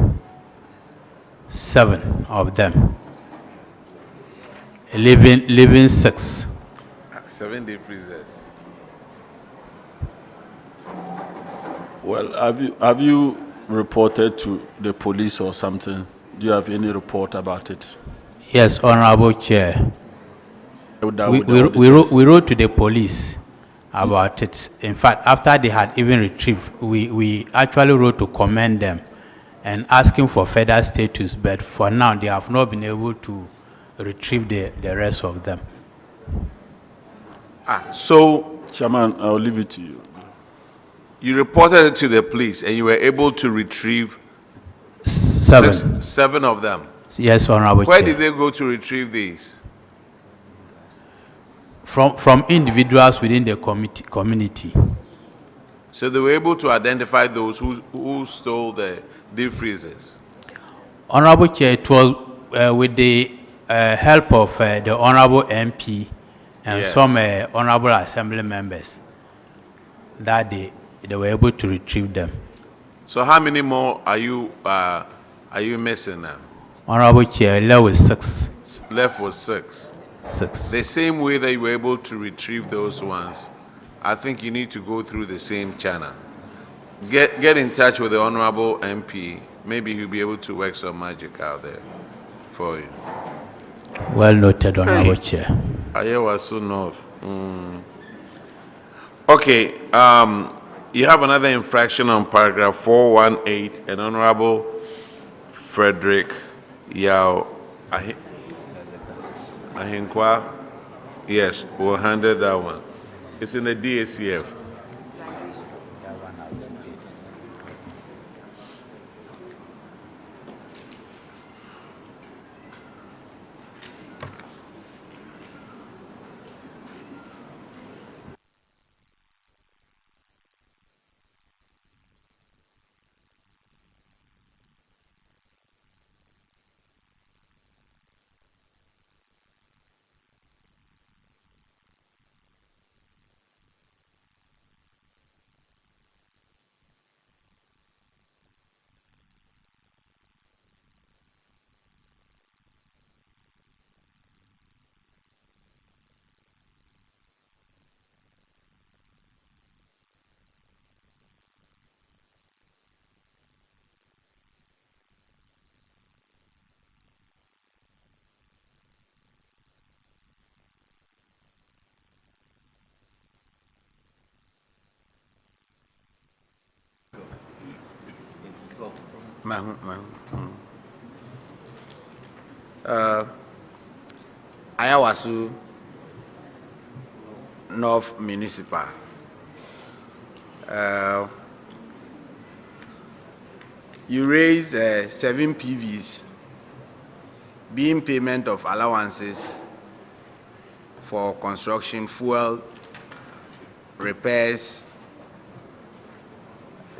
7 of them, leaving 6. 7 deep freezers. Well, have you reported to the police or something? Do you have any report about it? Yes, Honorable Chair. We wrote to the police about it. In fact, after they had even retrieved, we actually wrote to commend them and asking for further status, but for now they have not been able to retrieve the rest of them. So, Chairman, I'll leave it to you. You reported it to the police and you were able to retrieve 7. 7 of them? Yes, Honorable Where Chair. did they go to retrieve these? From individuals within the community. So they were able to identify those who stole the deep freezers? Honorable Chair, it was with the help of the Honorable MP and Yes. some Honorable Assembly members that they were able to retrieve them. So how many more are you missing now? Honorable Chair, left with 6. Left was 6. 6. The same way that you were able to retrieve those ones, I think you need to go through the same channel. Get in touch with the Honorable MP. Maybe he'll be able to work some magic out there for you. Well noted, Honorable Chair. Ayewasu North. Okay, you have another infraction on paragraph 418, and Honorable Frederick Yao Ahinkwa. Yes, we'll handle that one. It's in the DACF. Ayawasu North Municipal. You raise 7 PVs being payment of allowances for construction, fuel, repairs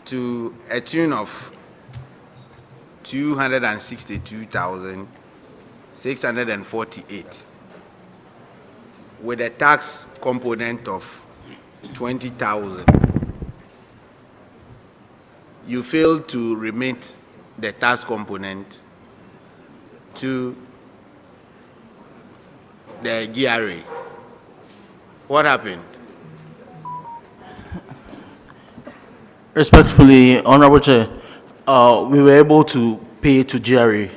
to a tune of 262,648 with a tax component of 20,000. You failed to remit the tax component to the GRA. What happened? Respectfully, Honorable Chair, we were able to pay to GRA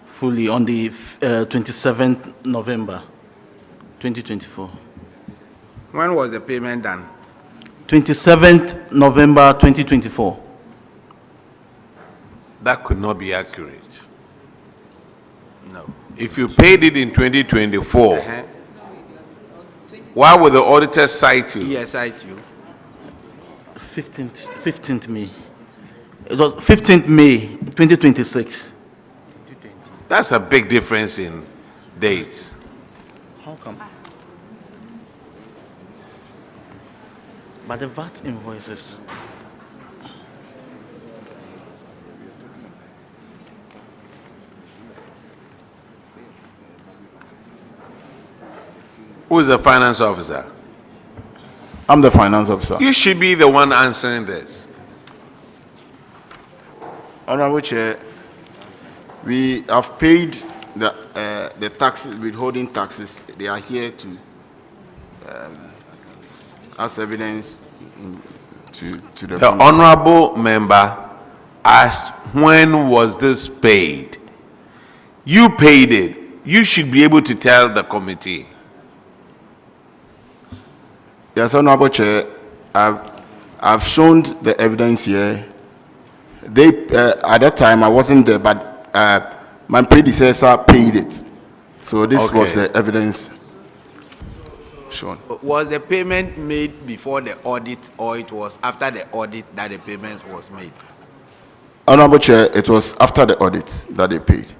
fully on the 27th November 2024. When was the payment done? 27th November 2024. That could not be accurate. No. If you paid it in 2024, why would the auditor cite you? Yes, cite you. 15th May. It was 15th May 2026. That's a big difference in dates. How come? But the VAT invoices. Who is the finance officer? I'm the finance officer. You should be the one answering this. Honorable Chair, we have paid the taxes, withholding taxes. They are here to as evidence to the honorable member asked, when was this paid? You paid it. You should be able to tell the committee. Yes, Honorable Chair, I've shown the evidence here. They at that time I wasn't there, but my predecessor paid it. So this was the evidence shown. Was the payment made before the audit, or it was after the audit that the payment was made? Honorable Chair, it was after the audit that they paid.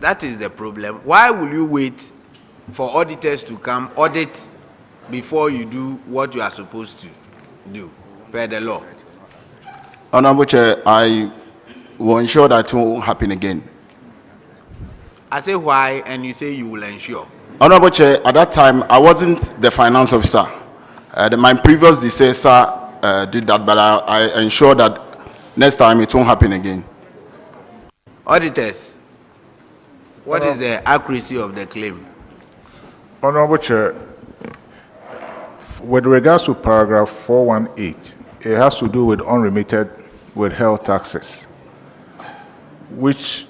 That is the problem. Why will you wait for auditors to come audit before you do what you are supposed to do per the law? Honorable Chair, I will ensure that it won't happen again. I say why, and you say you will ensure. Honorable Chair, at that time I wasn't the finance officer. My previous predecessor did that, but I ensure that next time it won't happen again. Auditors, what is the accuracy of the claim? Honorable Chair, with regards to paragraph 418, it has to do with unremitted withheld taxes, which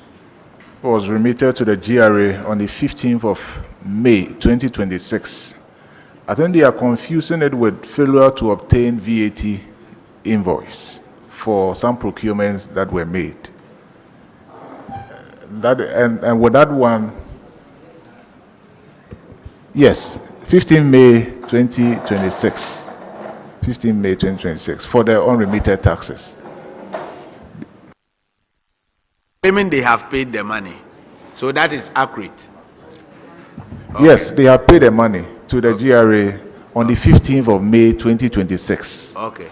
was remitted to the GRA on the 15th of May 2026. I think they are confusing it with failure to obtain VAT invoice for some procurements that were made. And with that one, yes, 15 May 2026. 15 May 2026 for the unremitted taxes. Claiming they have paid the money, so that is accurate. Okay. Yes, they have paid the money to the GRA on the 15th of May 2026. Okay.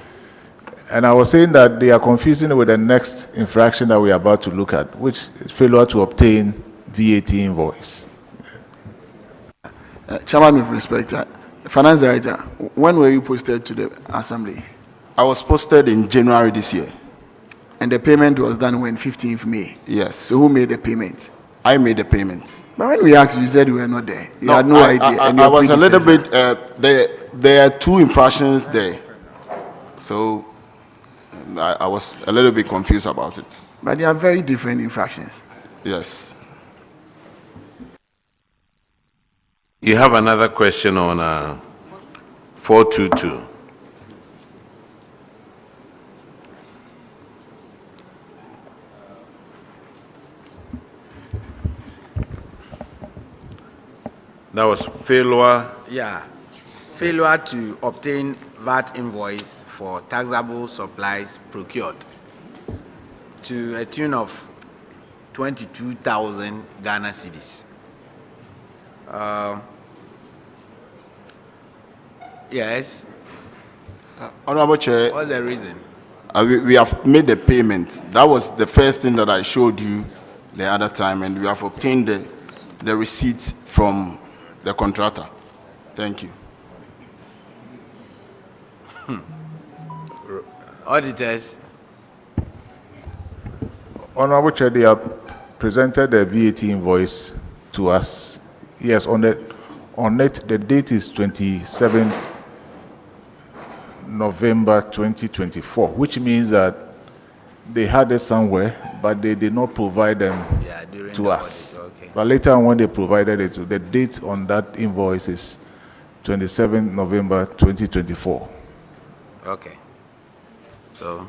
And I was saying that they are confusing it with the next infraction that we are about to look at, which is failure to obtain VAT invoice. Chairman, with respect, Finance Director, when were you posted to the Assembly? I was posted in January this year. And the payment was done when, 15th May? Yes. So who made the payment? I made the payment. But when we asked you, said you were not there. You had no idea. I was a little bit, there are two infractions there. So I was a little bit confused about it. But they are very different infractions. Yes. You have another question on 422. That was failure. Yeah. Failure to obtain VAT invoice for taxable supplies procured to a tune of 22,000 Ghana cedis. Yes. Honorable Chair. What's the reason? We have made the payment. That was the first thing that I showed you the other time, and we have obtained the receipts from the contractor. Thank you. Auditors. Honorable Chair, they have presented the VAT invoice to us. Yes, on it, the date is 27th November 2024, which means that they had it somewhere, but they did not provide them to us. Okay. But later on, when they provided it, the date on that invoice is 27th November 2024. Okay. So.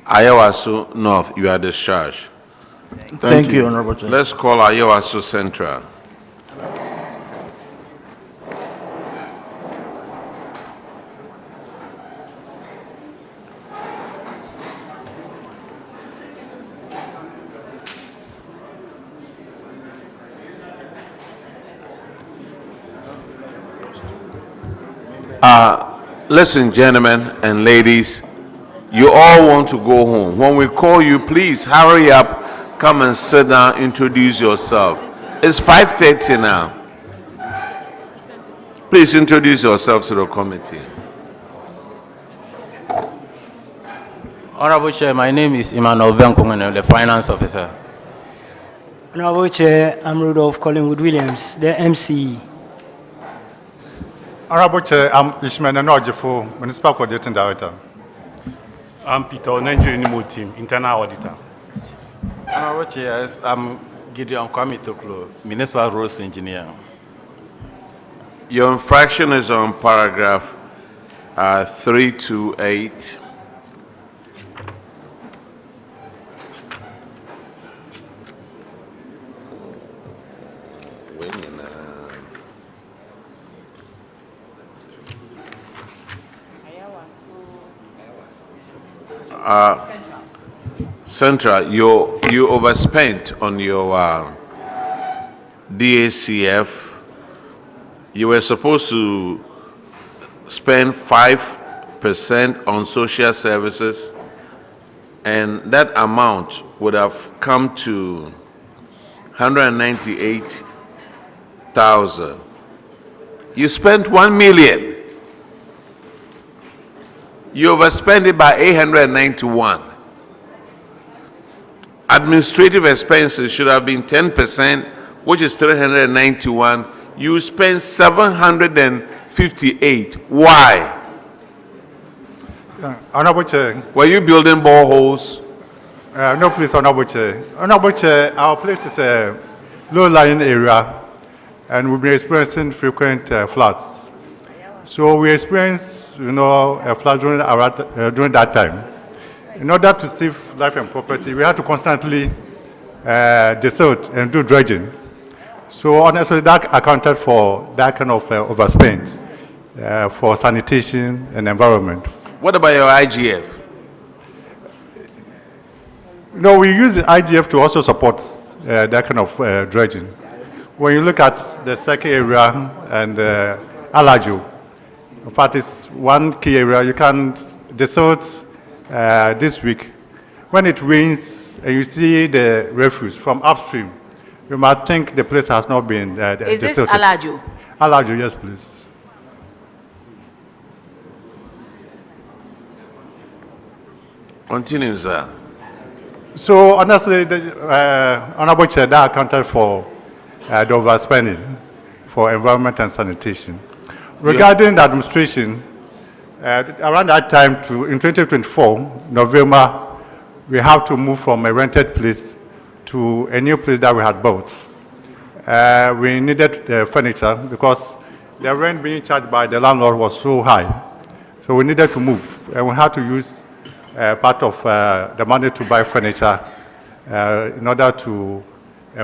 Ayawaso North, you are discharged. Thank you, Honorable Chair. Let's call Ayawaso Central. Listen, gentlemen and ladies, you all want to go home. When we call you, please hurry up, come and sit down, introduce yourself. It's 5:30 now. Please introduce yourself to the committee. Honorable Chair, my name is Emmanuel Venkungen, I'm the Finance Officer. Honorable Chair, I'm Rudolph Collingwood Williams, the MCE. Honorable Chair, I'm Ishmael Nanojifo, Municipal Coordinating Director. I'm Peter Onenjiri Team, Internal Auditor. Honorable Chair, I'm Gideon Kwame Toklo, Municipal Roads Engineer. Your infraction is on paragraph 328. Central, you overspent on your DACF. You were supposed to spend 5% on social services, and that amount would have come to 198,000. You spent 1 million. You overspent it by 891. Administrative expenses should have been 10%, which is 391. You spent 758. Why? Honorable Chair. Were you building boreholes? No, please, Honorable Chair. Honorable Chair, our place is a low-lying area, and we've been experiencing frequent floods. So we experienced, a flood during that time. In order to save life and property, we had to constantly desilt and do dredging. So honestly, that accounted for that kind of overspend for sanitation and environment. What about your IGF? No, we use the IGF to also support that kind of dredging. When you look at the second area and Alajo, in fact, it's one key area. You can desilt this week. When it rains and you see the refuse from upstream, you might think the place has not been Is this desilted. Alajo? Alajo, yes, please. Continue, sir. So honestly, the Honorable Chair, that accounted for the overspending for environment and sanitation. Regarding the administration, around that time in 2024, November, we have to move from a rented place to a new place that we had bought. We needed furniture because the rent being charged by the landlord was so high. So we needed to move, and we had to use part of the money to buy furniture in order to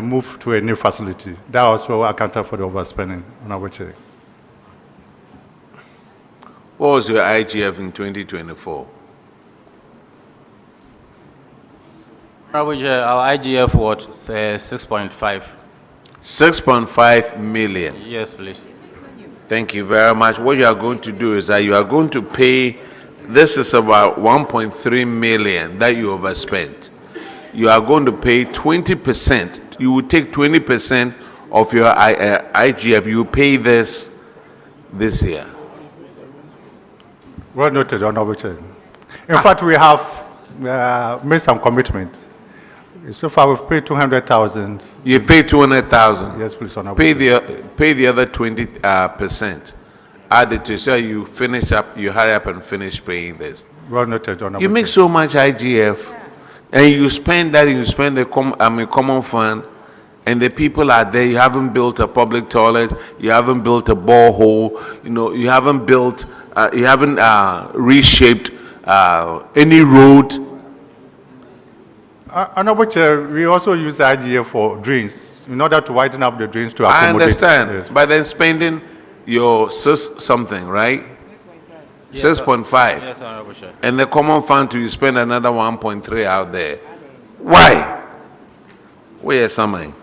move to a new facility. That also accounted for the overspending, Honorable Chair. What was your IGF in 2024? Honorable Chair, our IGF was 6.5. 6.5 million. Yes, please. Thank you very much. What you are going to do is that you are going to pay, this is about 1.3 million that you overspent. You are going to pay 20%. You will take 20% of your IGF. You pay this year. Well noted, Honorable Chair. In fact, we have made some commitments. So far, we've paid 200,000. You pay 200,000. Yes, please, Honorable Pay Chair. pay the other 20%. Add it to so you finish up. You hurry up and finish paying this. Well noted, Honorable You make Chair. so much IGF, and you spend that. You spend the common fund, and the people are there. You haven't built a public toilet. You haven't built a borehole. You know, you haven't built. You haven't reshaped any road. Honorable Chair, we also use IGF for drains in order to widen up the drains to accommodate. I understand, Yes. but then spending your something, right? Yes, 6.5. Yes, Honorable Chair. And the common fund to spend another 1.3 out there. Why? Where is something?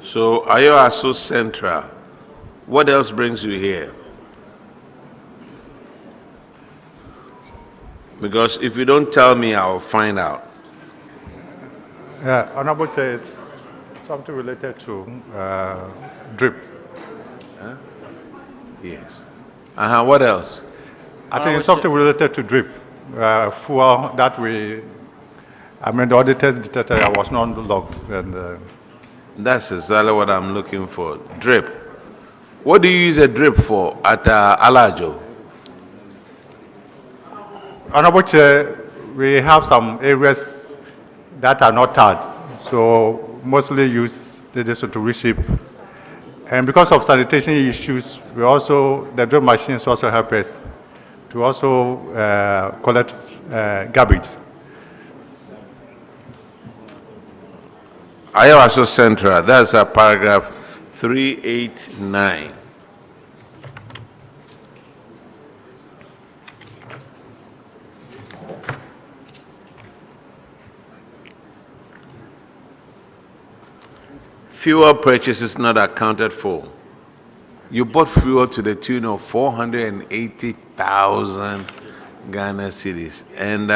So, Ayo Central, what else brings you here? Because if you don't tell me, I'll find out. Honorable Chair, it's something related to drip. Huh? Yes. What else? I think it's something related to drip. Fuel that the auditors detected I was not logged. And, That's exactly what I'm looking for. Drip. What do you use a drip for at Alajo? Honorable Chair, we have some areas that are not tarred, so mostly use this to reshape. And because of sanitation issues, the drip machines also help us to also collect garbage. Ayo Central, that's a paragraph 389. Fuel purchases not accounted for. You bought fuel to the tune of 480,000 Ghana cedis, and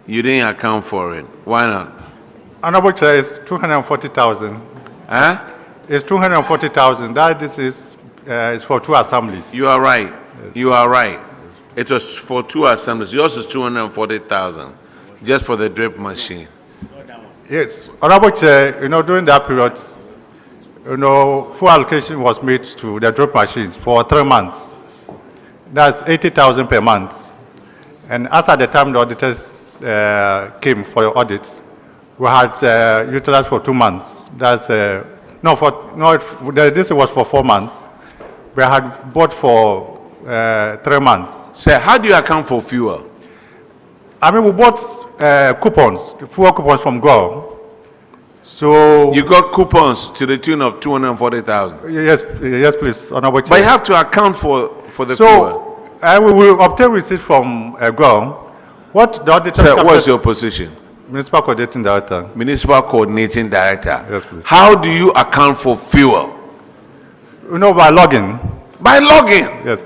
you didn't account for it. Why not? Honorable Chair, it's 240,000. Huh? It's 240,000. That is for 2 assemblies. You are right. Yes. You are right. It was for 2 assemblies. Yours is 240,000, just for the drip machine. Yes, Honorable Chair, during that period, full allocation was made to the drip machines for 3 months. That's 80,000 per month. And as at the time the auditors came for the audit, we had utilized for 2 months. This was for 4 months. We had bought for 3 months. So how do you account for fuel? We bought coupons, fuel coupons from GO. So you got coupons to the tune of 240,000. Yes, please, Honorable Chair. But you have to account for the fuel. So we will obtain receipt from GO. What the auditor? Sir, what's your position? Municipal Coordinating Director. Municipal Coordinating Director. Yes, please. How do you account for fuel? By logging. By logging? Yes.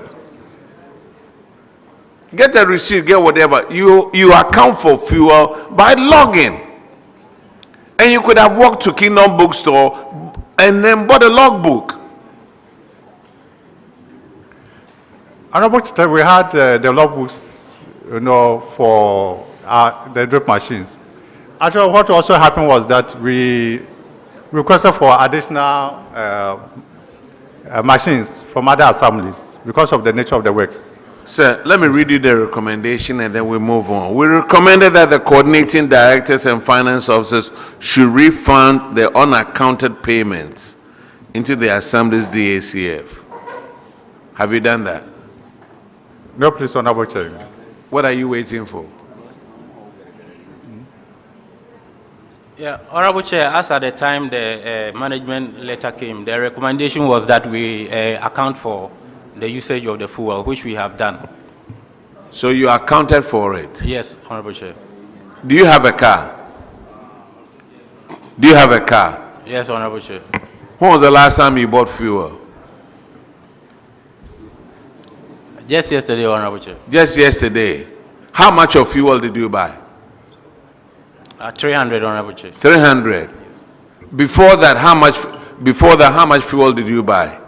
Get a receipt, get whatever. You account for fuel by logging. And you could have walked to Kingdom Bookstore and then bought a logbook. Honorable Chair, we had the logbooks, for the drip machines. Actually, what also happened was that we requested for additional machines from other assemblies because of the nature of the works. Sir, let me read you the recommendation and then we move on. We recommended that the coordinating directors and finance officers should refund the unaccounted payments into the Assembly's DACF. Have you done that? No, please, Honorable Chair. What are you waiting for? Yeah, Honorable Chair, as at the time the management letter came, the recommendation was that we account for the usage of the fuel, which we have done. So you accounted for it? Yes, Honorable Chair. Do you have a car? Do you have a car? Yes, Honorable Chair. When was the last time you bought fuel? Just yesterday, Honorable Chair. Just yesterday. How much of fuel did you buy? 300, Honorable Chair. 300. Before that, how much fuel did you buy?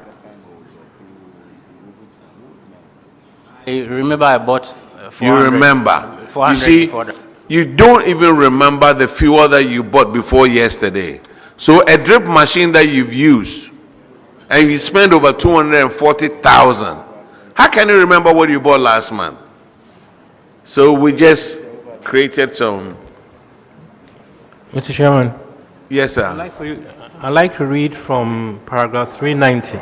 I remember I bought 400. You remember. 400 You see, before that. you don't even remember the fuel that you bought before yesterday. So a drip machine that you've used, and you spent over 240,000. How can you remember what you bought last month? So we just created some. Mr. Chairman. Yes, sir. I'd like to read from paragraph 390.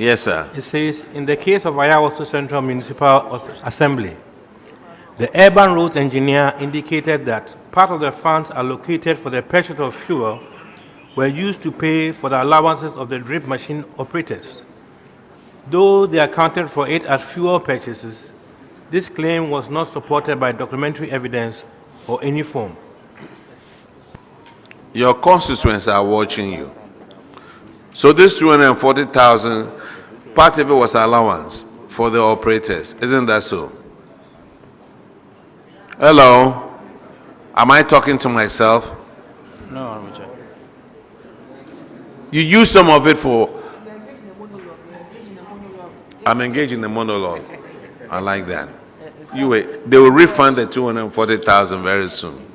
Yes, sir. It says, in the case of Ayawaso Central Municipal Assembly, the urban roads engineer indicated that part of the funds allocated for the purchase of fuel were used to pay for the allowances of the drip machine operators. Though they accounted for it as fuel purchases, this claim was not supported by documentary evidence or any form. Your constituents are watching you. So this 240,000, part of it was allowance for the operators. Isn't that so? Hello? Am I talking to myself? No, Honorable Chair. You use some of it for... I'm engaged in a monologue. I like that. You wait. They will refund the 240,000 very soon.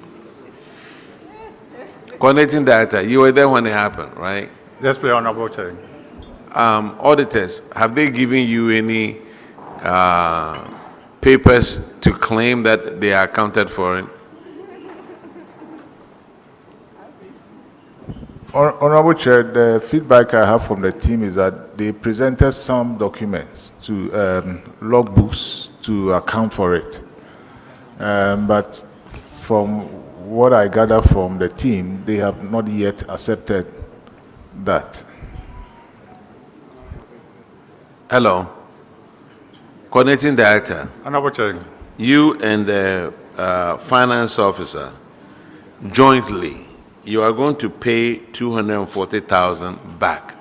Coordinating director, you were there when it happened, right? Yes, please, Honorable Chair. Auditors, have they given you any papers to claim that they are accounted for it? Honorable Chair, the feedback I have from the team is that they presented some documents to logbooks to account for it. But from what I gather from the team, they have not yet accepted that. Hello. Coordinating director. Honorable Chair. You and the finance officer jointly, you are going to pay 240,000 back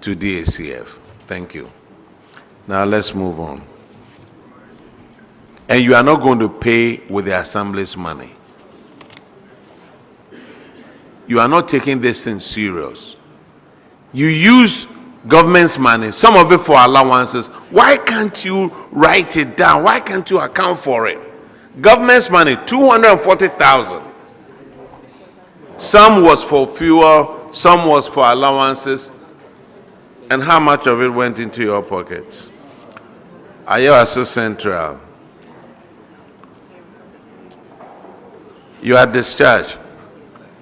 to DACF. Thank you. Now let's move on. And you are not going to pay with the assembly's money. You are not taking this thing serious. You use government's money, some of it for allowances. Why can't you write it down? Why can't you account for it? Government's money, 240,000. Some was for fuel, some was for allowances. And how much of it went into your pockets? Ayawaso Central. You are discharged.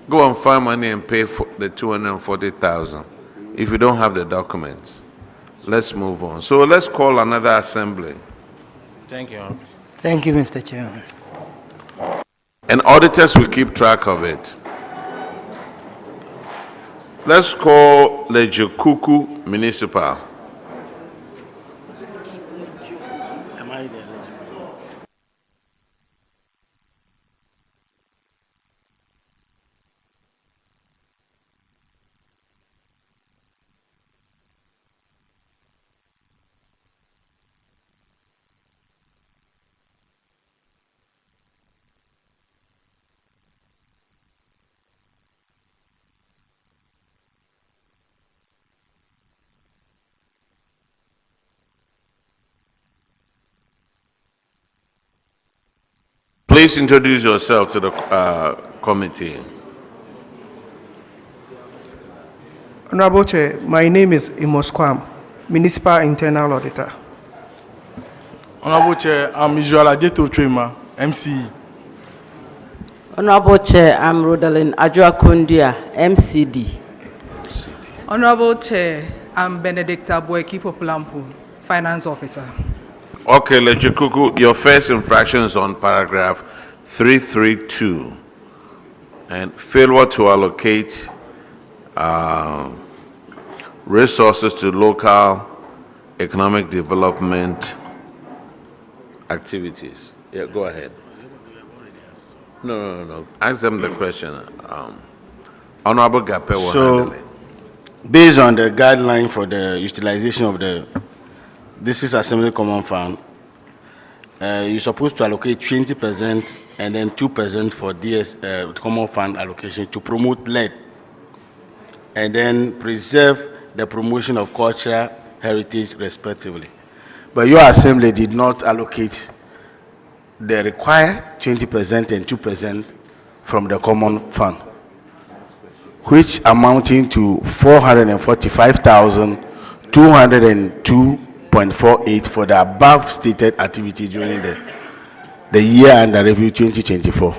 Go and find money and pay for the 240,000 if you don't have the documents. Let's move on. So let's call another assembly. Thank you. Thank you, Mr. Chairman. And auditors will keep track of it. Let's call the Jokuku Municipal. Am I there? Please introduce yourself to the committee. Honorable Chair, my name is Imos Kwam, Municipal Internal Auditor. Honorable Chair, I'm Israel Ajeto Trema, MCE. Honorable Chair, I'm Rodalyn Ajuakundia, MCD. Honorable Chair, I'm Benedicta Boyki Populampu, Finance Officer. Okay, Lejikuku, your first infraction is on paragraph 332. And failure to allocate resources to local economic development activities. Yeah, go ahead. No. Ask them the question. Honorable Gape will handle it. Based on the guideline for the utilization of the District Assembly Common Fund, you're supposed to allocate 20% and then 2% for DS Common Fund allocation to promote lead and then preserve the promotion of cultural heritage respectively. But your assembly did not allocate the required 20% and 2% from the common fund, which amounting to 445,202.48 for the above stated activity during the year under review 2024.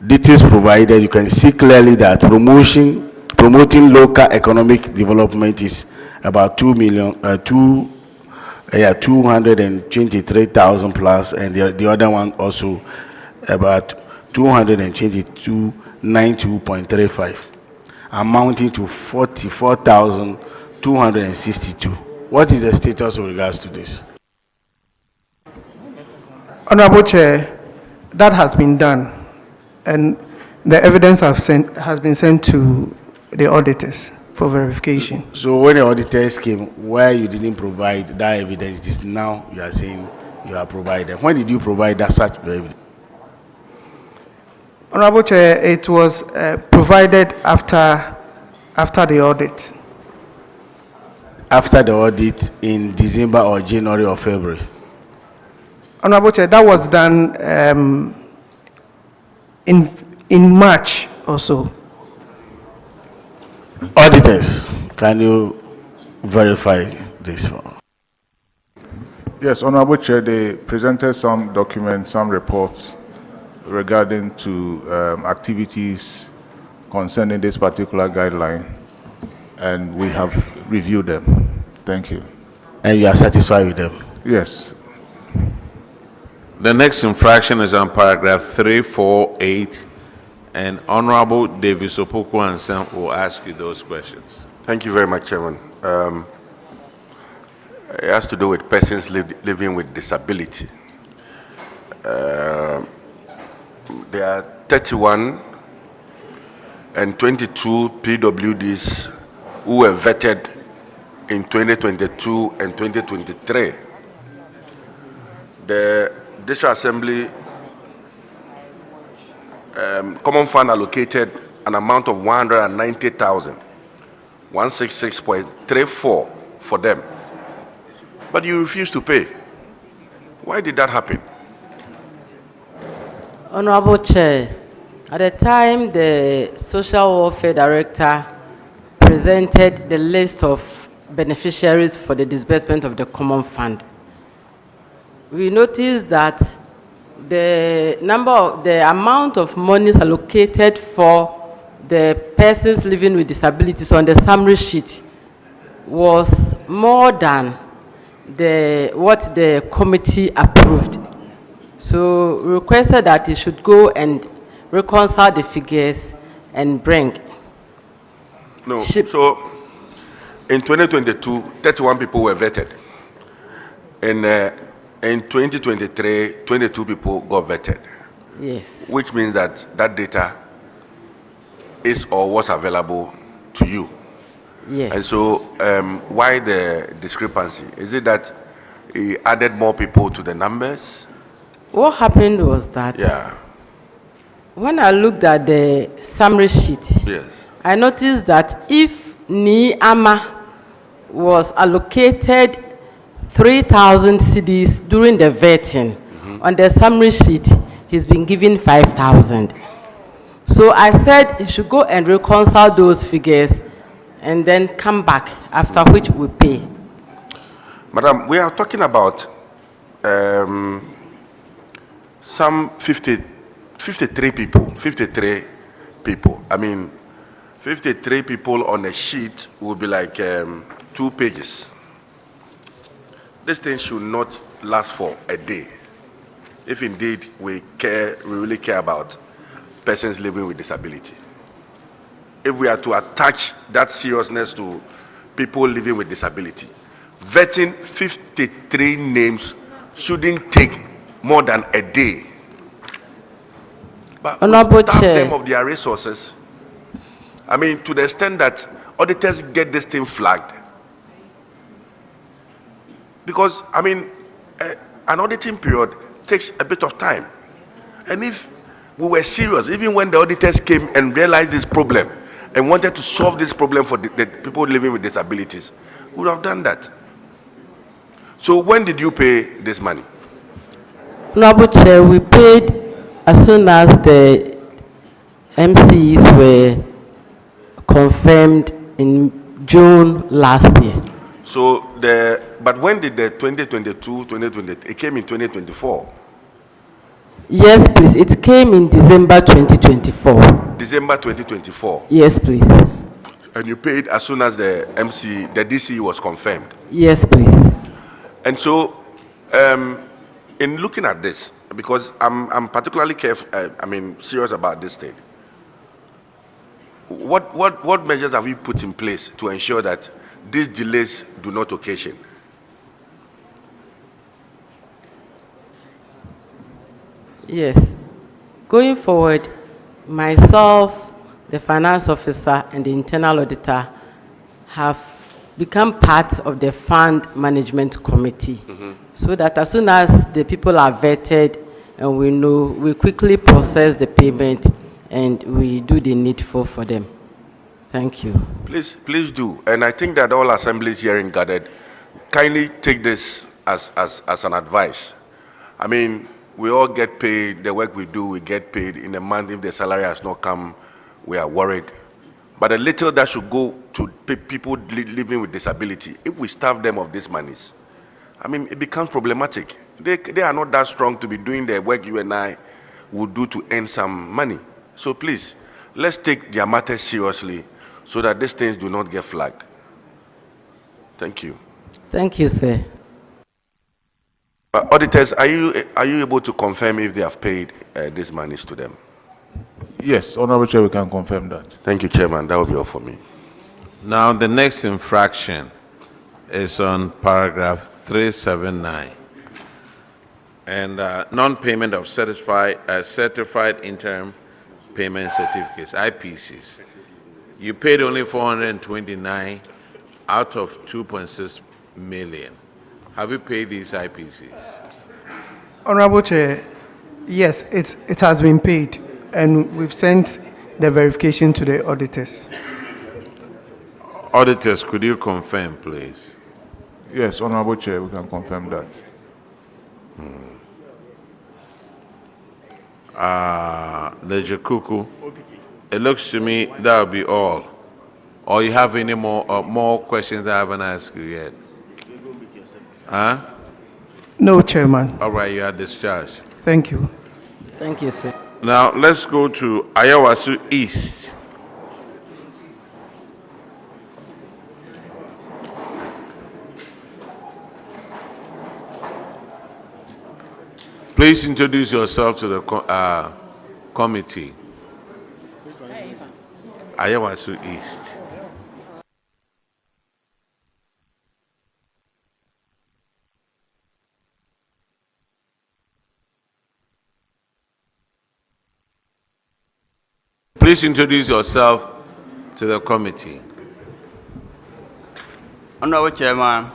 Details provided, you can see clearly that promoting local economic development is about 223,000 plus, and the other one also about 222.92.35, amounting to 44,262. What is the status with regards to this? Honorable Chair, that has been done, and the evidence has been sent to the auditors for verification. So when the auditors came, where you didn't provide that evidence, this now you are saying you are provided. When did you provide that such evidence? Honorable Chair, it was provided after the audit. After the audit in December or January or February? Honorable Chair, that was done in March or so. Auditors, can you verify this for? Yes, Honorable Chair, they presented some documents, some reports regarding to activities concerning this particular guideline, and we have reviewed them. Thank you. And you are satisfied with them? Yes. The next infraction is on paragraph 348, and Honorable David Sopoku Ansem will ask you those questions. Thank you very much, Chairman. It has to do with persons living with disability. There are 31 and 22 PWDs who were vetted in 2022 and 2023. The District Assembly Common Fund allocated an amount of 190,000, 166.34 for them. But you refused to pay. Why did that happen? Honorable Chair, at the time the Social Welfare Director presented the list of beneficiaries for the disbursement of the Common Fund, we noticed that the amount of monies allocated for the persons living with disabilities on the summary sheet was more than what the committee approved. So we requested that it should go and reconcile the figures and bring. No, so in 2022, 31 people were vetted. In 2023, 22 people got vetted. Yes. Which means that that data is or was available to you. Yes. And so why the discrepancy? Is it that he added more people to the numbers? What happened was that when I looked at the summary sheet, I noticed that if Niama was allocated 3,000 CDs during the vetting, on the summary sheet, he's been given 5,000. So I said he should go and reconcile those figures and then come back, after which we pay. Madam, we are talking about some 53 people. I mean, 53 people on a sheet would be like 2 pages. This thing should not last for a day. If indeed we really care about persons living with disability. If we are to attach that seriousness to people living with disability, vetting 53 names shouldn't take more than a day. But we starve them of their resources. I mean, to the extent that auditors get this thing flagged. Because, I mean, an auditing period takes a bit of time. And if we were serious, even when the auditors came and realized this problem and wanted to solve this problem for the people living with disabilities, we would have done that. So when did you pay this money? Honorable Chair, we paid as soon as the MCs were confirmed in June last year. So but when did the 2022, 2023, it came in 2024? Yes, please. It came in December 2024. December 2024? Yes, please. And you paid as soon as the DC was confirmed? Yes, please. And so, in looking at this, because I'm particularly careful, serious about this thing. What measures have you put in place to ensure that these delays do not occasion? Yes. Going forward, myself, the finance officer, and the internal auditor have become part of the fund management committee, so that as soon as the people are vetted and we know, we quickly process the payment and we do the needful for them. Thank you. Please do. And I think that all assemblies here in Gathered kindly take this as an advice. I mean, we all get paid, the work we do, we get paid in a month. If the salary has not come, we are worried. But a little that should go to people living with disability, if we starve them of these monies, I mean, it becomes problematic. They are not that strong to be doing the work you and I would do to earn some money. So please, let's take their matters seriously so that these things do not get flagged. Thank you. Thank you, sir. Auditors, are you able to confirm if they have paid these monies to them? Yes, Honorable Chair, we can confirm that. Thank you, Chairman. That will be all for me. Now, the next infraction is on paragraph 379. And non-payment of certified interim payment certificates, IPCs. You paid only 429 out of 2.6 million. Have you paid these IPCs? Honorable Chair, yes, it has been paid, and we've sent the verification to the auditors. Auditors, could you confirm, please? Yes, Honorable Chair, we can confirm that. Lejakuku, it looks to me that will be all. Or you have any more questions that I haven't asked you yet? Huh? No, Chairman. All right, you are discharged. Thank you. Thank you, sir. Now, let's go to Ayawasu East. Please introduce yourself to the committee. Ayawasu East. Please introduce yourself to the committee. Honorable Chairman,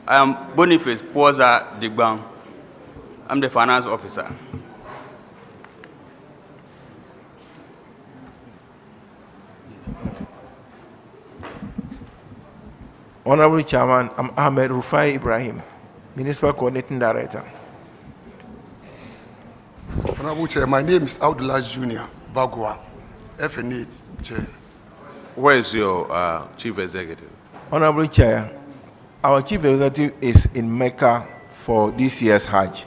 I am Boniface Poza Digbang. I'm the finance officer. Honorable Chairman, I'm Ahmed Rufai Ibrahim, Municipal Coordinating Director. Honorable Chair, my name is Abdullah Junior Bagua, FNA Chair. Where is your Chief Executive? Honorable Chair, our Chief Executive is in Mecca for this year's Hajj.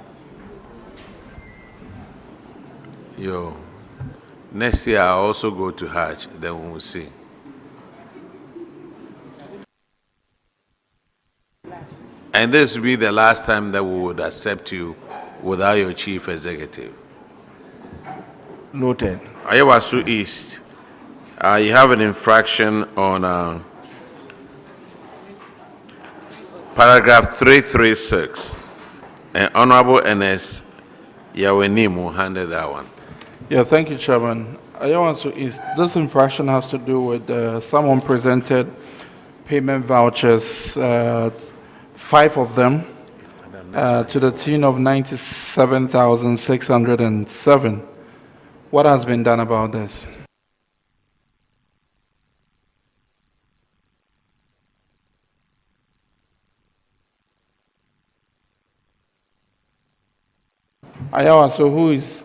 Yo, next year I'll also go to Hajj, then we'll see. And this will be the last time that we would accept you without your chief executive. Noted. Ayawasu East, you have an infraction on paragraph 336. And Honorable NS Yawenimu handed that one. Yeah, thank you, Chairman. Ayawasu East, this infraction has to do with someone presented payment vouchers, 5 of them, to the tune of 97,607. What has been done about this? Ayawa, so who is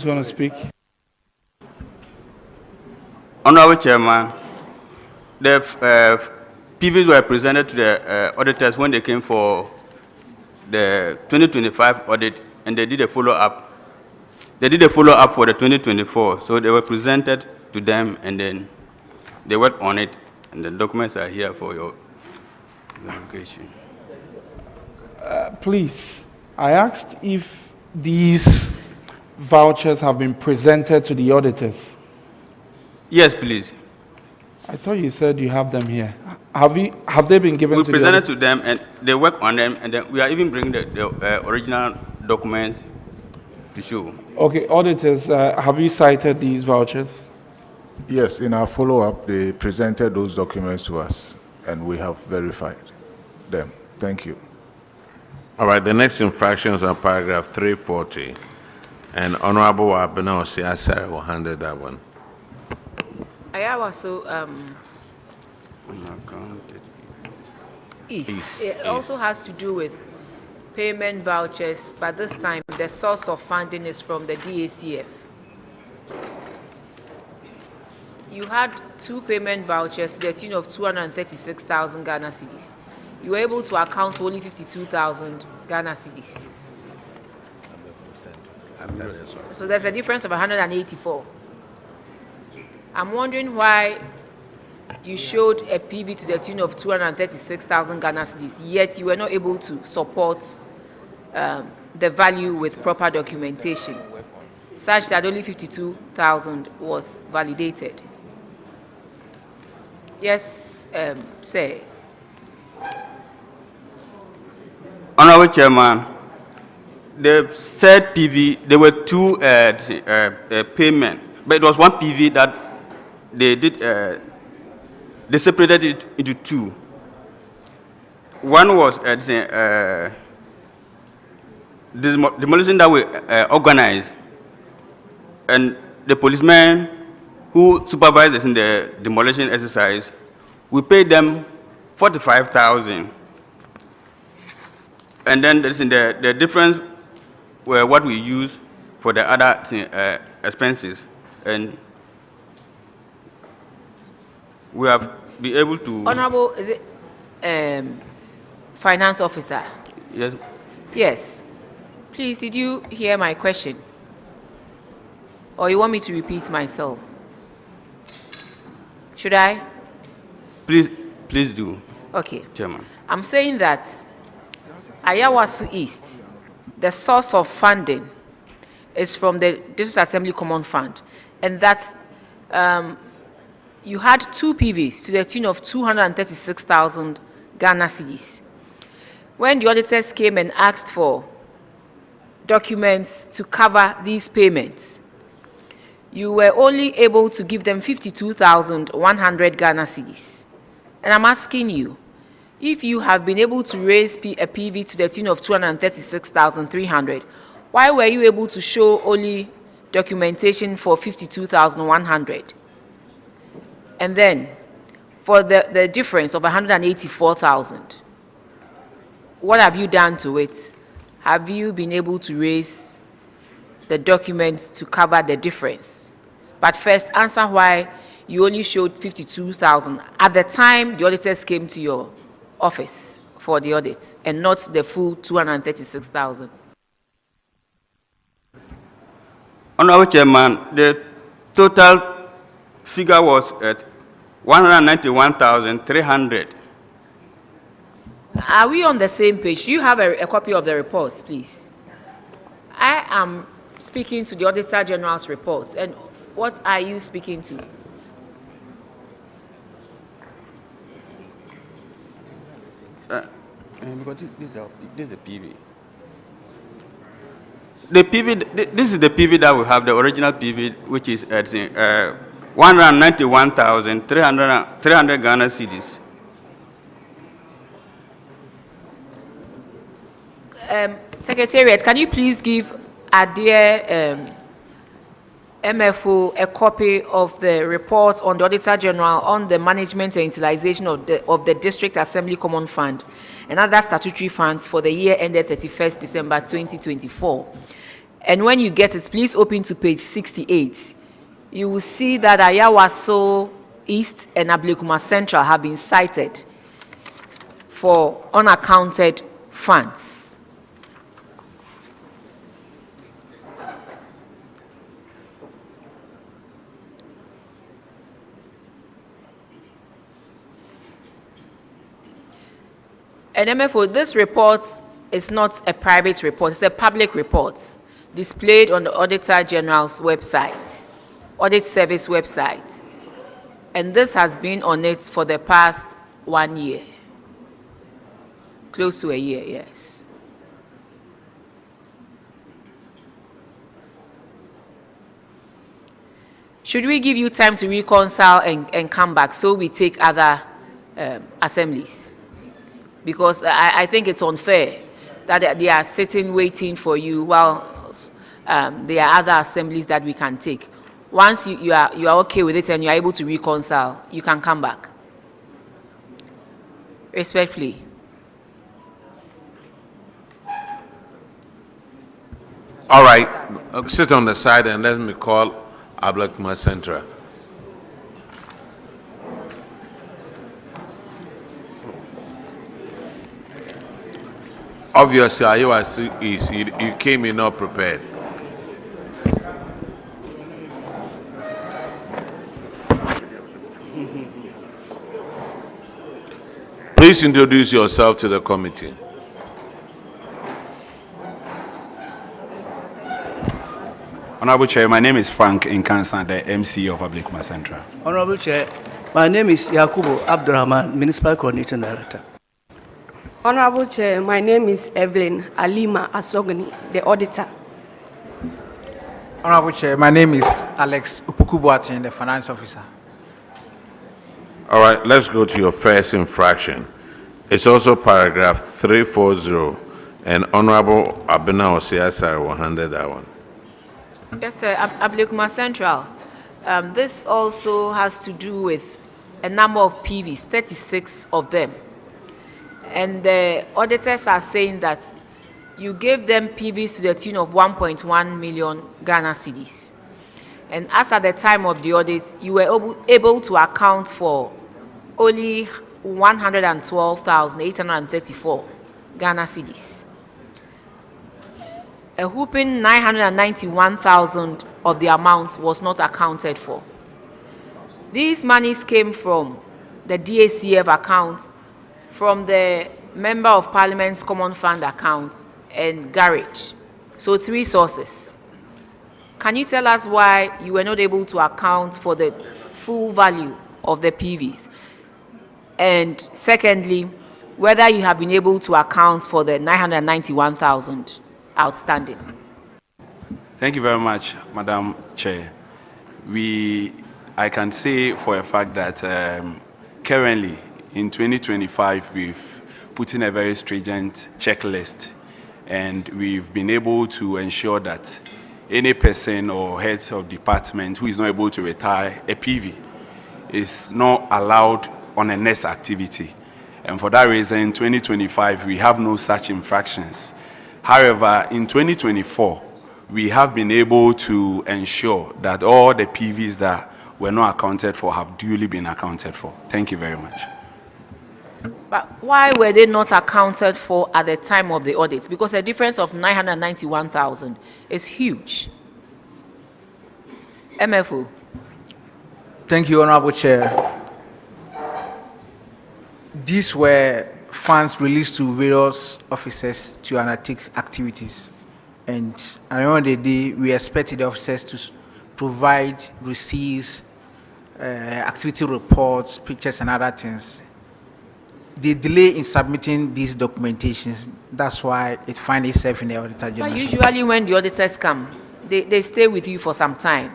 going to speak? Honorable Chairman, the PVs were presented to the auditors when they came for the 2025 audit, and they did a follow-up. They did a follow-up for the 2024, so they were presented to them, and then they worked on it, and the documents are here for your verification. Please, I asked if these vouchers have been presented to the auditors. Yes, please. I thought you said you have them here. Have they been given to the presented auditors? to them, and they work on them, and then we are even bringing the original documents to show. Okay, auditors, have you cited these vouchers? Yes, in our follow-up, they presented those documents to us, and we have verified them. Thank you. All right, the next infraction is on paragraph 340. And Honorable Abena Osiasare will handle that one. Ayawaso East. It also has to do with payment vouchers, but this time the source of funding is from the DACF. You had 2 payment vouchers to the tune of 236,000 Ghana cedis. You were able to account for only 52,000 Ghana cedis. So there's a difference of 184. I'm wondering why you showed a PV to the tune of 236,000 Ghana cedis, yet you were not able to support the value with proper documentation, such that only 52,000 was validated. Yes, sir. Honorable Chairman, the said PV, there were 2 payment, but it was one PV that they did. They separated it into 2. One was the demolition that we organized, and the policemen who supervised us in the demolition exercise, we paid them 45,000. And then there's the difference where what we use for the other expenses, and we have been able to. Honorable, is it finance officer? Yes. Yes. Please, did you hear my question? Or you want me to repeat myself? Should I? Please do. Okay. Chairman. I'm saying that Ayawasu East, the source of funding is from the District Assembly Common Fund, and that you had 2 PVs to the tune of 236,000 Ghana cedis. When the auditors came and asked for documents to cover these payments, you were only able to give them 52,100 Ghana cedis. And I'm asking you, if you have been able to raise a PV to the tune of 236,300, why were you able to show only documentation for 52,100? And then, for the difference of 184,000, what have you done to it? Have you been able to raise the documents to cover the difference? But first, answer why you only showed 52,000 at the time the auditors came to your office for the audit and not the full 236,000? Honorable Chairman, the total figure was at 191,300. Are we on the same page? Do you have a copy of the report, please? I am speaking to the Auditor General's report, and what are you speaking to? Because this is the PV. The PV, this is the PV that we have, the original PV, which is at 191,300 Ghana cedis. Secretariat, can you please give our dear MFO a copy of the report on the Auditor General on the management and utilization of the District Assembly Common Fund and other statutory funds for the year ended 31st December 2024. And when you get it, please open to page 68. You will see that Ayawaso East and Ablekuma Central have been cited for unaccounted funds. And MFO, this report is not a private report, it's a public report displayed on the Auditor General's website, Audit Service website. And this has been on it for the past 1 year. Close to a year, yes. Should we give you time to reconcile and come back so we take other assemblies? Because I think it's unfair that they are sitting waiting for you while there are other assemblies that we can take. Once you are okay with it and you are able to reconcile, you can come back. Respectfully. All right, sit on the side and let me call Ablekuma Central. Obviously, you came in not prepared. Please introduce yourself to the committee. Honorable Chair, my name is Frank Inkansan, the MC of Ablekuma Central. Honorable Chair, my name is Yakubu Abdurrahman, Municipal Coordinating Director. Honorable Chair, my name is Evelyn Alima Asogni, the auditor. Honorable Chair, my name is Alex Upukubuatin, the finance officer. All right, let's go to your first infraction. It's also paragraph 340, and Honorable Abena Osiasari will handle that one. Yes, sir. Ablekuma Central. This also has to do with a number of PVs, 36 of them. And the auditors are saying that you gave them PVs to the tune of 1.1 million Ghana cedis. And as at the time of the audit, you were able to account for only 112,834 Ghana cedis. A whooping 991,000 of the amount was not accounted for. These monies came from the DACF account, from the Member of Parliament's Common Fund account, and garage. So 3 sources. Can you tell us why you were not able to account for the full value of the PVs? And secondly, whether you have been able to account for the 991,000 outstanding. Thank you very much, Madam Chair. I can say for a fact that currently in 2025, we've put in a very stringent checklist, and we've been able to ensure that any person or head of department who is not able to retire a PV is not allowed on a next activity. And for that reason, in 2025, we have no such infractions. However, in 2024, we have been able to ensure that all the PVs that were not accounted for have duly been accounted for. Thank you very much. But why were they not accounted for at the time of the audit? Because a difference of 991,000 is huge. MFO. Thank you, Honorable Chair. These were funds released to various officers to undertake activities. And at the end of the day, we expected the officers to provide receipts, activity reports, pictures, and other things. The delay in submitting these documentations, that's why it finds itself in the Auditor General. But usually when the auditors come, they stay with you for some time.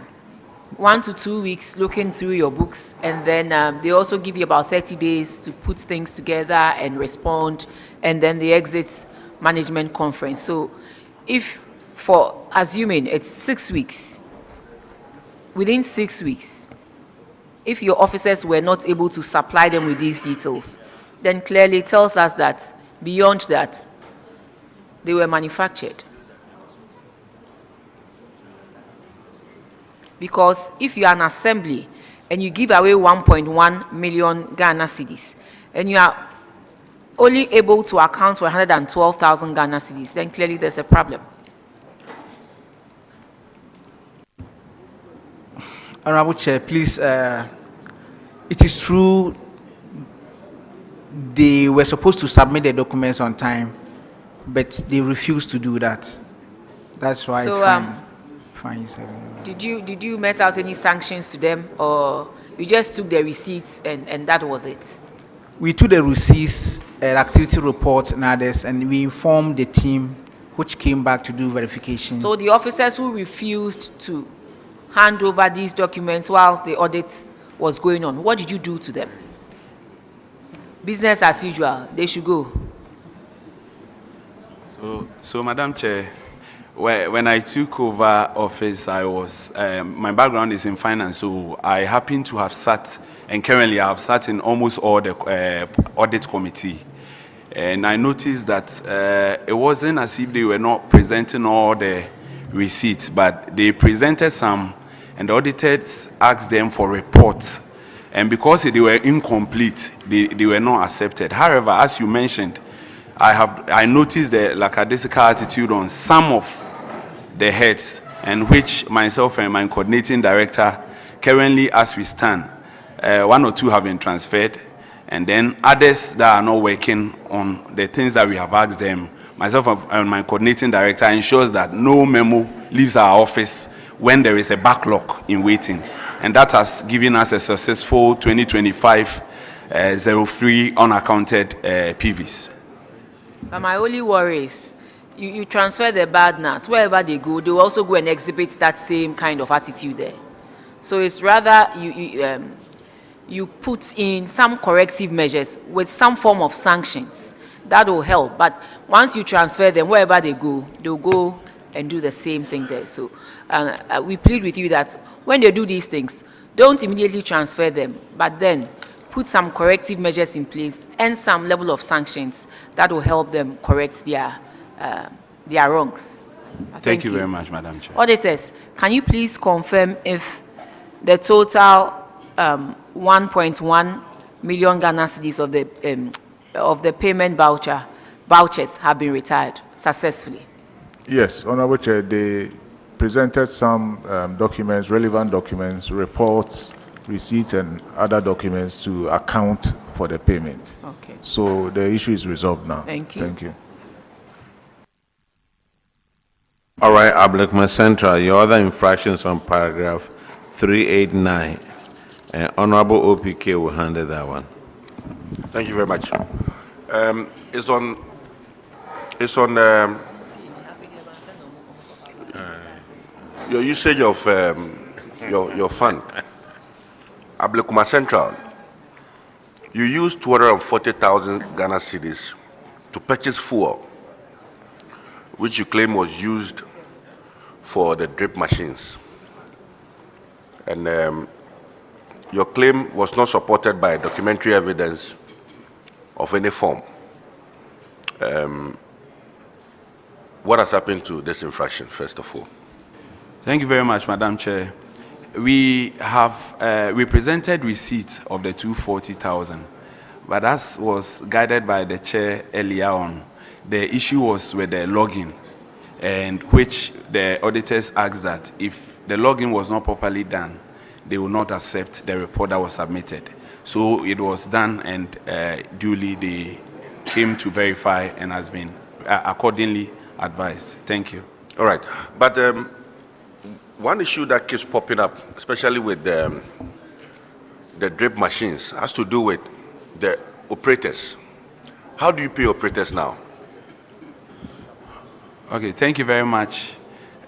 1 to 2 weeks looking through your books, and then they also give you about 30 days to put things together and respond, and then the exit management conference. So if, for assuming it's 6 weeks, within 6 weeks, if your officers were not able to supply them with these details, then clearly it tells us that beyond that, they were manufactured. Because if you are an assembly and you give away 1.1 million Ghana cedis, and you are only able to account for 112,000 Ghana cedis, then clearly there's a problem. Honorable Chair, please, it is true they were supposed to submit the documents on time, but they refused to do that. That's why So, fine. Did you met out any sanctions to them, or you just took the receipts and that was it? We took the receipts, activity reports and others, and we informed the team which came back to do verification. So the officers who refused to hand over these documents whilst the audit was going on, what did you do to them? Business as usual, they should go. So Madam Chair, when I took over office, I was, my background is in finance, so I happen to have sat, and currently I have sat in almost all the audit committee. And I noticed that it wasn't as if they were not presenting all the receipts, but they presented some, and the auditors asked them for reports. And because they were incomplete, they were not accepted. However, as you mentioned, I noticed the lackadaisical attitude on some of the heads, and which myself and my coordinating director, currently as we stand, 1 or 2 have been transferred, and then others that are not working on the things that we have asked them, myself and my coordinating director ensures that no memo leaves our office when there is a backlog in waiting. And that has given us a successful 2025 03 unaccounted PVs. But my only worry is, you transfer the bad nuts. Wherever they go, they will also go and exhibit that same kind of attitude there. So it's rather you put in some corrective measures with some form of sanctions. That will help. But once you transfer them, wherever they go, they'll go and do the same thing there. So we plead with you that when they do these things, don't immediately transfer them, but then put some corrective measures in place and some level of sanctions that will help them correct their wrongs. Thank you very much, Madam Chair. Auditors, can you please confirm if the total 1.1 million Ghana cedis of the payment vouchers have been retired successfully? Yes, Honorable Chair, they presented some documents, relevant documents, reports, receipts, and other documents to account for the payment. Okay. So the issue is resolved now. Thank you. Thank you. All right, Ablekman Central, your other infractions on paragraph 389. Honorable OPK will handle that one. Thank you very much. It's on your usage of your fund. Ablekuma Central, you used 240,000 Ghana cedis to purchase fuel, which you claim was used for the drip machines. And your claim was not supported by documentary evidence of any form. What has happened to this infraction, first of all? Thank you very much, Madam Chair. We have we presented receipts of the 240,000, but as was guided by the chair earlier on, the issue was with the login, and which the auditors asked that if the login was not properly done, they will not accept the report that was submitted. So it was done, and duly they came to verify and has been accordingly advised. Thank you. All right. But one issue that keeps popping up, especially with the drip machines, has to do with the operators. How do you pay operators now? Okay, thank you very much,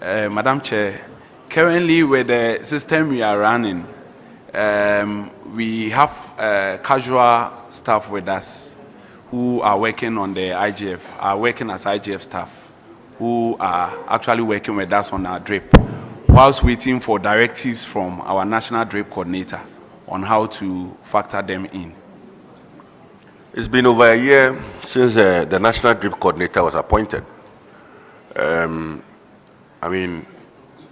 Madam Chair. Currently, with the system we are running, we have casual staff with us who are working on the IGF, are working as IGF staff, who are actually working with us on our drip, whilst waiting for directives from our national drip coordinator on how to factor them in. It's been over a year since the national drip coordinator was appointed. I mean,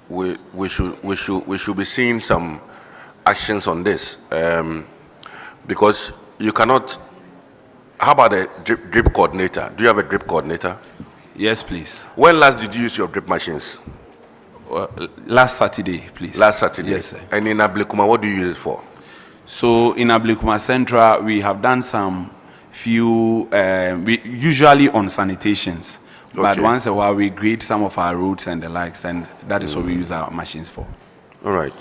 we should be seeing some actions on this, because you cannot. How about the drip coordinator? Do you have a drip coordinator? Yes, please. When last did you use your drip machines? Last Saturday, please. Last Saturday. Yes, sir. And in Ablikuma, what do you use it for? So in Ablikuma Central, we have done some few, usually on sanitations. But once in a while, we grade some of our roads and the likes, and that is what we use our machines for. All right.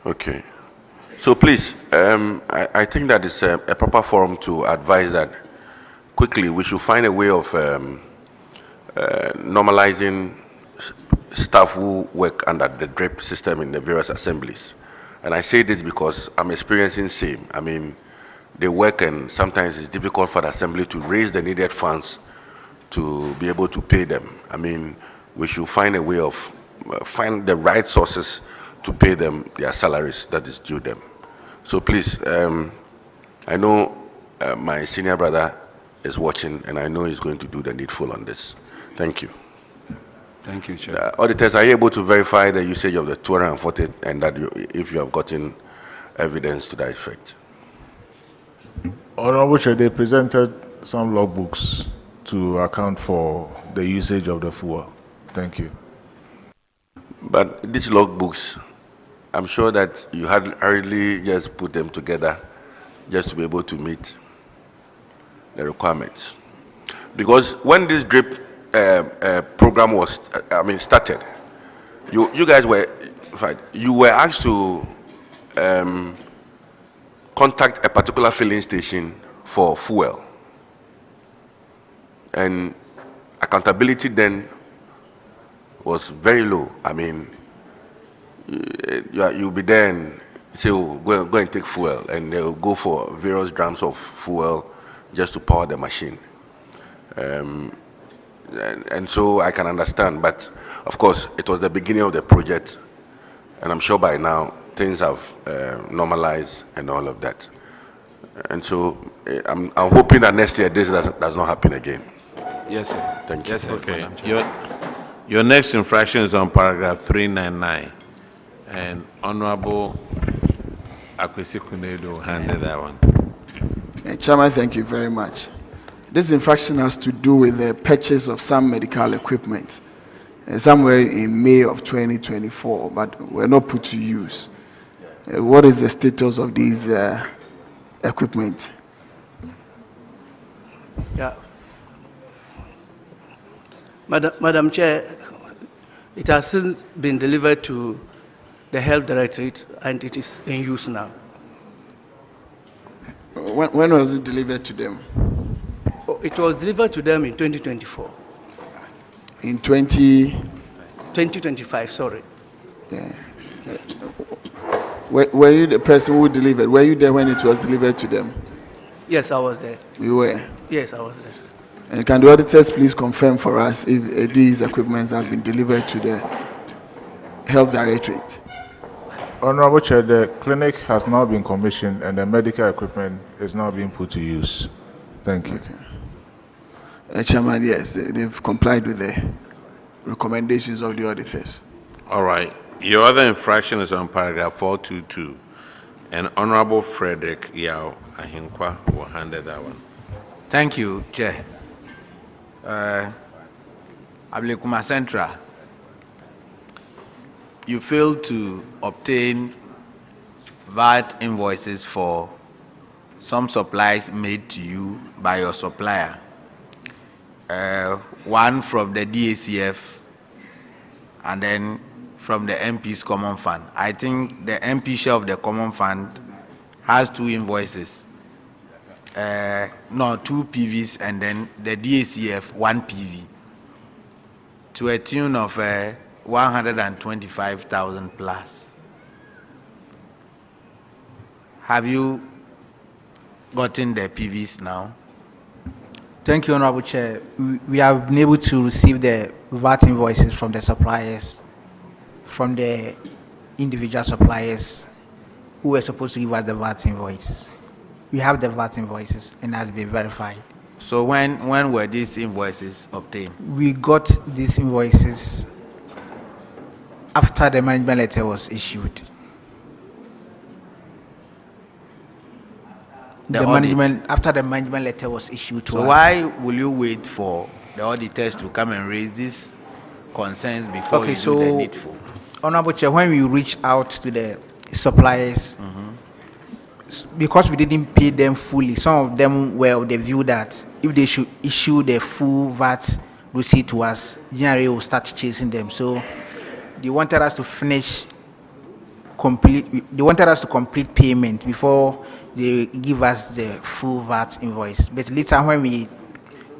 Okay. So please, I think that is a proper forum to advise that quickly we should find a way of normalizing staff who work under the drip system in the various assemblies. And I say this because I'm experiencing same. I mean, they work, and sometimes it's difficult for the assembly to raise the needed funds to be able to pay them. I mean, we should find a way of find the right sources to pay them their salaries that is due them. So please, I know my senior brother is watching, and I know he's going to do the needful on this. Thank you. Thank you, Chair. Auditors, are you able to verify the usage of the 240 and that if you have gotten evidence to that effect? Honorable Chair, they presented some logbooks to account for the usage of the fuel. Thank you. But these logbooks, I'm sure that you had hardly just put them together just to be able to meet the requirements. Because when this drip program was, started, you guys were, in fact, you were asked to contact a particular filling station for fuel. And accountability then was very low. I mean, you'll be there and say, oh, go and take fuel, and they'll go for various drams of fuel just to power the machine. And so I can understand, but of course, it was the beginning of the project, and I'm sure by now things have normalized and all of that. And so I'm hoping that next year this does not happen again. Yes, sir. Thank you. Yes, sir. Okay. Your next infraction is on paragraph 399, and Honorable Akwesi Kunedo handed that one. Chairman, thank you very much. This infraction has to do with the purchase of some medical equipment somewhere in May of 2024, but were not put to use. What is the status of these equipment? Yeah. Madam Chair, it has since been delivered to the Health Directorate and it is in use now. When was it delivered to them? It was delivered to them in 2024. In 2025, sorry. Yeah. Were you the person who delivered? Were you there when it was delivered to them? Yes, I was there. You were? Yes, I was there, sir. And can the auditors please confirm for us if these equipments have been delivered to the Health Directorate? Honorable Chair, the clinic has now been commissioned and the medical equipment is now being put to use. Thank you. Okay. Chairman, yes, they've complied with the recommendations of the auditors. All right. Your other infraction is on paragraph 422, And Honorable Frederick Yao Ahinkwa will handle that one. Thank you, Chair. Ablekuma Central, you failed to obtain VAT invoices for some supplies made to you by your supplier. One from the DACF and then from the MP's Common Fund. I think the MP share of the Common Fund has 2 invoices. No, 2 PVs, and then the DACF 1 PV to a tune of 125,000 plus. Have you gotten the PVs now? Thank you, Honorable Chair. We have been able to receive the VAT invoices from the suppliers, from the individual suppliers who were supposed to give us the VAT invoices. We have the VAT invoices and has been verified. So when were these invoices obtained? We got these invoices after the management letter was issued. After the management letter was issued to us. So why will you wait for the auditors to come and raise these concerns before you do the needful? Honorable Chair, when we reach out to the suppliers, because we didn't pay them fully, some of them were of the view that if they should issue the full VAT receipt to us, GRA will start chasing them. So they wanted us to complete payment before they give us the full VAT invoice. But later when we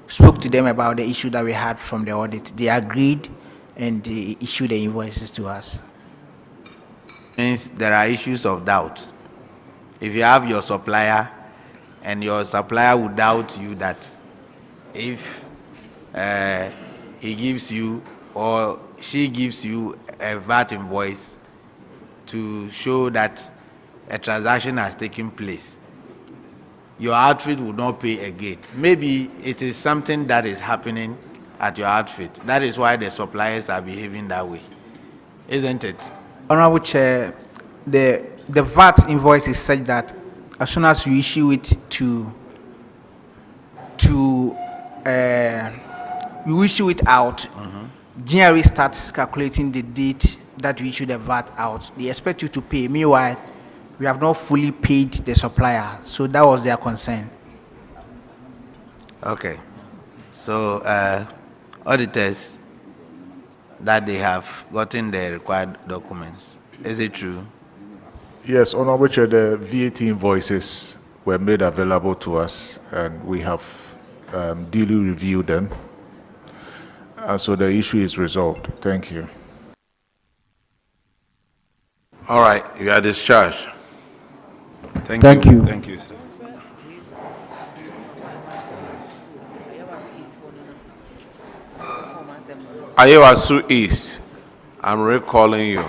spoke to them about the issue that we had from the audit, they agreed and they issued the invoices to us. Means there are issues of doubt. If you have your supplier and your supplier would doubt you that if he gives you or she gives you a VAT invoice to show that a transaction has taken place, your outfit will not pay again. Maybe it is something that is happening at your outfit. That is why the suppliers are behaving that way, isn't it? Honorable Chair, the VAT invoice is such that as soon as you issue it you issue it out, GRA starts calculating the date that you issue the VAT out. They expect you to pay. Meanwhile, we have not fully paid the supplier. So that was their concern. Okay. So auditors, that they have gotten the required documents. Is it true? Yes, Honorable Chair, the VAT invoices were made available to us, and we have duly reviewed them. And so the issue is resolved. Thank you. All right, you are discharged. Thank you. Thank you, sir. Ayewasu East, I'm recalling you.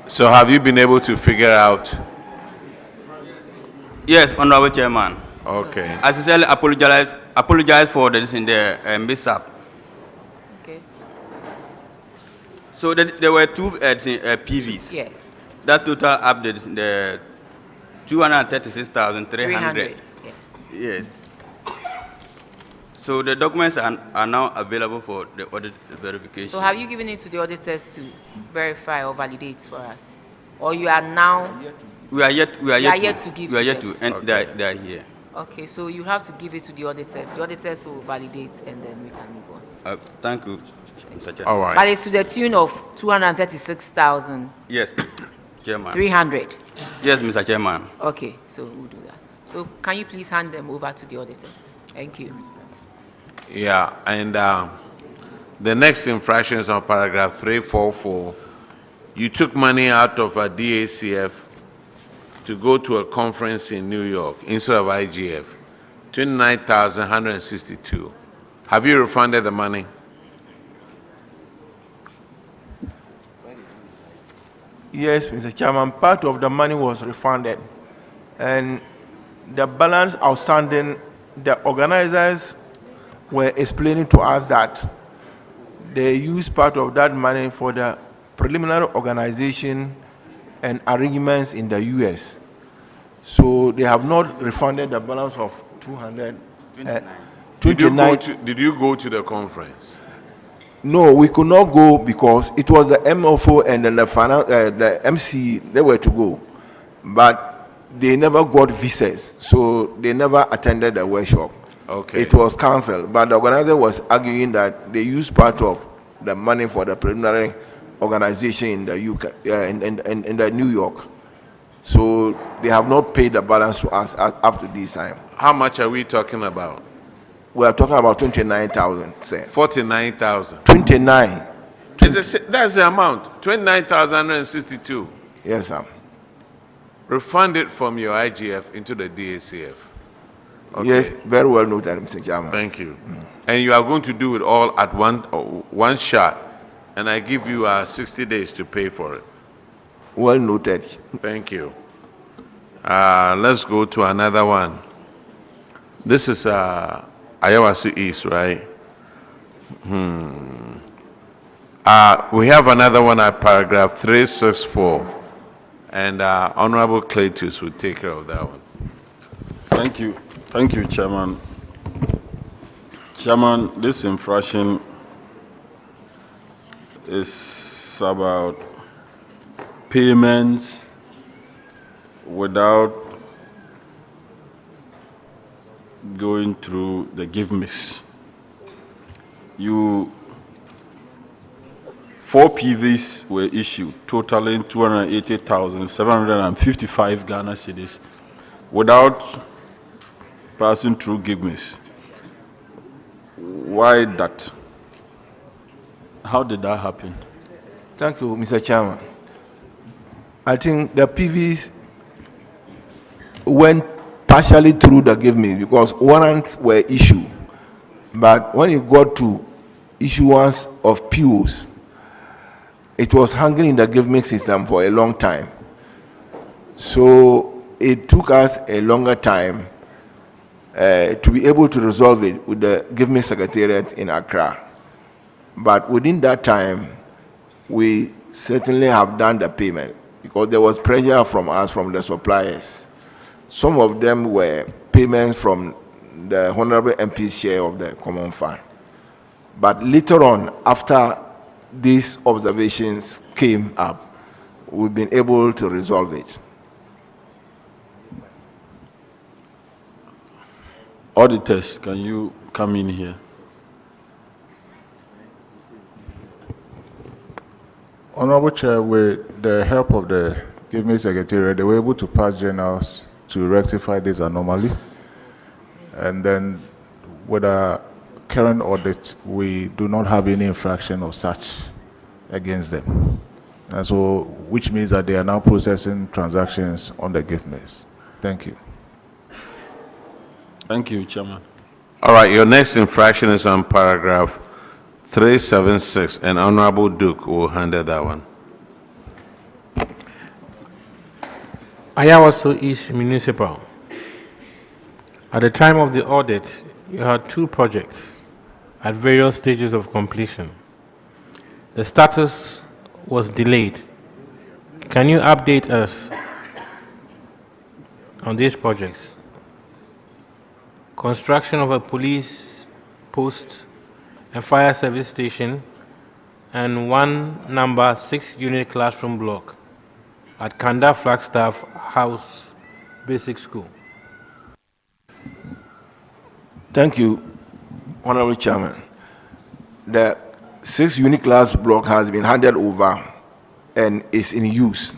So have you been able to figure out? Yes, Honorable Chairman. Okay. I sincerely apologize for this in the mishap. Okay. So there were 2 PVs. Yes. That total up the 236,300. Yes. Yes. So the documents are now available for the audit verification. So have you given it to the auditors to verify or validate for us? Or you are now... We are yet to give to them. and Okay. they are here. Okay, so you have to give it to the auditors. The auditors will validate and then we can move on. Thank you, Mr. Chair. All right. But it's to the tune of 236,000. Yes, Chairman. 300. Yes, Mr. Chairman. Okay, so we'll do that. So can you please hand them over to the auditors? Thank you. Yeah, and the next infraction is on paragraph 344. You took money out of a DACF to go to a conference in New York instead of IGF, 29,162. Have you refunded the money? Yes, Mr. Chairman, part of the money was refunded. And the balance outstanding, the organizers were explaining to us that they use part of that money for the preliminary organization and arrangements in the US. So they have not refunded the balance of 229. Did you go to the conference? No, we could not go because it was the MFO and then the MC, they were to go. But they never got visas, so they never attended the workshop. Okay. It was cancelled, but the organizer was arguing that they used part of the money for the preliminary organization in the UK, in the New York. So they have not paid the balance to us up to this time. How much are we talking about? We are talking about 29,000, sir. 49,000. 29. That's the amount. 29,162. Yes, sir. Refund it from your IGF into the DACF. Okay. Yes, very well noted, Mr. Chairman. Thank you. And you are going to do it all at one shot, and I give you 60 days to pay for it. Well noted. Thank you. Let's go to another one. This is Ayawasu East, right? We have another one at paragraph 364, and Honorable Cletus will take care of that one. Thank you. Thank you, Chairman. Chairman, this infraction is about payments without going through the give miss. 4 PVs were issued, totaling 280,755 Ghana cedis without passing through give miss. Why that? How did that happen? Thank you, Mr. Chairman. I think the PVs went partially through the give me because warrants were issued. But when you got to issuance of POs, it was hanging in the give me system for a long time. So it took us a longer time to be able to resolve it with the give me secretariat in Accra. But within that time, we certainly have done the payment because there was pressure from us, from the suppliers. Some of them were payments from the Honorable MP's share of the Common Fund. But later on, after these observations came up, we've been able to resolve it. Auditors, can you come in here? Honorable Chair, with the help of the Give Me Secretariat, they were able to pass journals to rectify this anomaly. And then with our current audit, we do not have any infraction of such against them. And so, which means that they are now processing transactions on the gift miss. Thank you. Thank you, Chairman. All right, your next infraction is on paragraph 376, and Honorable Duke will handle that one. Ayawaso East Municipal. At the time of the audit, you had 2 projects at various stages of completion. The status was delayed. Can you update us on these projects? Construction of a police post, a fire service station, and 1 number 6 unit classroom block at Kanda Flagstaff House Basic School. Thank you, Honorable Chairman. The 6 unit class block has been handed over and is in use.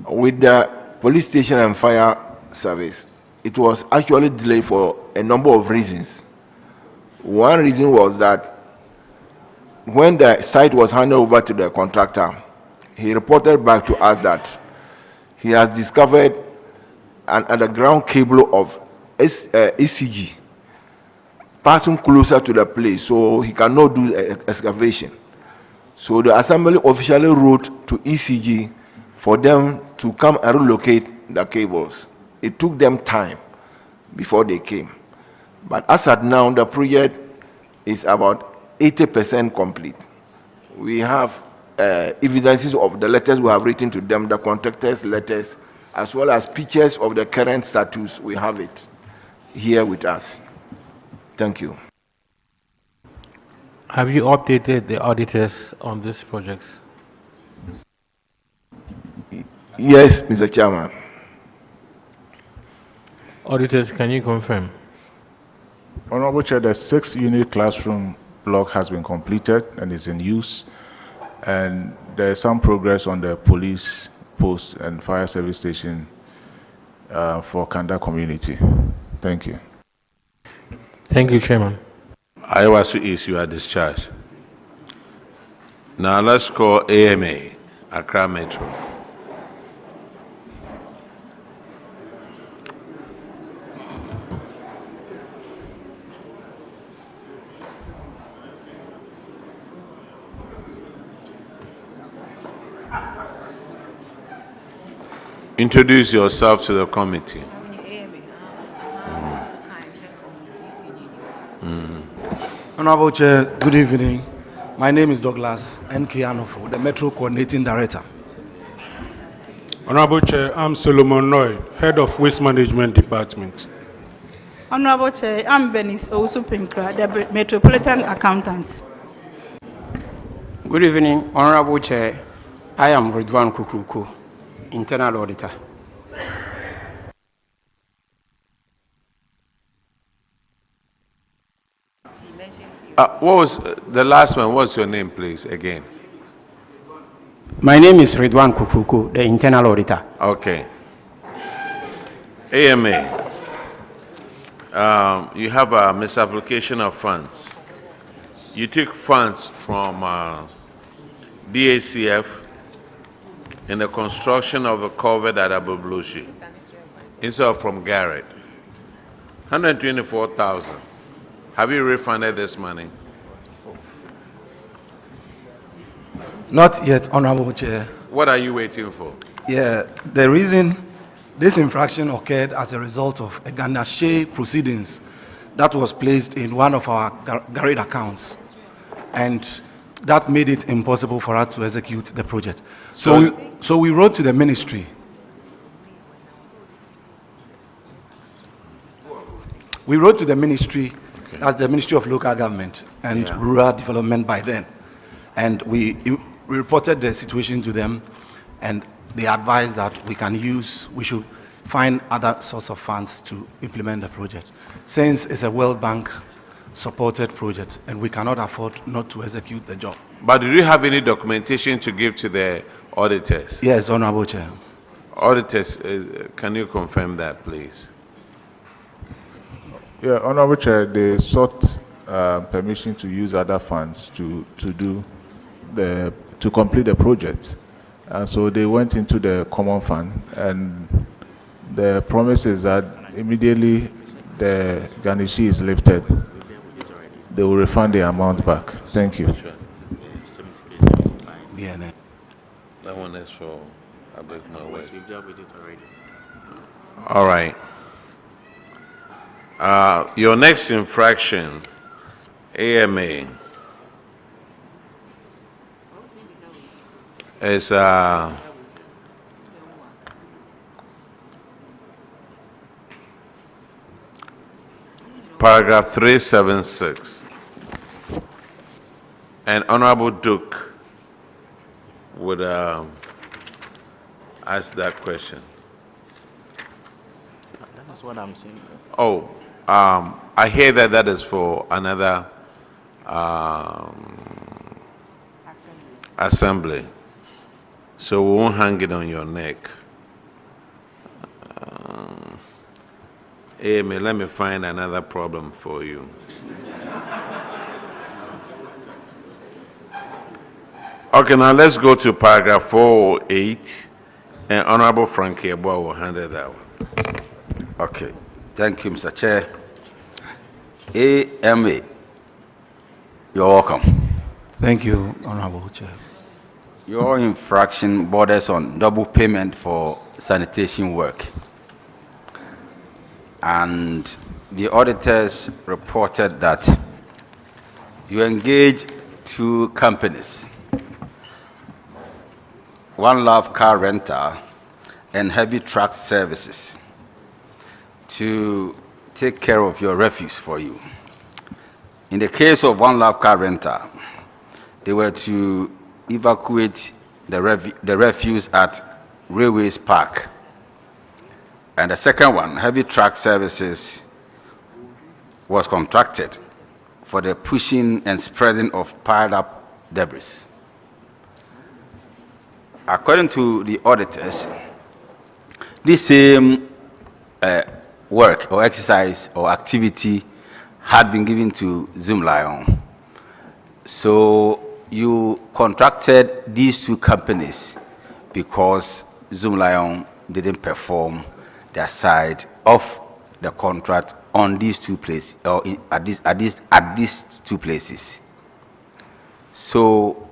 With the police station and fire service, it was actually delayed for a number of reasons. One reason was that when the site was handed over to the contractor, he reported back to us that he has discovered an underground cable of ECG passing closer to the place, so he cannot do excavation. So the assembly officially wrote to ECG for them to come and relocate the cables. It took them time before they came. But as at now, the project is about 80% complete. We have evidences of the letters we have written to them, the contractors' letters, as well as pictures of the current status. We have it here with us. Thank you. Have you updated the auditors on these projects? Yes, Mr. Chairman. Auditors, can you confirm? Honorable Chair, the 6-unit classroom block has been completed and is in use. And there is some progress on the police post and fire service station for Kanda community. Thank you. Thank you, Chairman. Ayawasu East, you are discharged. Now let's call AMA, Accra Metro. Introduce yourself to the committee. Honorable Chair, good evening. My name is Douglas N.K. Anofo, the Metro Coordinating Director. Honorable Chair, I'm Solomon Noy, Head of Waste Management Department. Honorable Chair, I'm Benis Ousupinkra, the Metropolitan Accountant. Good evening, Honorable Chair. I am Ridwan Kukuku, Internal Auditor. What was the last one? What's your name, please, again? My name is Ridwan Kukuku, the Internal Auditor. Okay. AMA, you have a misapplication of funds. You took funds from DACF in the construction of a culvert at Abublushi, instead of from Garrett. 124,000. Have you refunded this money? Not yet, Honorable Chair. What are you waiting for? Yeah, the reason this infraction occurred as a result of a Ganashe proceedings that was placed in one of our Garrett accounts, and that made it impossible for us to execute the project. So we wrote to the ministry. We wrote to the ministry, as the Ministry of Local Government and Rural Development by then, and we reported the situation to them, and they advised that we should find other source of funds to implement the project, since it's a World Bank supported project and we cannot afford not to execute the job. But do you have any documentation to give to the auditors? Yes, Honorable Chair. Auditors, can you confirm that, please? Yeah, Honorable Chair, they sought permission to use other funds to complete the project. So they went into the common fund, and the promise is that immediately the Ganishi is lifted, they will refund the amount back. Thank you. That one is for West. All right. Your next infraction, AMA, is paragraph 376. And Honorable Duke would ask that question. That's what I'm saying. Oh, I hear that is for another assembly. So we won't hang it on your neck. Amy, let me find another problem for you. Okay, now let's go to paragraph 408, and Honorable Frankie Eboa will handle that one. Okay, thank you, Mr. Chair. AMA, you're welcome. Thank you, Honorable Chair. Your infraction borders on double payment for sanitation work. And the auditors reported that you engaged 2 companies, One Love Car Rental and Heavy Truck Services, to take care of your refuse for you. In the case of One Love Car Rental, they were to evacuate the refuse at Railways Park. And the second one, Heavy Truck Services, was contracted for the pushing and spreading of piled up debris. According to the auditors, this same work or exercise or activity had been given to Zoom Lion. So you contracted these 2 companies because Zoom Lion didn't perform their side of the contract on these 2 places, or at these 2 places. So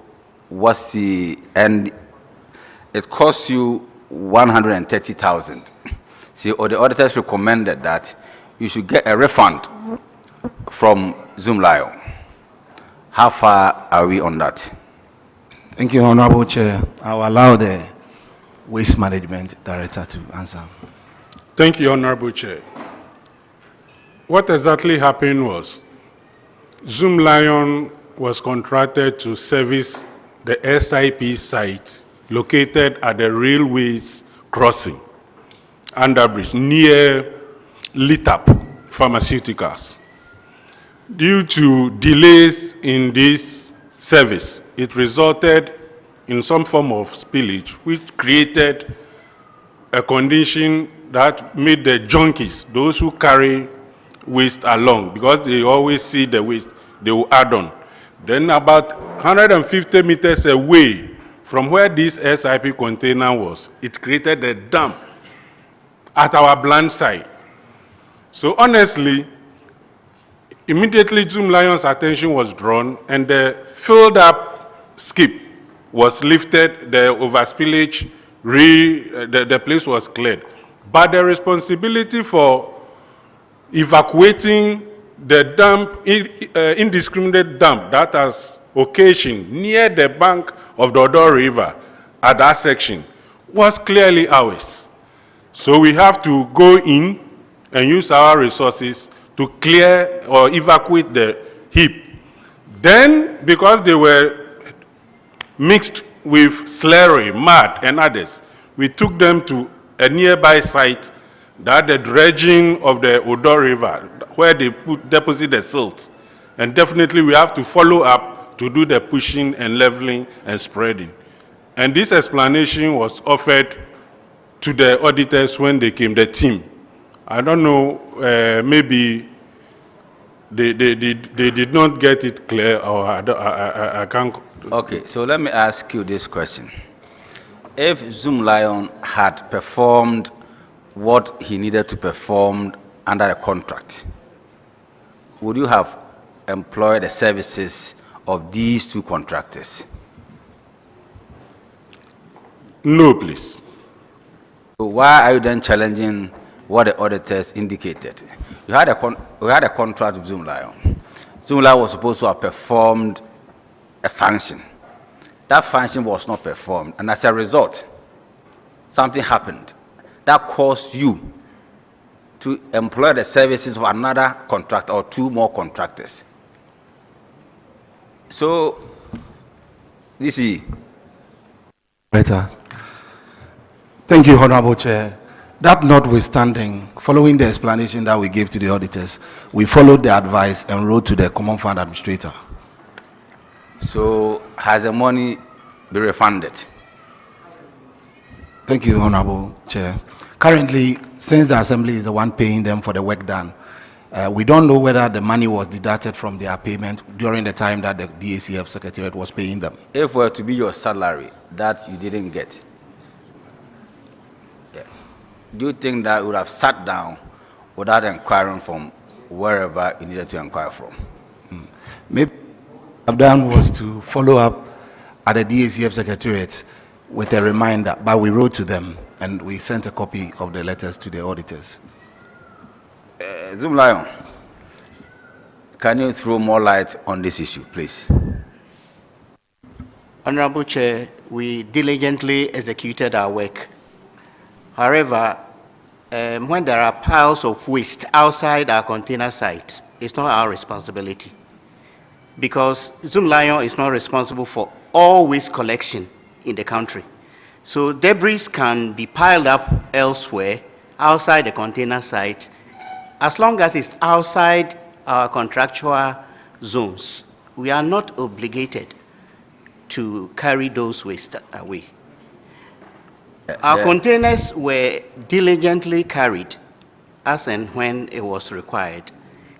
what's and it costs you 130,000. See, or the auditors recommended that you should get a refund from Zoom Lion. How far are we on that? Thank you, Honorable Chair. I'll allow the Waste Management Director to answer. Thank you, Honorable Chair. What exactly happened was Zoom Lion was contracted to service the SIP site located at the railways crossing, Underbridge, near Litap Pharmaceuticals. Due to delays in this service, it resulted in some form of spillage, which created a condition that made the junkies, those who carry waste along, because they always see the waste, they will add on. Then about 150 meters away from where this SIP container was, it created a dump at our blind side. So honestly, immediately Zoom Lion's attention was drawn and the filled up skip was lifted, the overspillage, the place was cleared. But the responsibility for evacuating the dump, indiscriminate dump that has occasioned near the bank of the Odo River at that section was clearly ours. So we have to go in and use our resources to clear or evacuate the heap. Then, because they were mixed with slurry, mud, and others, we took them to a nearby site that the dredging of the Odo River, where they deposit the silt. And definitely we have to follow up to do the pushing and leveling and spreading. And this explanation was offered to the auditors when they came, the team. I don't know, maybe they did not get it clear, or I can't. Okay, so let me ask you this question. If Zoom Lion had performed what he needed to perform under a contract, would you have employed the services of these 2 contractors? No, please. So why are you then challenging what the auditors indicated? We had a contract with Zoom Lion. Zoom Lion was supposed to have performed a function. That function was not performed, and as a result, something happened that caused you to employ the services of another contractor or 2 more contractors. So, this is... Better. Thank you, Honorable Chair. That notwithstanding, following the explanation that we gave to the auditors, we followed the advice and wrote to the Common Fund Administrator. So, has the money been refunded? Thank you, Honorable Chair. Currently, since the Assembly is the one paying them for the work done, we don't know whether the money was deducted from their payment during the time that the DACF Secretariat was paying them. If it were to be your salary that you didn't get, do you think that you would have sat down without inquiring from wherever you needed to inquire from? Maybe what I've done was to follow up at the DACF Secretariat with a reminder, but we wrote to them and we sent a copy of the letters to the auditors. Zoom Lion, can you throw more light on this issue, please? Honorable Chair, we diligently executed our work. However, when there are piles of waste outside our container sites, it's not our responsibility, because Zoom Lion is not responsible for all waste collection in the country. So debris can be piled up elsewhere, outside the container site, as long as it's outside our contractual zones. We are not obligated to carry those waste away. Our containers were diligently carried as and when it was required.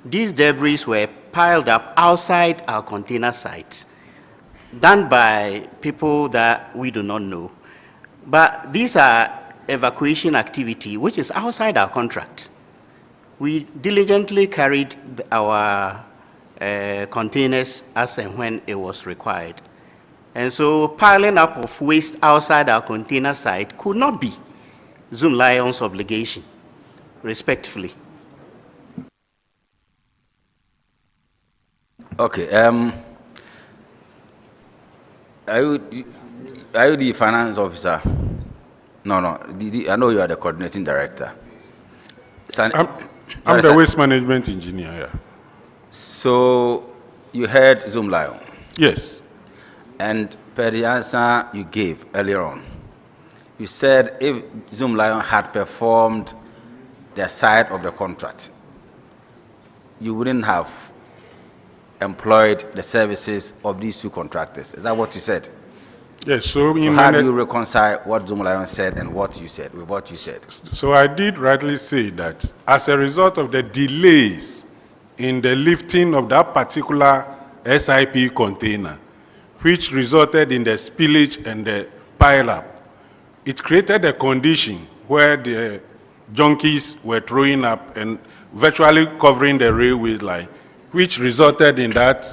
These debris were piled up outside our container sites, done by people that we do not know. But these are evacuation activity, which is outside our contract. We diligently carried our containers as and when it was required. And so piling up of waste outside our container site could not be Zoom Lion's obligation, respectfully. Okay. Are you the finance officer? No. I know you are the coordinating director. I'm the waste management engineer, yeah. So you heard Zoom Lion? Yes. And per the answer you gave earlier on, you said if Zoom Lion had performed their side of the contract, you wouldn't have employed the services of these two contractors. Is that what you said? Yes. So how do you reconcile what Zoom Lion said and what you said with what you said? So I did rightly say that as a result of the delays in the lifting of that particular SIP container, which resulted in the spillage and the pile-up, it created a condition where the junkies were throwing up and virtually covering the railway line, which resulted in that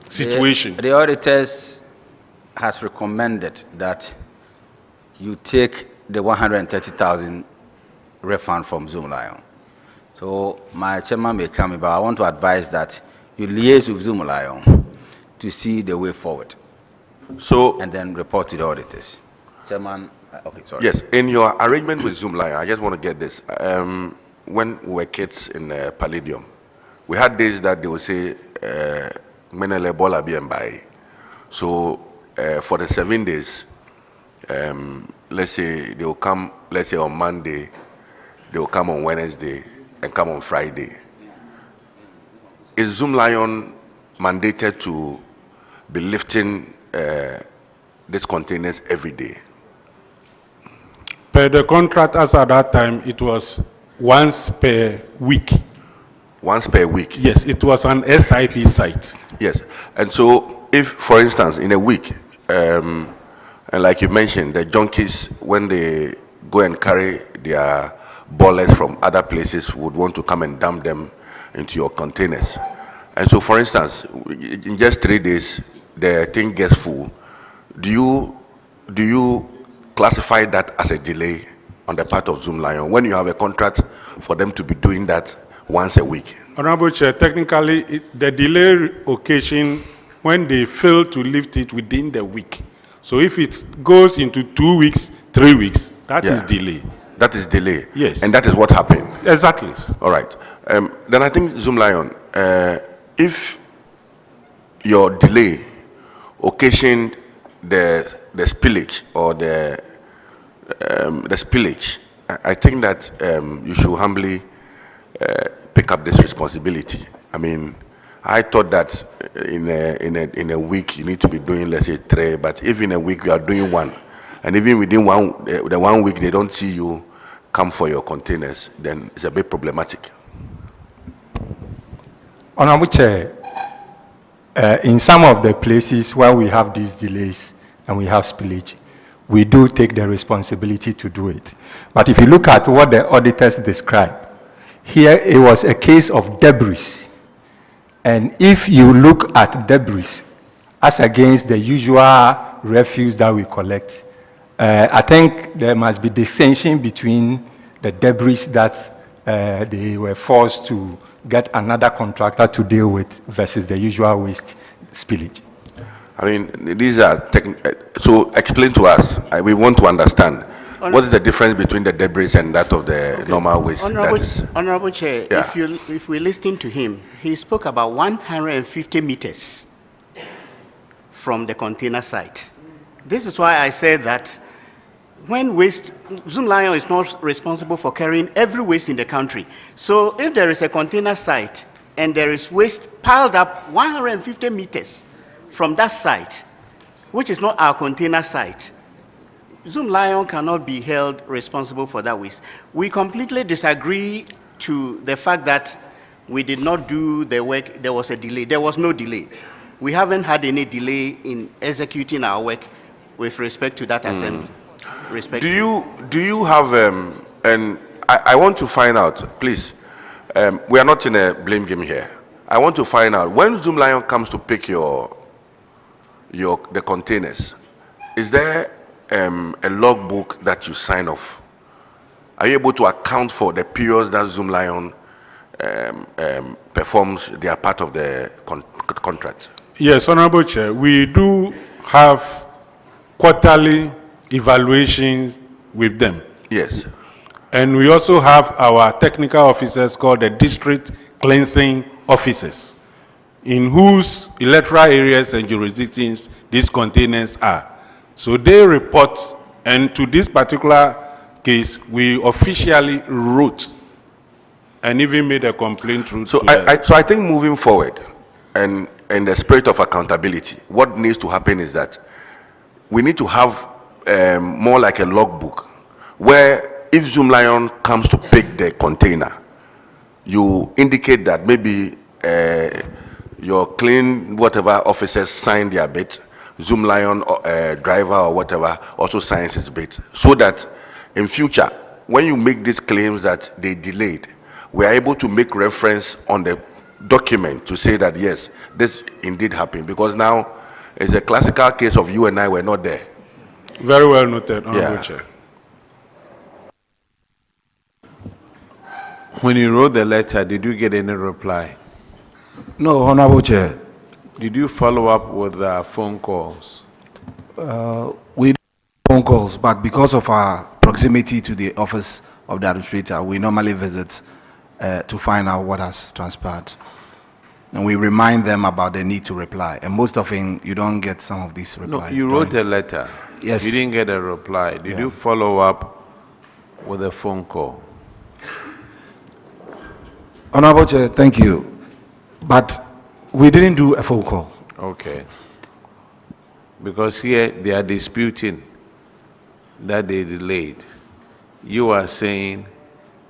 situation. The auditors has recommended that you take the 130,000 refund from Zoom Lion. So my chairman may come in, but I want to advise that you liaise with Zoom Lion to see the way forward. So, and then report to the auditors. Chairman, okay, sorry. Yes, in your arrangement with Zoom Lion, I just want to get this. When we were kids in Palladium, we had days that they would say, Menele Bola Biembai. So for the 7 days, let's say they will come, let's say on Monday, they will come on Wednesday and come on Friday. Is Zoom Lion mandated to be lifting these containers every day? Per the contract as at that time, it was once per week. Once per week? Yes, it was an SIP site. Yes, and so if, for instance, in a week, and like you mentioned, the junkies, when they go and carry their ballets from other places, would want to come and dump them into your containers. And so, for instance, in just 3 days, the thing gets full. Do you classify that as a delay on the part of Zoom Lion when you have a contract for them to be doing that once a week? Honorable Chair, technically, the delay occasion when they fail to lift it within the week. So if it goes into 2 weeks, 3 weeks, that is delay. That is delay. Yes. And that is what happened. Exactly. All right. Then I think, Zoom Lion, if your delay occasioned the spillage or the spillage, I think that you should humbly pick up this responsibility. I mean, I thought that in a week you need to be doing, let's say, 3, but if in a week you are doing 1, and even within the 1 week they don't see you come for your containers, then it's a bit problematic. Honorable Chair, in some of the places where we have these delays and we have spillage, we do take the responsibility to do it. But if you look at what the auditors describe, here it was a case of debris. And if you look at debris as against the usual refuse that we collect, I think there must be distinction between the debris that they were forced to get another contractor to deal with versus the usual waste spillage. I mean, these are so explain to us. We want to understand. What is the difference between the debris and that of the normal waste? Honorable Chair, Yeah. if we listen to him, he spoke about 150 meters from the container site. This is why I said that when waste, Zoom Lion is not responsible for carrying every waste in the country. So if there is a container site and there is waste piled up 150 meters from that site, which is not our container site, Zoom Lion cannot be held responsible for that waste. We completely disagree to the fact that we did not do the work, there was a delay. There was no delay. We haven't had any delay in executing our work with respect to that assembly. Do you have, and I want to find out, please, we are not in a blame game here. I want to find out, when Zoom Lion comes to pick the containers, is there a logbook that you sign off? Are you able to account for the periods that Zoom Lion performs their part of the contract? Yes, Honorable Chair, we do have quarterly evaluations with them. Yes. And we also have our technical officers called the district cleansing officers, in whose electoral areas and jurisdictions these containers are. So they report, and to this particular case, we officially wrote and even made a complaint through. So I think moving forward, and in the spirit of accountability, what needs to happen is that we need to have more like a logbook, where if Zoom Lion comes to pick the container, you indicate that maybe your clean whatever officers signed their bit, Zoom Lion driver or whatever also signs his bit, so that in future, when you make these claims that they delayed, we are able to make reference on the document to say that yes, this indeed happened, because now it's a classical case of you and I were not there. Very well noted, Honorable Chair. When you wrote the letter, did you get any reply? No, Honorable Chair. Did you follow up with phone calls? We did phone calls, but because of our proximity to the office of the administrator, we normally visit to find out what has transpired. And we remind them about the need to reply. And most often, you don't get some of these replies. No, you wrote a letter. Yes. You didn't get a reply. Did you follow up with a phone call? Honorable Chair, thank you. But we didn't do a phone call. Okay. Because here they are disputing that they delayed. You are saying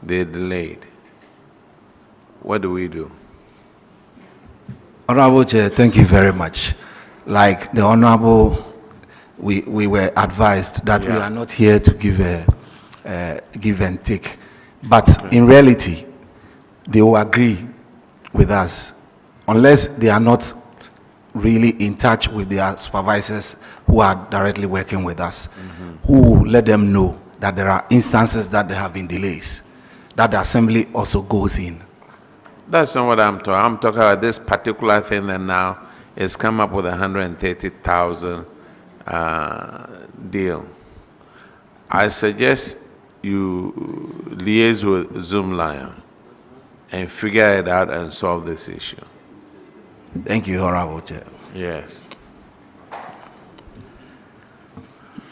they delayed. What do we do? Honorable Chair, thank you very much. Like the Honorable, we were advised that we are not here to give give and take. But in reality, they will agree with us unless they are not really in touch with their supervisors who are directly working with us, who let them know that there are instances that there have been delays, that the assembly also goes in. That's not what I'm talking. I'm talking about this particular thing that now is come up with 130,000 deal. I suggest you liaise with Zoom Lion and figure it out and solve this issue. Thank you, Honorable Chair. Yes.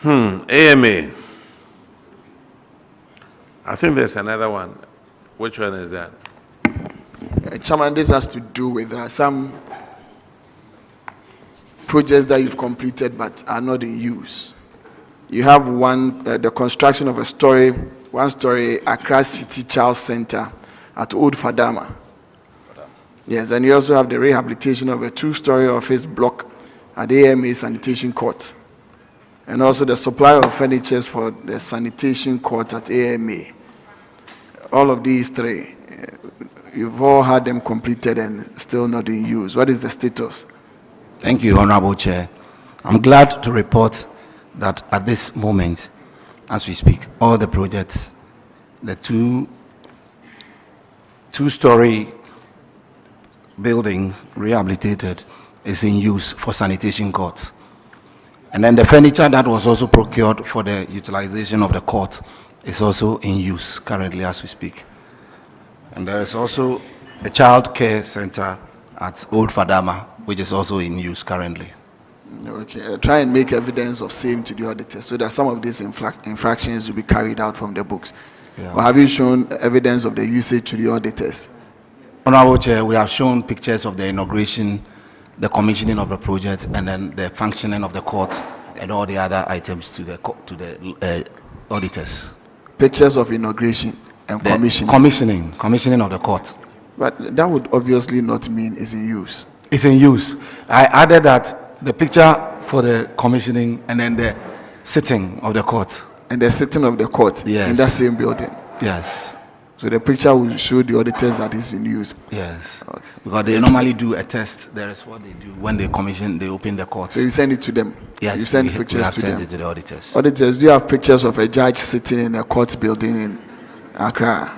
AMA. I think there's another one. Which one is that? Chairman, this has to do with some projects that you've completed but are not in use. You have one, the construction of one-story Accra City Child Center at Old Fadama. Yes, and you also have the rehabilitation of a two-story office block at AMA Sanitation Court, and also the supply of furniture for the Sanitation Court at AMA. All of these three, you've all had them completed and still not in use. What is the status? Thank you, Honorable Chair. I'm glad to report that at this moment, as we speak, all the projects, the two two-story building rehabilitated is in use for sanitation courts. And then the furniture that was also procured for the utilization of the court is also in use currently as we speak. And there is also a child care center at Old Fadama, which is also in use currently. Okay, try and make evidence of same to the auditor so that some of these infractions will be carried out from the books. Yeah. Or have you shown evidence of the usage to the auditors? Honorable Chair, we have shown pictures of the inauguration, the commissioning of the project, and then the functioning of the court and all the other items to the auditors. Pictures of inauguration and commissioning. Commissioning of the court. But that would obviously not mean it's in use. It's in use. I added that the picture for the commissioning and then the sitting of the court. And the sitting of the court in that same building? Yes. So the picture will show the auditors that it's in use? Yes. Okay. Because they normally do a test. There is what they do when they commission, they open the court. So you send it to them? Yes. You send pictures we have to sent them? it to the auditors. Auditors, do you have pictures of a judge sitting in a court building in Accra?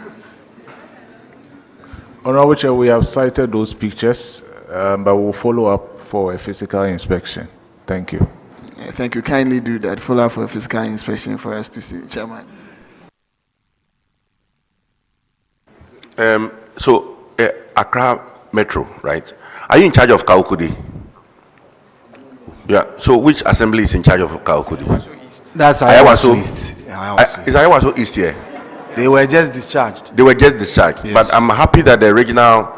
Honorable Chair, we have cited those pictures, but we'll follow up for a physical inspection. Thank you. Thank you. Kindly do that. Follow up for a physical inspection for us to see. Chairman. So, Accra Metro, right? Are you in charge of Kaukudi? Yeah. So, which assembly is in charge of Kaukudi? That's Ayawaso East. Is Ayawaso East here? They were just discharged. They were just discharged. Yes. But I'm happy that the regional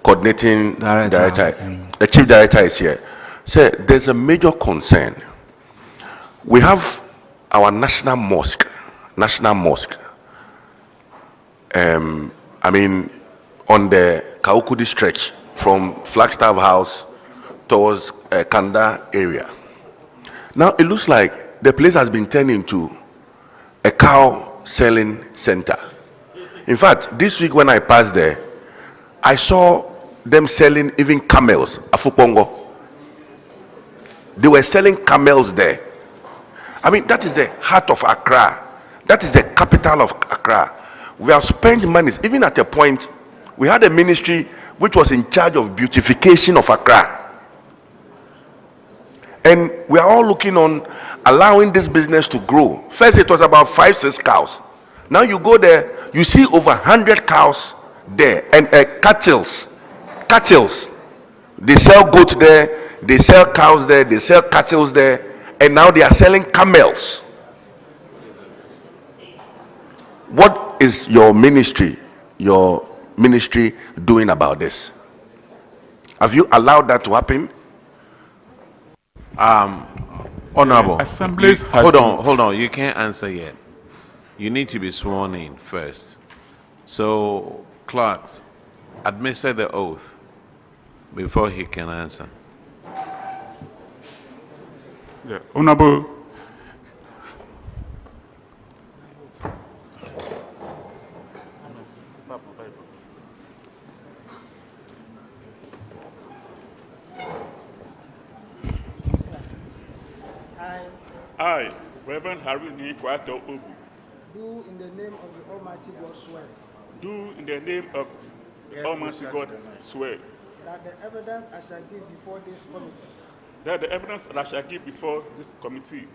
coordinating director, the chief director is here. Sir, there's a major concern. We have our national mosque. I mean, on the Kaukudi stretch from Flagstaff House towards Kanda area. Now, it looks like the place has been turned into a cow selling center. In fact, this week when I passed there, I saw them selling even camels, Afupongo. They were selling camels there. I mean, that is the heart of Accra. That is the capital of Accra. We have spent money, even at a point, we had a ministry which was in charge of beautification of Accra. And we are all looking on allowing this business to grow. First, it was about 5-6 cows. Now you go there, you see over 100 cows there, and cattle. They sell goats there, they sell cows there, they sell cattle there, and now they are selling camels. What is your ministry doing about this? Have you allowed that to happen? Honorable. Assemblies hold on. You can't answer yet. You need to be sworn in first. So, clerks, administer the oath before he can answer. Yeah. Honorable. I, Reverend Harry Nikwato Obu. Do in the name of the Almighty God swear. Do in the name of the Almighty God swear. That the evidence I shall give before this committee. That the evidence that I shall give before this committee.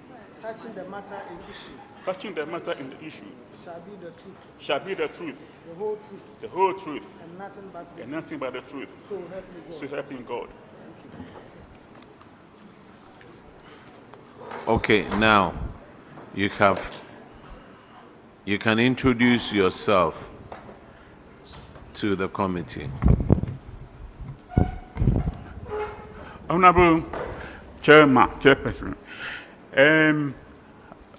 Touching the matter in issue. Touching the matter in the issue. Shall be the truth. Shall be the truth. The whole truth. The whole truth. And nothing but the truth. And nothing but the truth. So help me God. So help me God. Thank you. Okay, now you can introduce yourself to the committee. Honorable Chairperson,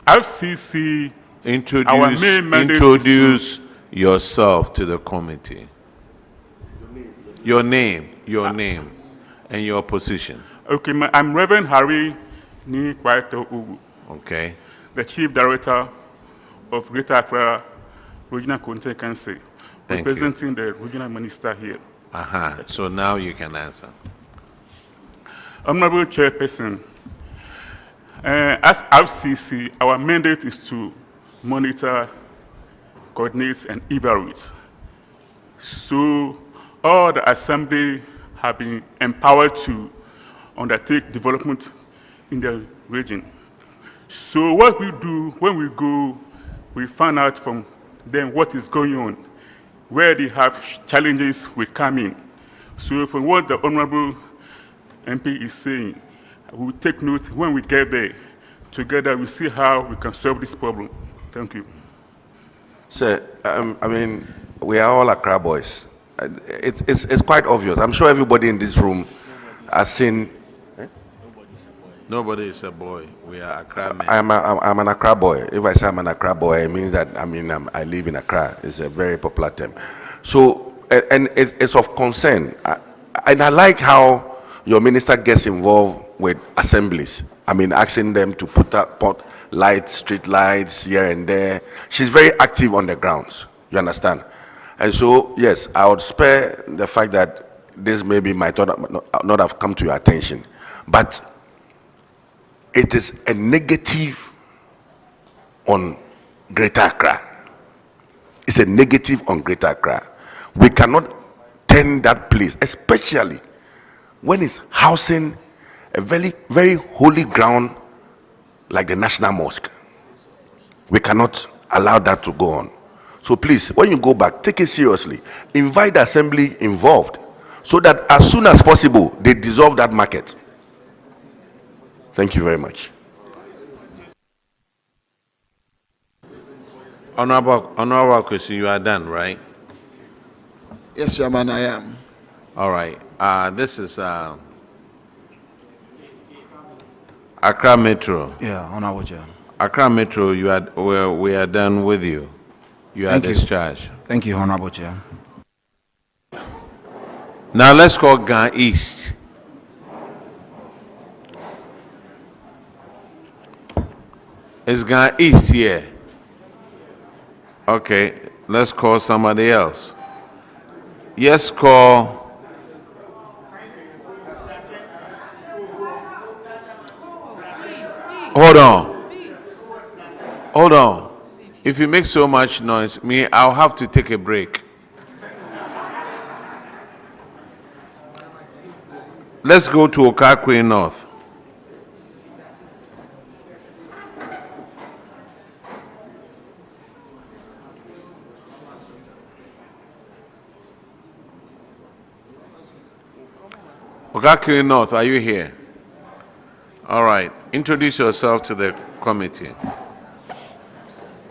FCC, Introduce yourself to the committee. Your name, and your position. Okay, I'm Reverend Harry Nikwato Ugu. Okay. The Chief Director of Greater Accra Regional Coordinating Council, representing the Regional Minister here. So now you can answer. Honorable Chairperson, as FCC, our mandate is to monitor, coordinate, and evaluate So all the assembly have been empowered to undertake development in the region. So what we do when we go, we find out from them what is going on. Where they have challenges, we come in. So from what the Honorable MP is saying, we will take note when we get there. Together, we see how we can solve this problem. Thank you. Sir, I mean, we are all Accra boys. It's quite obvious. I'm sure everybody in this room has seen. Nobody is a boy. We are Accra men. I'm an Accra boy. If I say I'm an Accra boy, it means that I live in Accra. It's a very popular term. So, and it's of concern. And I like how your minister gets involved with assemblies. I mean, asking them to put lights, street lights here and there. She's very active on the grounds. You understand? And so, yes, I would spare the fact that this maybe might not have come to your attention, but it is a negative on Greater Accra. It's a negative on Greater Accra. We cannot turn that place, especially when it's housing a very, very holy ground like the National Mosque. We cannot allow that to go on. So please, when you go back, take it seriously. Invite the assembly involved so that as soon as possible, they dissolve that market. Thank you very much. Honorable question, you are done, right? Yes, Chairman, I am. All right. This is Accra Metro. Yeah, Honorable Chair. Accra Metro, we are done with you. You are discharged. Thank you, Honorable Chair. Now let's call Gan East. Is Gan East here? Okay, let's call somebody else. Yes, call. Hold on. Hold on. If you make so much noise, I'll have to take a break. Let's go to Okakwe North. Okakwe North, are you here? All right. Introduce yourself to the committee.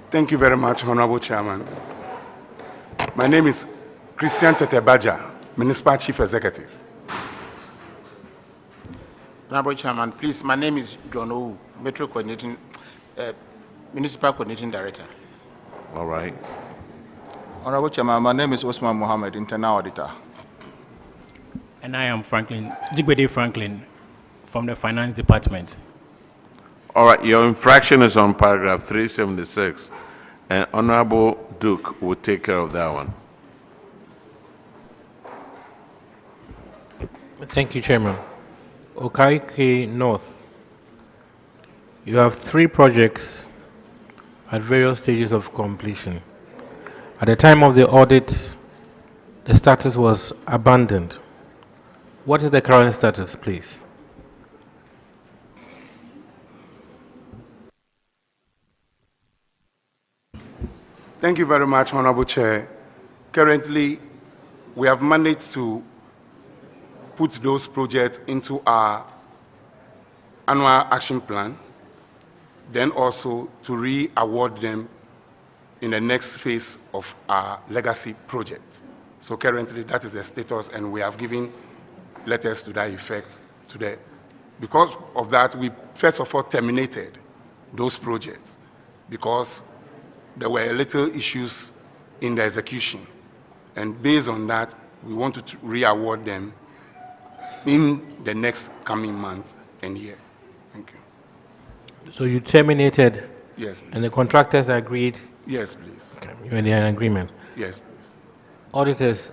Thank you very much, Honorable Chairman. My name is Christian Tetebaja, Municipal Chief Executive. Honorable Chairman, please, my name is John O, Municipal Coordinating Director. All right. Honorable Chairman, my name is Osman Mohammed, Internal Auditor. And I am Jigbede Franklin from the Finance Department. All right, your infraction is on paragraph 376, and Honorable Duke will take care of that one. Thank you, Chairman. Okakwe North, you have 3 projects at various stages of completion. At the time of the audit, the status was abandoned. What is the current status, please? Thank you very much, Honorable Chair. Currently, we have managed to put those projects into our annual action plan, then also to re-award them in the next phase of our legacy project. So currently, that is the status, and we have given letters to that effect today. Because of that, we first of all terminated those projects because there were little issues in the execution. And based on that, we want to re-award them in the next coming month and year. Thank you. So you terminated? Yes, please. And the contractors agreed? Yes, please. Okay, you had an agreement? Yes, please. Auditors,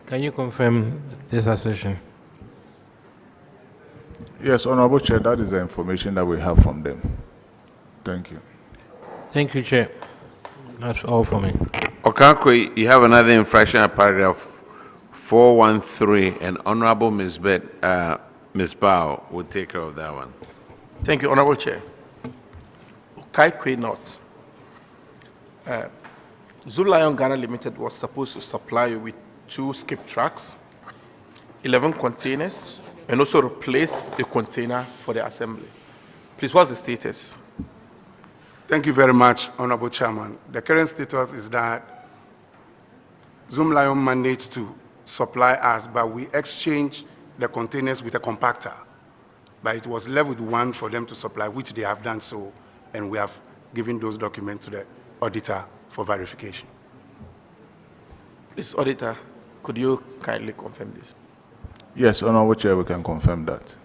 can you confirm this assertion? Yes, Honorable Chair, that is the information that we have from them. Thank you. Thank you, Chair. That's all for me. Okankwe, you have another infraction at paragraph 413, and Honorable Ms. Ms. Bao will take care of that one. Thank you, Honorable Chair. Kaikwe North. Zoom Lion Ghana Limited was supposed to supply you with 2 skip tracks, 11 containers, and also replace a container for the assembly. Please, what's the status? Thank you very much, Honorable Chairman. The current status is that Zoom Lion managed to supply us, but we exchanged the containers with a compactor. But it was left with 1 for them to supply, which they have done so, and we have given those documents to the auditor for verification. This auditor, could you kindly confirm this? Yes, Honorable Chair, we can confirm that.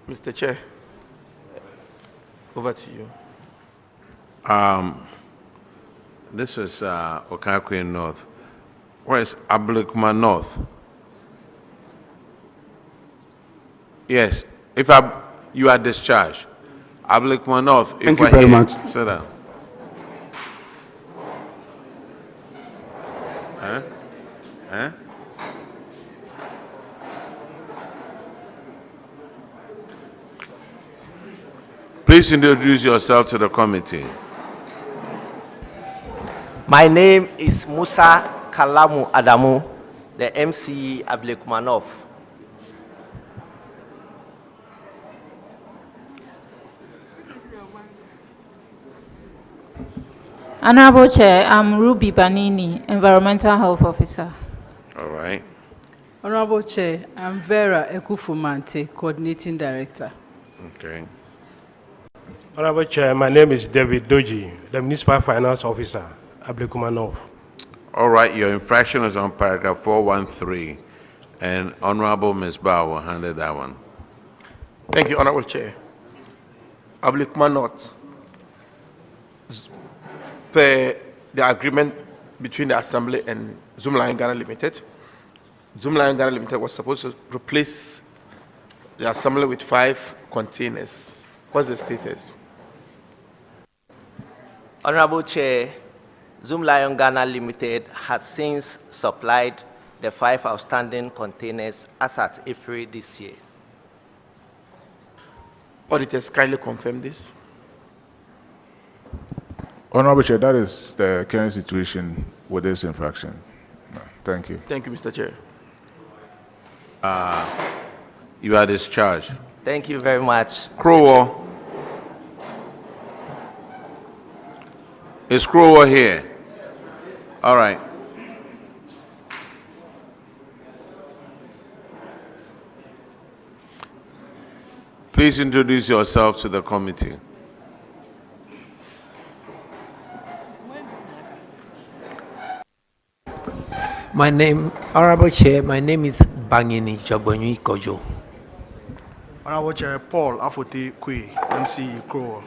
Mr. Chair, over to you. This was Okakwe North. Where is Ablikuma North? Yes, if you are discharged. Ablikuma North. Thank you very much. Sit down. Huh? Please introduce yourself to the committee. My name is Musa Kalamu Adamu, the MC Ablekumanov. Honorable Chair, I'm Ruby Banini, Environmental Health Officer. All right. Honorable Chair, I'm Vera Ekufumante, Coordinating Director. Okay. Honorable Chair, my name is David Doji, the Municipal Finance Officer, Ablekumanov. All right, your infraction is on paragraph 413, and Honorable Ms. Bao will handle that one. Thank you, Honorable Chair. Ablekumanov, per the agreement between the Assembly and Zoom Lion Ghana Limited, Zoom Lion Ghana Limited was supposed to replace the Assembly with 5 containers. What's the status? Honorable Chair, Zoom Lion Ghana Limited has since supplied the 5 outstanding containers as at April this year. Auditors, kindly confirm this. Honorable Chair, that is the current situation with this infraction. Thank you. Thank you, Mr. Chair. You are discharged. Thank you very much. Crowell. Is Crowell here? All right. Please introduce yourself to the committee. My name, Honorable Chair, my name is Bangini Jagbonyi Kojo. Honorable Chair, Paul Afoti Kwe, MC Crow.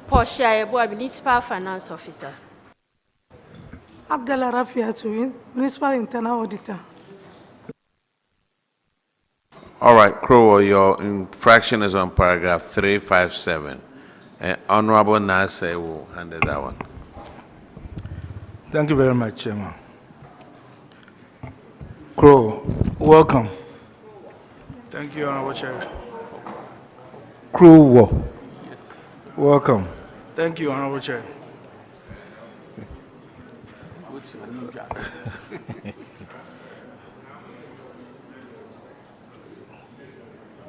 Portia Ebo, Municipal Finance Officer. Abdallah Rafiatu, Municipal Internal Auditor. All right, Crowell, your infraction is on paragraph 357. And Honorable Nase will handle that one. Thank you very much, Chairman. Crow, welcome. Thank you, Honorable Chair. Crow, welcome. Thank you, Honorable Chair.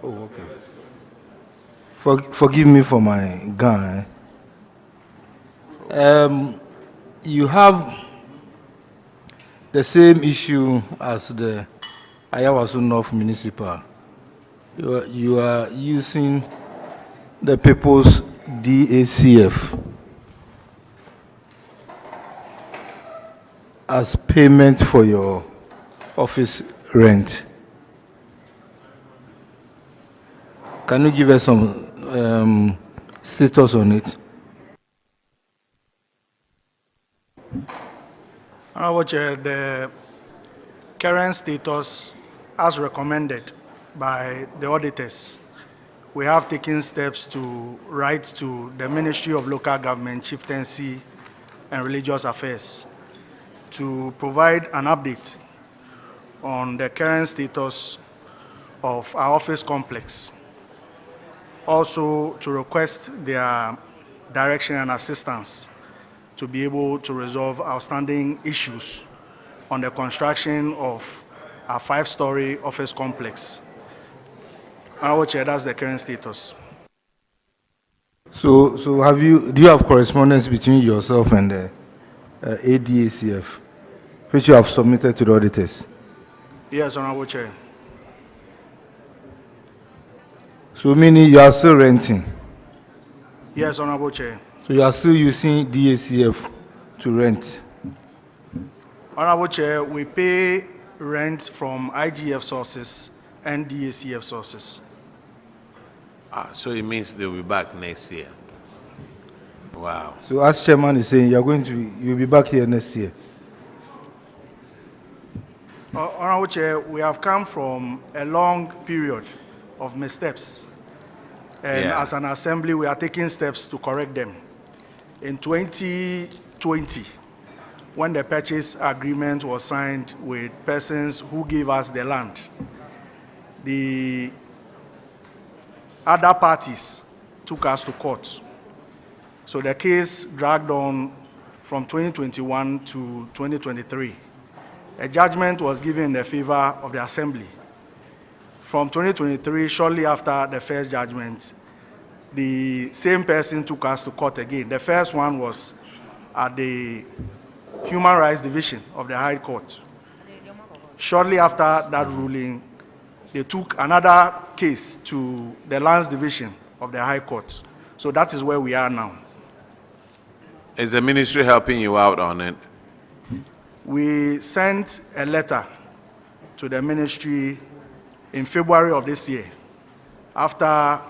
Oh, okay. Forgive me for my gun. You have the same issue as the Ayawaso North Municipal. You are using the people's DACF as payment for your office rent. Can you give us some status on it? Honorable Chair, the current status as recommended by the auditors we have taken steps to write to the Ministry of Local Government, Chieftaincy, and Religious Affairs to provide an update on the current status of our office complex. Also, to request their direction and assistance to be able to resolve outstanding issues on the construction of a 5-story office complex. Honorable Chair, that's the current status. So do you have correspondence between yourself and the ADACF, which you have submitted to the auditors? Yes, Honorable Chair. So meaning you are still renting? Yes, Honorable Chair. So you are still using DACF to rent? Honorable Chair, we pay rent from IGF sources and DACF sources. So it means they'll be back next year. Wow. So as chairman is saying, you'll be back here next year? Honorable Chair, we have come from a long period of missteps. And as an assembly, we are taking steps to correct them. In 2020, when the purchase agreement was signed with persons who gave us the land, the other parties took us to court. So the case dragged on from 2021 to 2023. A judgment was given in the favor of the assembly. From 2023, shortly after the first judgment, the same person took us to court again. The first one was at the Human Rights Division of the High Court. Shortly after that ruling, they took another case to the Lands Division of the High Court. So that is where we are now. Is the ministry helping you out on it? We sent a letter to the ministry in February of this year. After,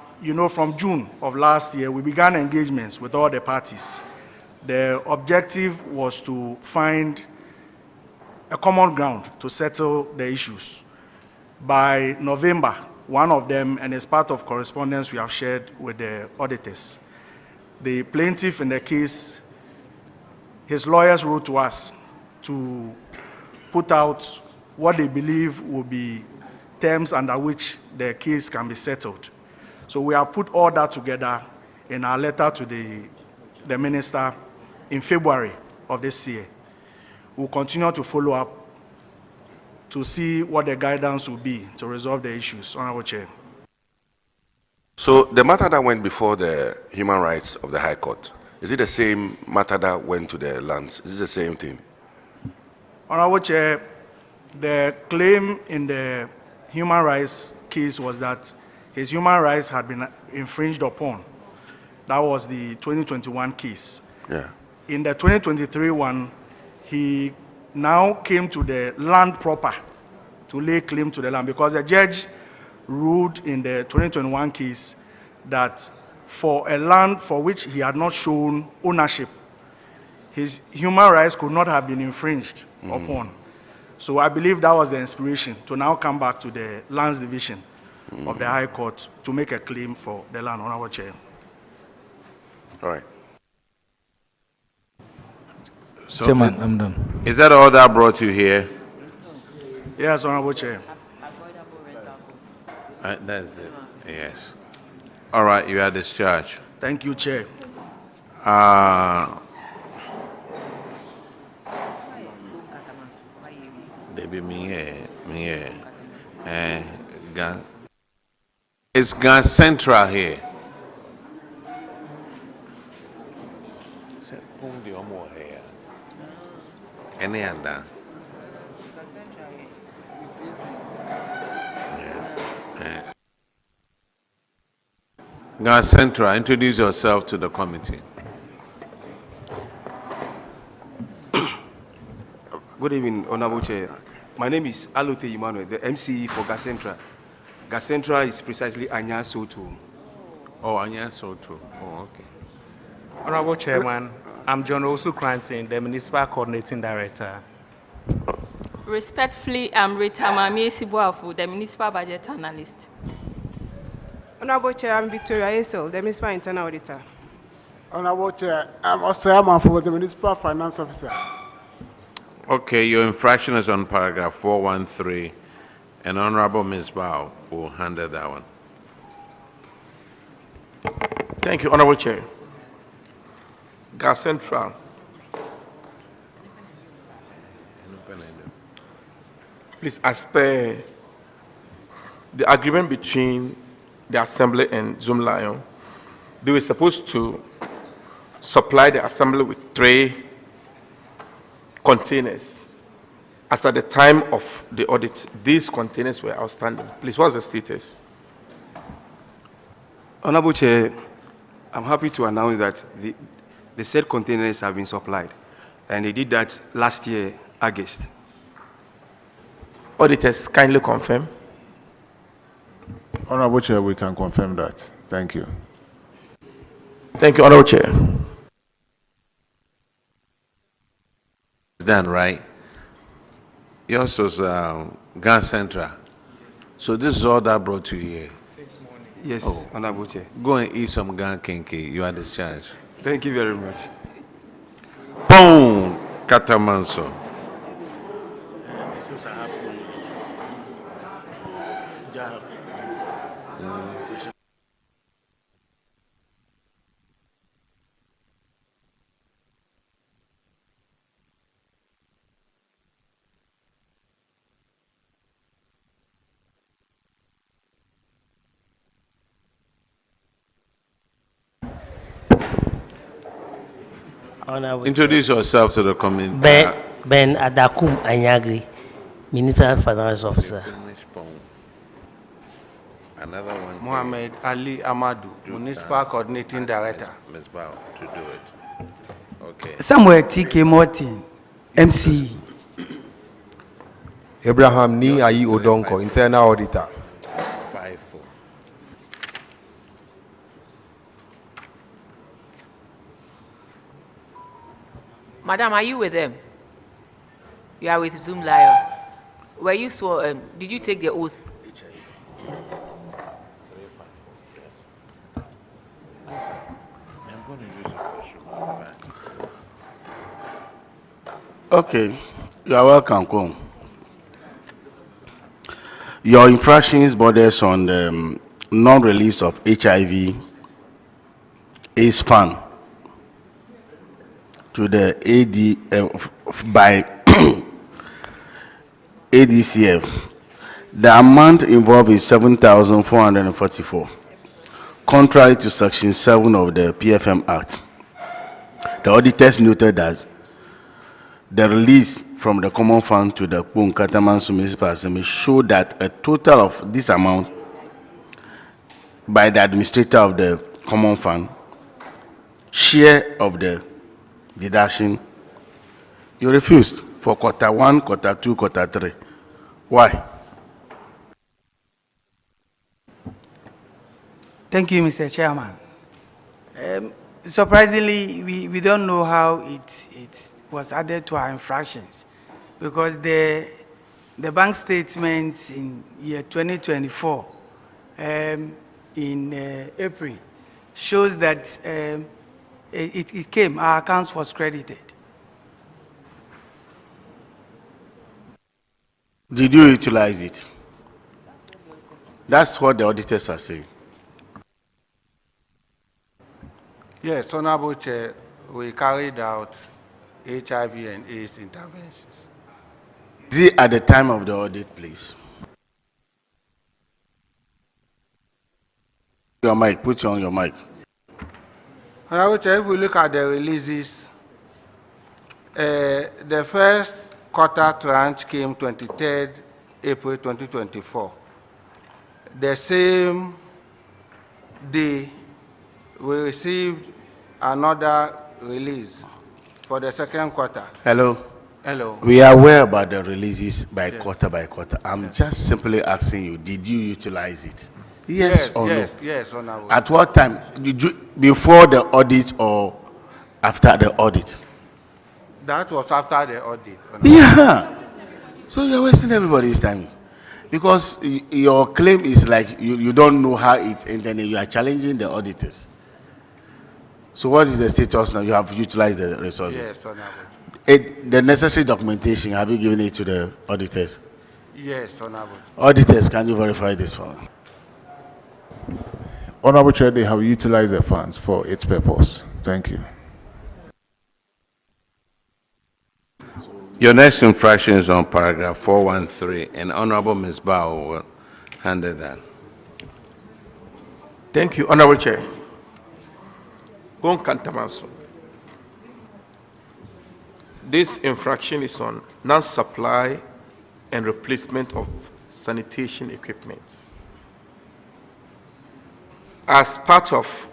from June of last year, we began engagements with all the parties. The objective was to find a common ground to settle the issues. By November, one of them, and as part of correspondence we have shared with the auditors, the plaintiff in the case, his lawyers wrote to us to put out what they believe will be terms under which the case can be settled. So we have put all that together in our letter to the minister in February of this year. We'll continue to follow up to see what the guidance will be to resolve the issues. Honorable Chair. So the matter that went before the Human Rights of the High Court, is it the same matter that went to the lands? Is it the same thing? Honorable Chair, the claim in the human rights case was that his human rights had been infringed upon. That was the 2021 case. Yeah. In the 2023 one, he now came to the land proper to lay claim to the land because the judge ruled in the 2021 case that for a land for which he had not shown ownership, his human rights could not have been infringed upon. So I believe that was the inspiration to now come back to the Lands Division of the High Court to make a claim for the land. Honorable Chair. All right. So Chairman, I'm done. Is that all that brought you here? Yes, Honorable Chair. That's it. Yes. All right, you are discharged. Thank you, Chair. Is Gas Central here? Any other? Gas Central, introduce yourself to the committee. Good evening, Honorable Chair. My name is Alote Emmanuel, the MCE for Gas Central. Gas Central is precisely Anya Soto. Oh, Anya Soto. Oh, okay. Honorable Chairman, I'm John Osu Cranton, the Municipal Coordinating Director. Respectfully, I'm Rita Mamie Sibuafu, the Municipal Budget Analyst. Honorable Chair, I'm Victoria Asen, the Municipal Internal Auditor. Honorable Chair, I'm Osama for the Municipal Finance Officer. Okay, your infraction is on paragraph 413, and Honorable Ms. Bao will handle that one. Thank you, Honorable Chair. Gas Central. Please, as per the agreement between the Assembly and Zoom Lion, they were supposed to supply the Assembly with 3 containers. As at the time of the audit, these containers were outstanding. Please, what's the status? Honorable Chair, I'm happy to announce that the said containers have been supplied, and they did that last year, August. Auditors, kindly confirm. Honorable Chair, we can confirm that. Thank you. Thank you, Honorable Chair. It's done, right? Yours was Gas Central. So this is all that brought you here? Yes, Honorable Chair. Go and eat some Gan Kinky. You are discharged. Thank you very much. Boom! Katamanso. Introduce yourself to the community. Ben Adakum Anyagri, Municipal Finance Officer. Another one. Mohammed Ali Amadou, Municipal Coordinating Director. Ms. Bao to do it. Okay. Samuel T.K. Martin, MC. Abraham Ni Ayi Odonko, Internal Auditor. 5-4. Madam, are you with them? You are with Zoom Lion. Were you sworn? Did you take the oath? Okay, you are welcome, Kwon. Your infractions borders on the non-release of HIV AIDS fund to the by ADCF. The amount involved is 7,444, contrary to Section 7 of the PFM Act. The auditors noted that the release from the common fund to the Katamanso Municipal Assembly showed that a total of this amount by the administrator of the common fund, share of the deduction, you refused for quarter 1, quarter 2, quarter 3. Why? Thank you, Mr. Chairman. Surprisingly, we don't know how it was added to our infractions, because the bank statements in year 2024 in April shows that it came, our accounts was credited. Did you utilize it? That's what the auditors are saying. Yes, Honorable Chair, we carried out HIV and AIDS interventions. Is it at the time of the audit, please? Your mic, put you on your mic. Honorable Chair, if we look at the releases, the first quarter tranche came 23rd April 2024. The same day, we received another release for the second quarter. Hello. Hello. We are aware about the releases by quarter by quarter. I'm just simply asking you, did you utilize it? Yes or no? Yes, Honorable. At what time? Did you, before the audit or after the audit? That was after the audit. Honorable. Yeah. So you're wasting everybody's time. Because your claim is like you don't know how it's intended. You are challenging the auditors. So what is the status now? You have utilized the resources. Yes, Honorable. The necessary documentation, have you given it to the auditors? Yes, Honorable. Auditors, can you verify this for me? Honorable Chair, they have utilized the funds for its purpose. Thank you. Your next infraction is on paragraph 413, and Honorable Ms. Bao will handle that. Thank you, Honorable Chair. Gonkantamanso. This infraction is on non-supply and replacement of sanitation equipment. As part of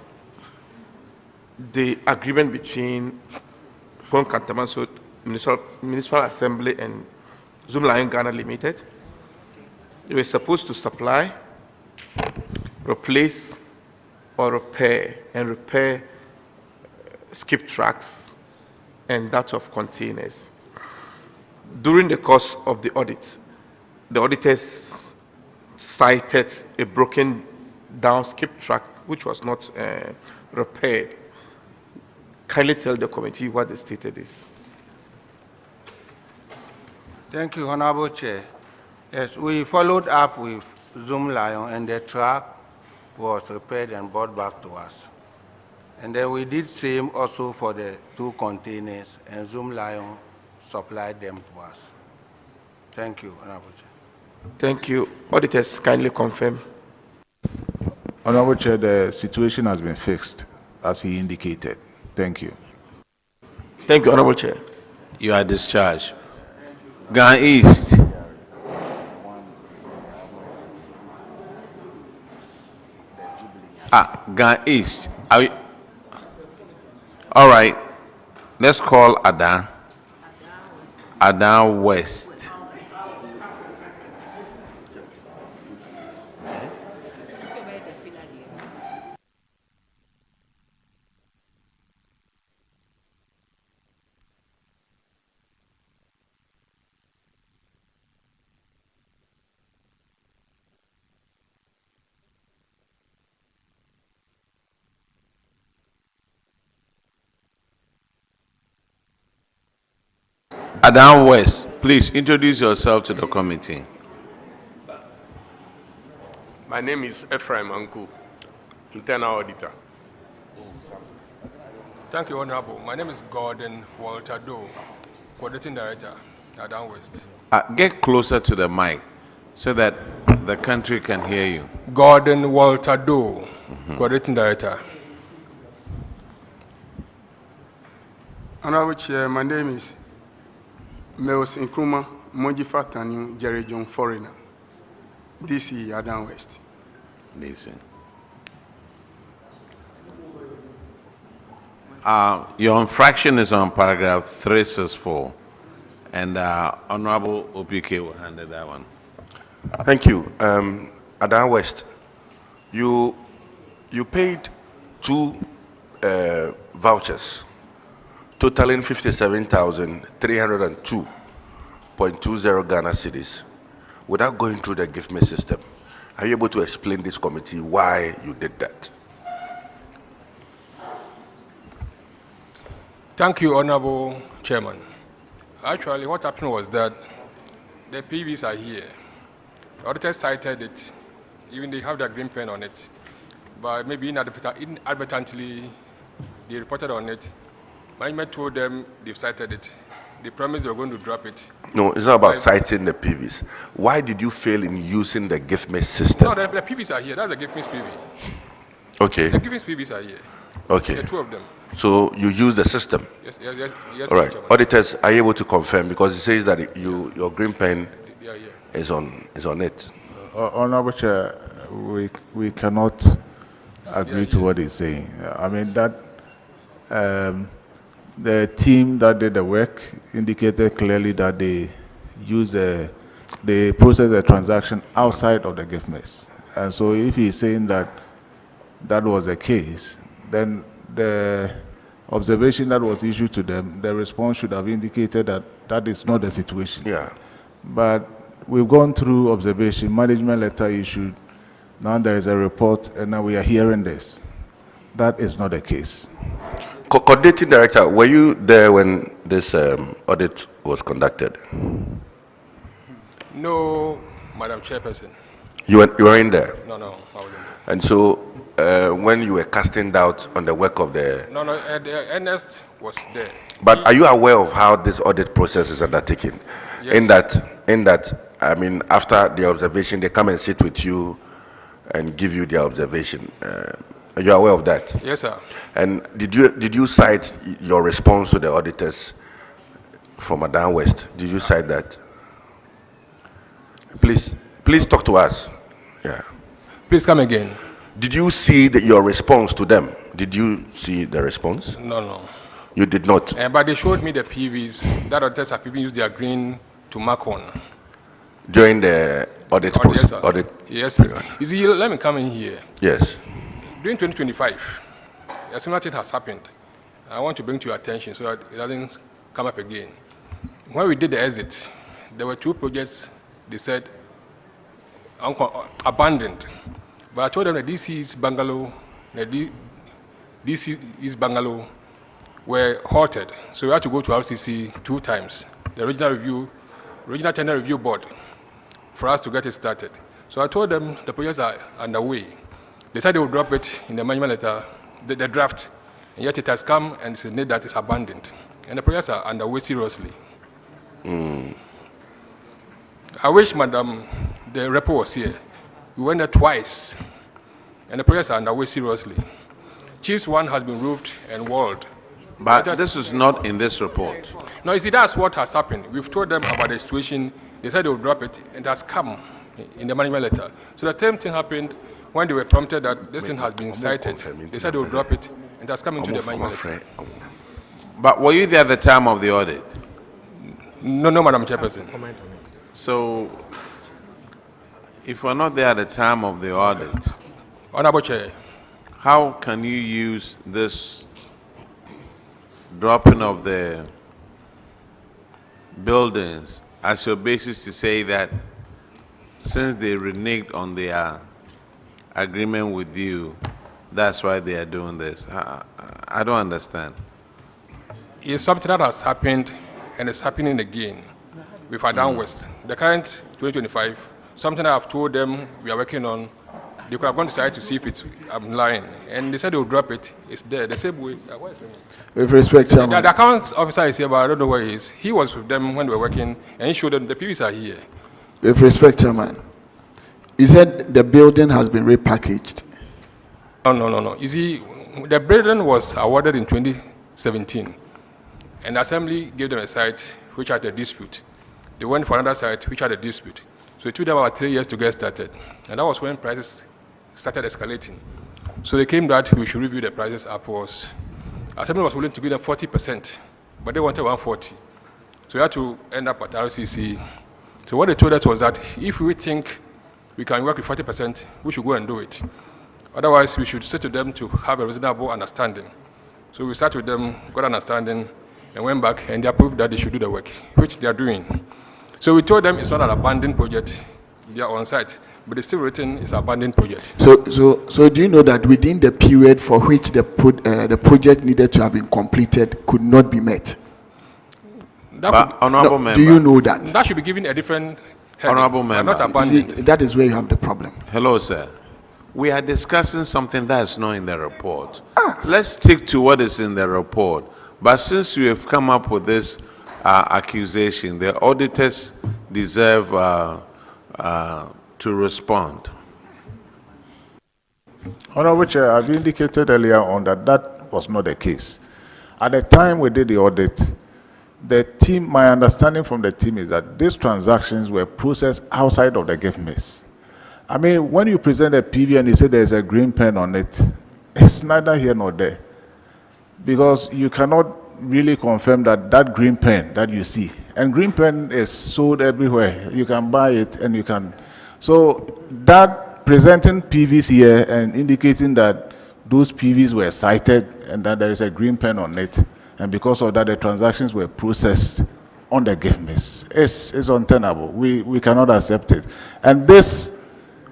the agreement between Gonkantamanso Municipal Assembly and Zoom Lion Ghana Limited, they were supposed to supply, replace, or repair skip tracks and that of containers. During the course of the audit, the auditors cited a broken down skip track which was not repaired. Kindly tell the committee what the status is. Thank you, Honorable Chair. Yes, we followed up with Zoom Lion, and the track was repaired and brought back to us. And then we did same also for the 2 containers, and Zoom Lion supplied them to us. Thank you, Honorable Chair. Thank you. Auditors, kindly confirm. Honorable Chair, the situation has been fixed, as he indicated. Thank you. Thank you, Honorable Chair. You are discharged. Ghana East. Ghana East. Are we? All right. Let's call Adan. Adan West. Adan West, please introduce yourself to the committee. My name is Ephraim Anku, Internal Auditor. Thank you, Honorable. My name is Gordon Walter Doe, Coordinating Director, Adan West. Get closer to the mic so that the country can hear you. Gordon Walter Doe, Coordinating Director. Honorable Chair, my name is Meos Nkrumah Mojifa Tanu Jerry John Foreigner, DC Adan West. Listen. Your infraction is on paragraph 364, and Honorable OPK will handle that one. Thank you. Adan West, you paid 2 vouchers totaling 57,302.20 Ghana cedis without going through the gift me system. Are you able to explain this committee why you did that? Thank you, Honorable Chairman. Actually, what happened was that the PVs are here. The auditors cited it, even they have the green pen on it, but maybe inadvertently they reported on it. Management told them they've cited it. They promised they were going to drop it. No, it's not about citing the PVs. Why did you fail in using the gift me system? No, the PVs are here. That's the gift me PV. Okay. The gift me PVs are here. Okay. The 2 of them. So you use the system? Yes, All right. Auditors, are you able to confirm? Because it says that your green pen is on it. Honorable Chair, we cannot agree to what he's saying. I mean, that the team that did the work indicated clearly that they processed the transaction outside of the gift mess. And so if he's saying that that was the case, then the observation that was issued to them, the response should have indicated that that is not the situation. Yeah. But we've gone through observation, management letter issued, now there is a report, and now we are hearing this. That is not the case. Coordinating Director, were you there when this audit was conducted? No, Madam Chairperson. You weren't there? No, I wasn't there. And so, when you were casting doubt on the work of the... No, Ernest was there. But are you aware of how this audit process is undertaken? Yes. In that, I mean, after the observation, they come and sit with you and give you their observation. Are you aware of that? Yes, sir. And did you cite your response to the auditors from Adan West? Did you cite that? Please talk to us. Yeah. Please come again. Did you see your response to them? Did you see the response? No. You did not? But they showed me the PVs that auditors have even used their green to mark on. During the audit process? Yes, please. You see, let me come in here. Yes. During 2025, a similar thing has happened. I want to bring to your attention so that it doesn't come up again. When we did the exit, there were 2 projects they said abandoned. But I told them that DC East Bungalow, DC East Bungalow were halted. So we had to go to RCC 2 times, the regional tender review board, for us to get it started. So I told them the projects are underway. They said they would drop it in the management letter, the draft, and yet it has come and said that it's abandoned. And the projects are underway seriously. I wish, Madam, the repo was here. We went there twice, and the projects are underway seriously. Chiefs 1 has been roofed and walled. But this is not in this report. No, you see, that's what has happened. We've told them about the situation. They said they would drop it, and it has come in the management letter. So the same thing happened when they were prompted that this thing has been cited. They said they would drop it, and it has come into the management letter. But were you there at the time of the audit? No, Madam Chairperson. So, if we're not there at the time of the audit, Honorable Chair, how can you use this dropping of the buildings as your basis to say that since they reneged on their agreement with you, that's why they are doing this? I don't understand. It's something that has happened and it's happening again with Adan West. The current 2025, something I've told them we are working on, they could have gone to site to see if it's lying. And they said they would drop it. It's there. The same way. With respect, Chairman. The accounts officer is here, but I don't know where he is. He was with them when they were working, and he showed them the PVs are here. With respect, Chairman. You said the building has been repackaged. No. You see, the building was awarded in 2017, and the Assembly gave them a site which had a dispute. They went for another site which had a dispute. So it took them about 3 years to get started. And that was when prices started escalating. So they came that we should review the prices upwards. Assembly was willing to give them 40%, but they wanted 140. So we had to end up at RCC. So what they told us was that if we think we can work with 40%, we should go and do it. Otherwise, we should say to them to have a reasonable understanding. So we sat with them, got understanding, and went back, and they approved that they should do the work, which they are doing. So we told them it's not an abandoned project. They are on site, but it's still written it's an abandoned project. So do you know that within the period for which the project needed to have been completed could not be met? Honorable member, do you know that? That should be given a different heading, Honorable member, not abandoned. See, that is where you have the problem. Hello, sir. We are discussing something that's not in the report. Let's stick to what is in the report. But since you have come up with this accusation, the auditors deserve to respond. Honorable Chair, I've indicated earlier on that that was not the case. At the time we did the audit, the team, my understanding from the team is that these transactions were processed outside of the gift miss. I mean, when you present a PV and you say there's a green pen on it, it's neither here nor there. Because you cannot really confirm that that green pen that you see, and green pen is sold everywhere. You can buy it and you can. So that presenting PVs here and indicating that those PVs were cited and that there is a green pen on it, and because of that the transactions were processed on the gift miss. It's untenable. We cannot accept it. And this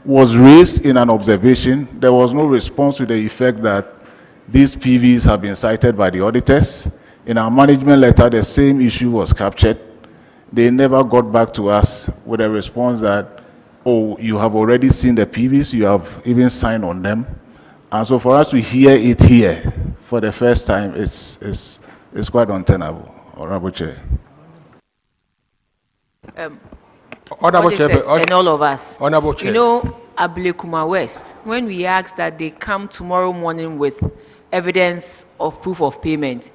was raised in an observation. There was no response to the effect that these PVs have been cited by the auditors. In our management letter, the same issue was captured. They never got back to us with a response that, oh, you have already seen the PVs, you have even signed on them. And so for us to hear it here for the first time, it's quite untenable, Honorable Chair. Honorable Chair, and all of us. Honorable Chair. You know, Ablekuma West, when we asked that they come tomorrow morning with evidence of proof of payment,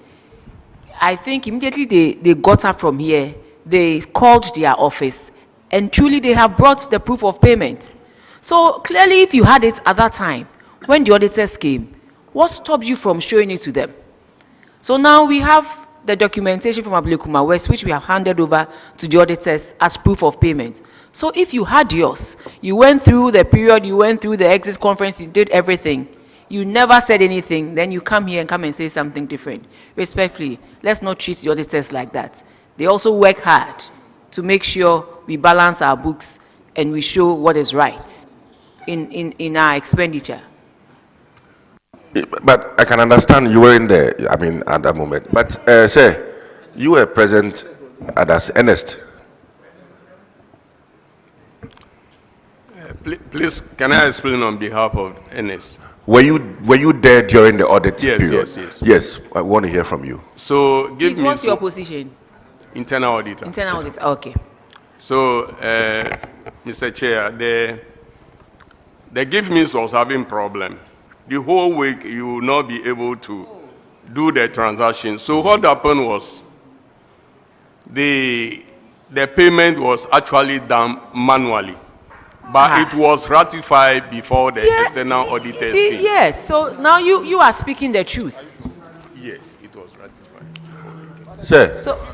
I think immediately they got up from here, they called their office, and truly they have brought the proof of payment. So clearly, if you had it at that time, when the auditors came, what stopped you from showing it to them? So now we have the documentation from Ablekuma West, which we have handed over to the auditors as proof of payment. So if you had yours, you went through the period, you went through the exit conference, you did everything, you never said anything, then you come here and come and say something different. Respectfully, let's not treat the auditors like that. They also work hard to make sure we balance our books and we show what is right in our expenditure. But I can understand you were in there, I mean, at that moment. But, sir, you were present at us, Ernest. Please, can I explain on behalf of Ernest? Were you there during the audit period? Yes. Yes, I want to hear from you. So, give Please, me... what's your position? Internal auditor. Internal auditor, okay. So, Mr. Chair, the gift means was having problem. The whole week you will not be able to do the transaction. So what happened was the payment was actually done manually, but it was ratified before the external auditors came. Yes, so now you are speaking the truth. Yes, it was ratified. Sir. So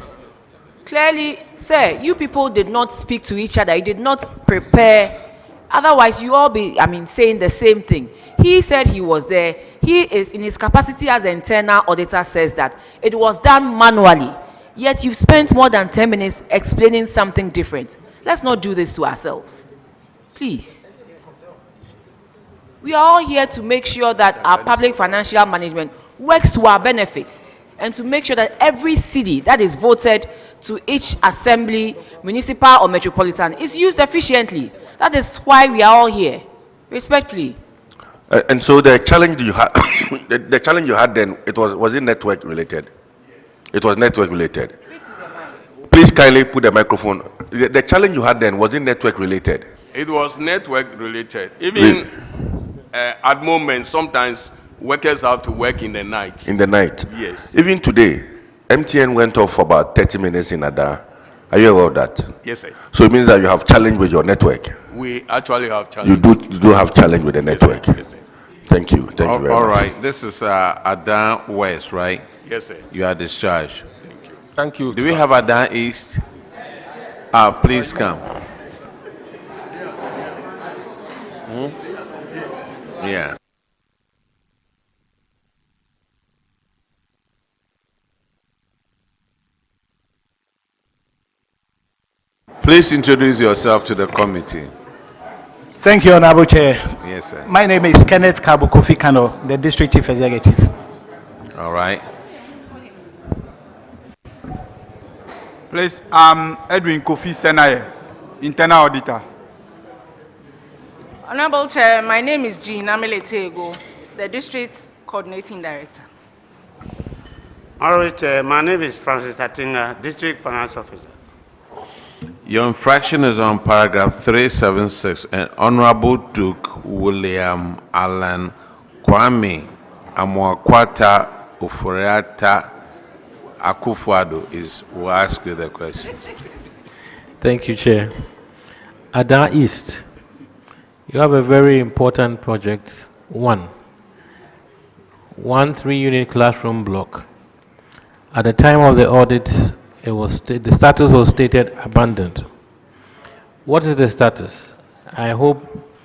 clearly, sir, you people did not speak to each other. You did not prepare. Otherwise, you all be, saying the same thing. He said he was there. He is, in his capacity as an internal auditor, says that it was done manually. Yet you've spent more than 10 minutes explaining something different. Let's not do this to ourselves. Please. We are all here to make sure that our public financial management works to our benefits and to make sure that every city that is voted to each assembly, municipal or metropolitan, is used efficiently. That is why we are all here. Respectfully. And so the challenge you had, the challenge you had then, was it network related? It was network related. Please kindly put the microphone. The challenge you had then, was it network related? It was network related. Even at moments, sometimes workers have to work in the night. In the night? Yes. Even today, MTN went off for about 30 minutes in Ada. Are you aware of that? Yes, sir. So it means that you have challenge with your network. We actually have challenge. You do have challenge with the network. Yes, sir. Thank you. Thank you very much. All right. This is Adan West, right? Yes, sir. You are discharged. Thank you. Thank you. Do we have Adan East? Please come. Yeah. Please introduce yourself to the committee. Thank you, Honorable Chair. Yes, sir. My name is Kenneth Kabo Kofi Kano, the District Chief Executive. All right. Please, I'm Edwin Kofi Senaye, Internal Auditor. Honorable Chair, my name is Jean Ameletego, the District Coordinating Director. Honorable Chair, my name is Francis Tatinga, District Finance Officer. Your infraction is on paragraph 376, and Honorable Duke William Allen Kwame Amwakwata Ufuriata Akufuado will ask you the questions. Thank you, Chair. Ada East, you have a very important project. One 3-unit classroom block. At the time of the audit, the status was stated abandoned. What is the status? I hope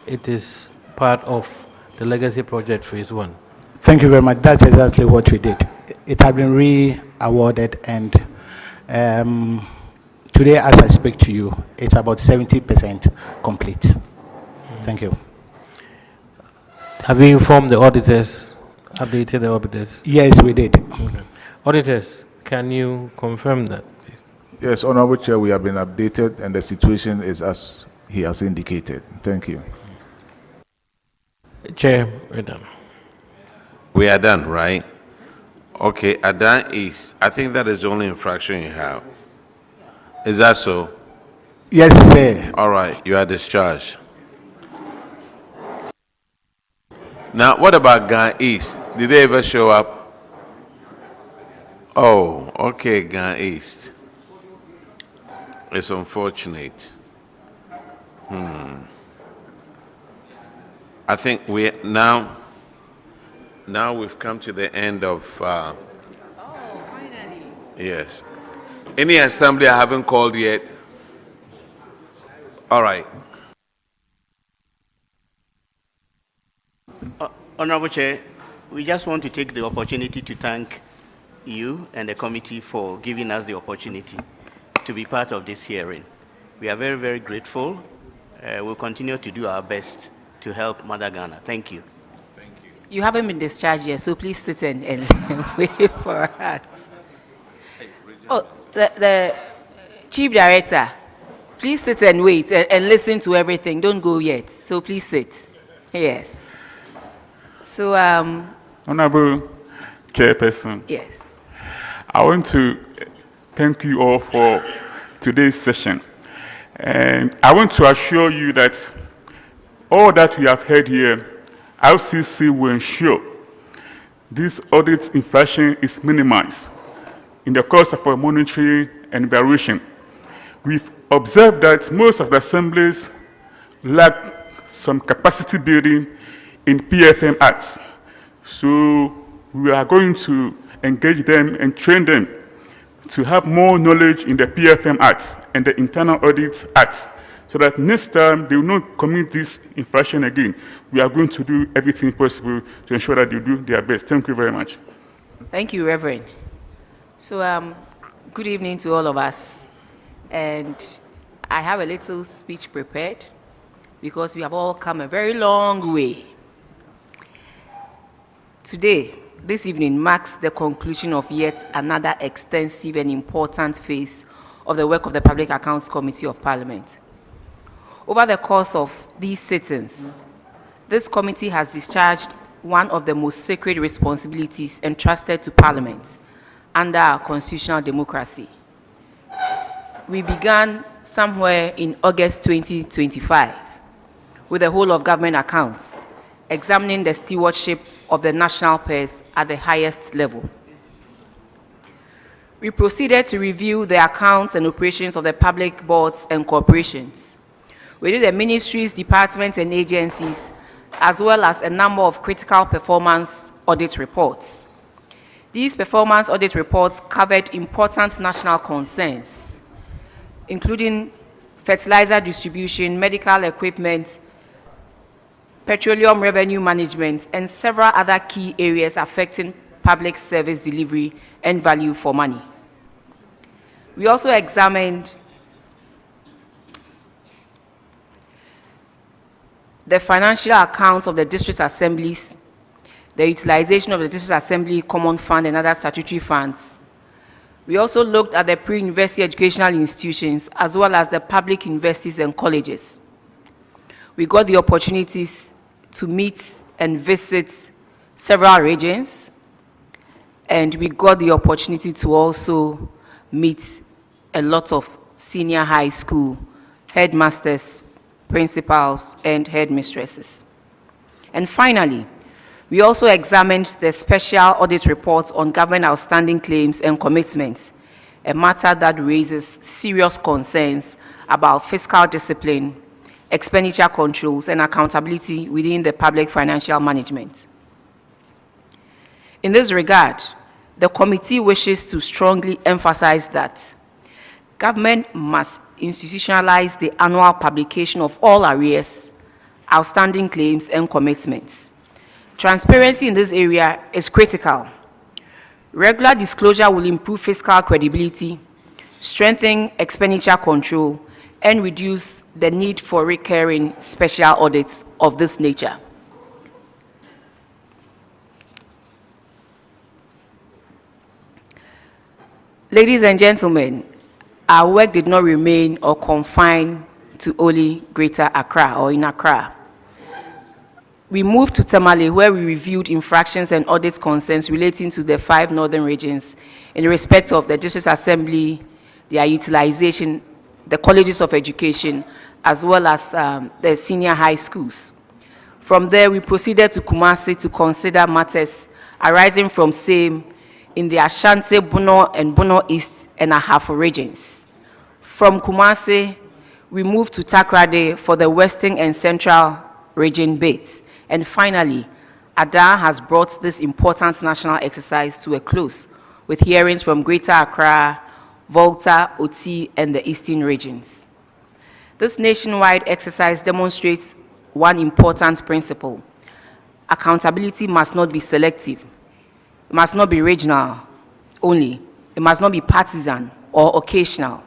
it is part of the legacy project phase 1. Thank you very much. That's exactly what we did. It had been re-awarded, and today, as I speak to you, it's about 70% complete. Thank you. Have you informed the auditors, updated the auditors? Yes, we did. Okay. Auditors, can you confirm that, please? Yes, Honorable Chair, we have been updated and the situation is as he has indicated. Thank you. Chair, we're done. We are done, right? Okay, Adenta East. I think that is the only infraction you have. Is that so? Yes, sir. All right, you are discharged. Now, what about Gan East? Did they ever show up? Oh, okay, Gan East. It's unfortunate. I think we now we've come to the end of. Oh, finally. Yes. Any assembly I haven't called yet? All right. Honorable Chair, we just want to take the opportunity to thank you and the committee for giving us the opportunity to be part of this hearing. We are very, very grateful. We'll continue to do our best to help Mother Ghana. Thank you. You haven't been discharged yet, so please sit and wait for us. Oh, the Chief Director, please sit and wait and listen to everything. Don't go yet. So please sit. Yes. So, Honorable Chairperson. Yes. I want to thank you all for today's session. And I want to assure you that all that we have heard here, RCC will ensure this audit inflation is minimized in the course of our monitoring and evaluation. We've observed that most of the assemblies lack some capacity building in PFM acts. So we are going to engage them and train them to have more knowledge in the PFM acts and the internal audit acts, so that next time they will not commit this infraction again. We are going to do everything possible to ensure that they do their best. Thank you very much. Thank you, Reverend. So, good evening to all of us. And I have a little speech prepared because we have all come a very long way. Today, this evening marks the conclusion of yet another extensive and important phase of the work of the Public Accounts Committee of Parliament. Over the course of these sittings, this committee has discharged one of the most sacred responsibilities entrusted to Parliament under our constitutional democracy. We began somewhere in August 2025 with the whole of government accounts, examining the stewardship of the national purse at the highest level. We proceeded to review the accounts and operations of the public boards and corporations. We did the ministries, departments, and agencies, as well as a number of critical performance audit reports. These performance audit reports covered important national concerns, including fertilizer distribution, medical equipment, petroleum revenue management, and several other key areas affecting public service delivery and value for money. We also examined the financial accounts of the district assemblies, the utilization of the district assembly common fund and other statutory funds. We also looked at the pre-university educational institutions as well as the public universities and colleges. We got the opportunities to meet and visit several regions, and we got the opportunity to also meet a lot of senior high school headmasters, principals, and headmistresses. And finally, we also examined the special audit reports on government outstanding claims and commitments, a matter that raises serious concerns about fiscal discipline, expenditure controls, and accountability within the public financial management. In this regard, the committee wishes to strongly emphasize that government must institutionalize the annual publication of all arrears, outstanding claims, and commitments. Transparency in this area is critical. Regular disclosure will improve fiscal credibility, strengthen expenditure control, and reduce the need for recurring special audits of this nature. Ladies and gentlemen, our work did not remain or confine to only Greater Accra or in Accra. We moved to Tamale, where we reviewed infractions and audit concerns relating to the 5 northern regions in respect of the District Assembly, their utilization, the colleges of education, as well as the senior high schools. From there, we proceeded to Kumasi to consider matters arising from same in the Ashanti, Bono, and Bono East and Ahafo regions. From Kumasi, we moved to Takrade for the Western and Central region bits. And finally, Ada has brought this important national exercise to a close with hearings from Greater Accra, Volta, Oti, and the Eastern regions. This nationwide exercise demonstrates one important principle. Accountability must not be selective. It must not be regional only. It must not be partisan or occasional.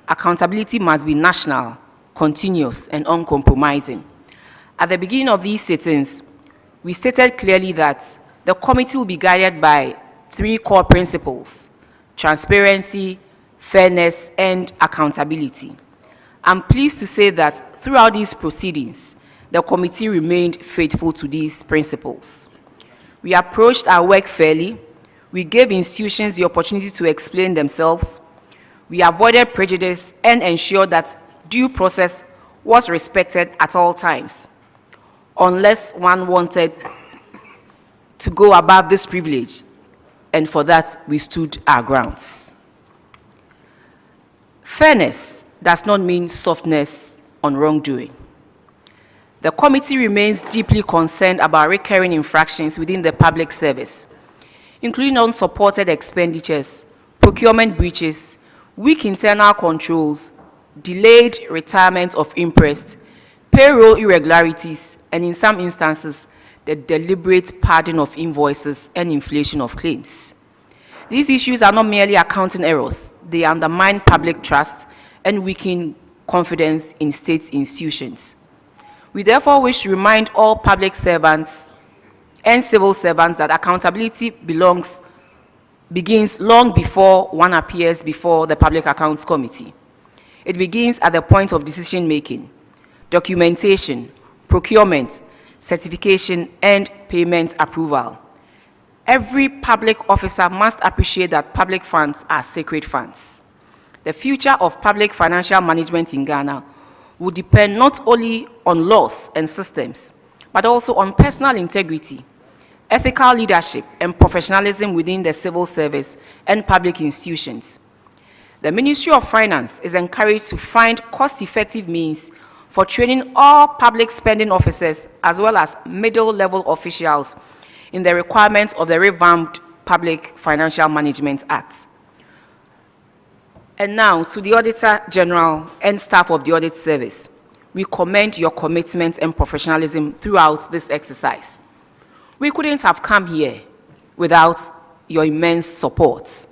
Accountability must be national, continuous, and uncompromising. At the beginning of these sittings, we stated clearly that the committee will be guided by 3 core principles: transparency, fairness, and accountability. I'm pleased to say that throughout these proceedings, the committee remained faithful to these principles. We approached our work fairly. We gave institutions the opportunity to explain themselves. We avoided prejudice and ensured that due process was respected at all times, unless one wanted to go above this privilege, and for that we stood our grounds. Fairness does not mean softness on wrongdoing. The committee remains deeply concerned about recurring infractions within the public service, including unsupported expenditures, procurement breaches, weak internal controls, delayed retirement of interest, payroll irregularities, and in some instances, the deliberate padding of invoices and inflation of claims. These issues are not merely accounting errors. They undermine public trust and weaken confidence in state institutions. We therefore wish to remind all public servants and civil servants that accountability begins long before one appears before the Public Accounts Committee. It begins at the point of decision making, documentation, procurement, certification, and payment approval. Every public officer must appreciate that public funds are sacred funds. The future of public financial management in Ghana will depend not only on laws and systems, but also on personal integrity, ethical leadership, and professionalism within the civil service and public institutions. The Ministry of Finance is encouraged to find cost-effective means for training all public spending officers as well as middle-level officials in the requirements of the revamped Public Financial Management Act. And now, to the Auditor General and staff of the Audit Service, we commend your commitment and professionalism throughout this exercise. We couldn't have come here without your immense support.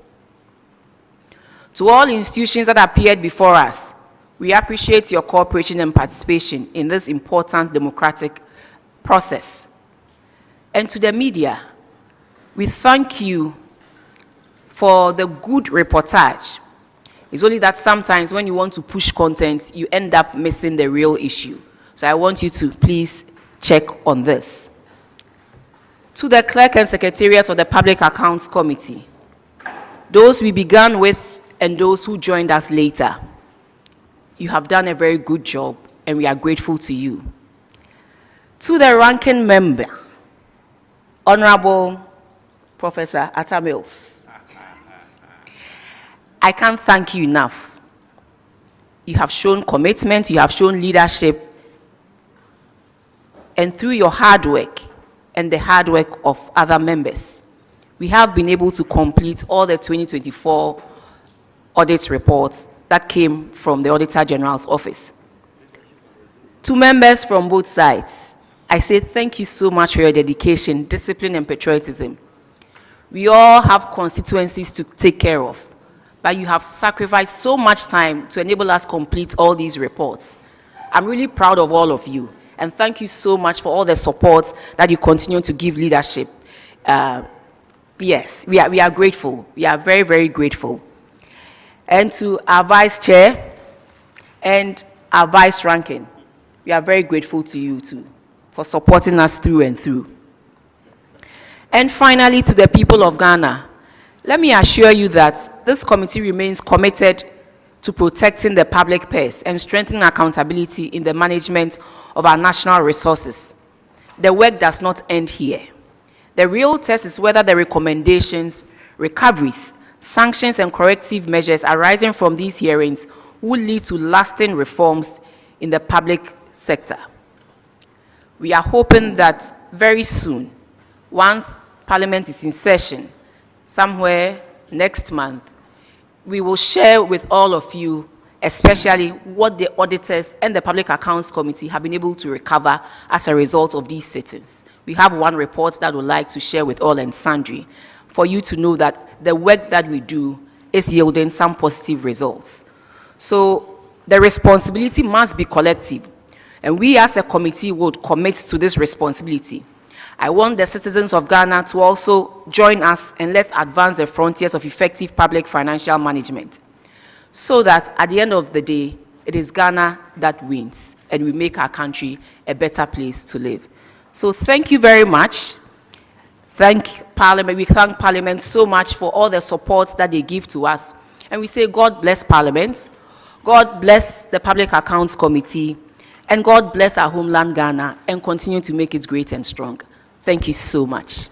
To all institutions that appeared before us, we appreciate your cooperation and participation in this important democratic process. And to the media, we thank you for the good reportage. It's only that sometimes when you want to push content, you end up missing the real issue. So I want you to please check on this. To the Clerk and Secretariat of the Public Accounts Committee, those we began with and those who joined us later, you have done a very good job and we are grateful to you. To the ranking member, Honorable Professor Atta Mills, I can't thank you enough. You have shown commitment, you have shown leadership, and through your hard work and the hard work of other members, we have been able to complete all the 2024 audit reports that came from the Auditor General's office. To members from both sides, I say thank you so much for your dedication, discipline, and patriotism. We all have constituencies to take care of. but you have sacrificed so much time to enable us complete all these reports. I'm really proud of all of you, and thank you so much for all the support that you continue to give leadership. Yes, we are grateful. We are very, very grateful. And to our Vice Chair and our Vice Ranking, we are very grateful to you too for supporting us through and through. And finally, to the people of Ghana, let me assure you that this committee remains committed to protecting the public purse and strengthening accountability in the management of our national resources. The work does not end here. The real test is whether the recommendations, recoveries, sanctions, and corrective measures arising from these hearings will lead to lasting reforms in the public sector. We are hoping that very soon, once Parliament is in session, somewhere next month, we will share with all of you, especially what the auditors and the Public Accounts Committee have been able to recover as a result of these sittings. We have one report that we'd like to share with all and sundry for you to know that the work that we do is yielding some positive results. So the responsibility must be collective, and we as a committee would commit to this responsibility. I want the citizens of Ghana to also join us, and let's advance the frontiers of effective public financial management, so that at the end of the day, it is Ghana that wins, and we make our country a better place to live. So thank you very much. Thank Parliament. We thank Parliament so much for all the support that they give to us. And we say, God bless Parliament, God bless the Public Accounts Committee, and God bless our homeland Ghana, and continue to make it great and strong. Thank you so much.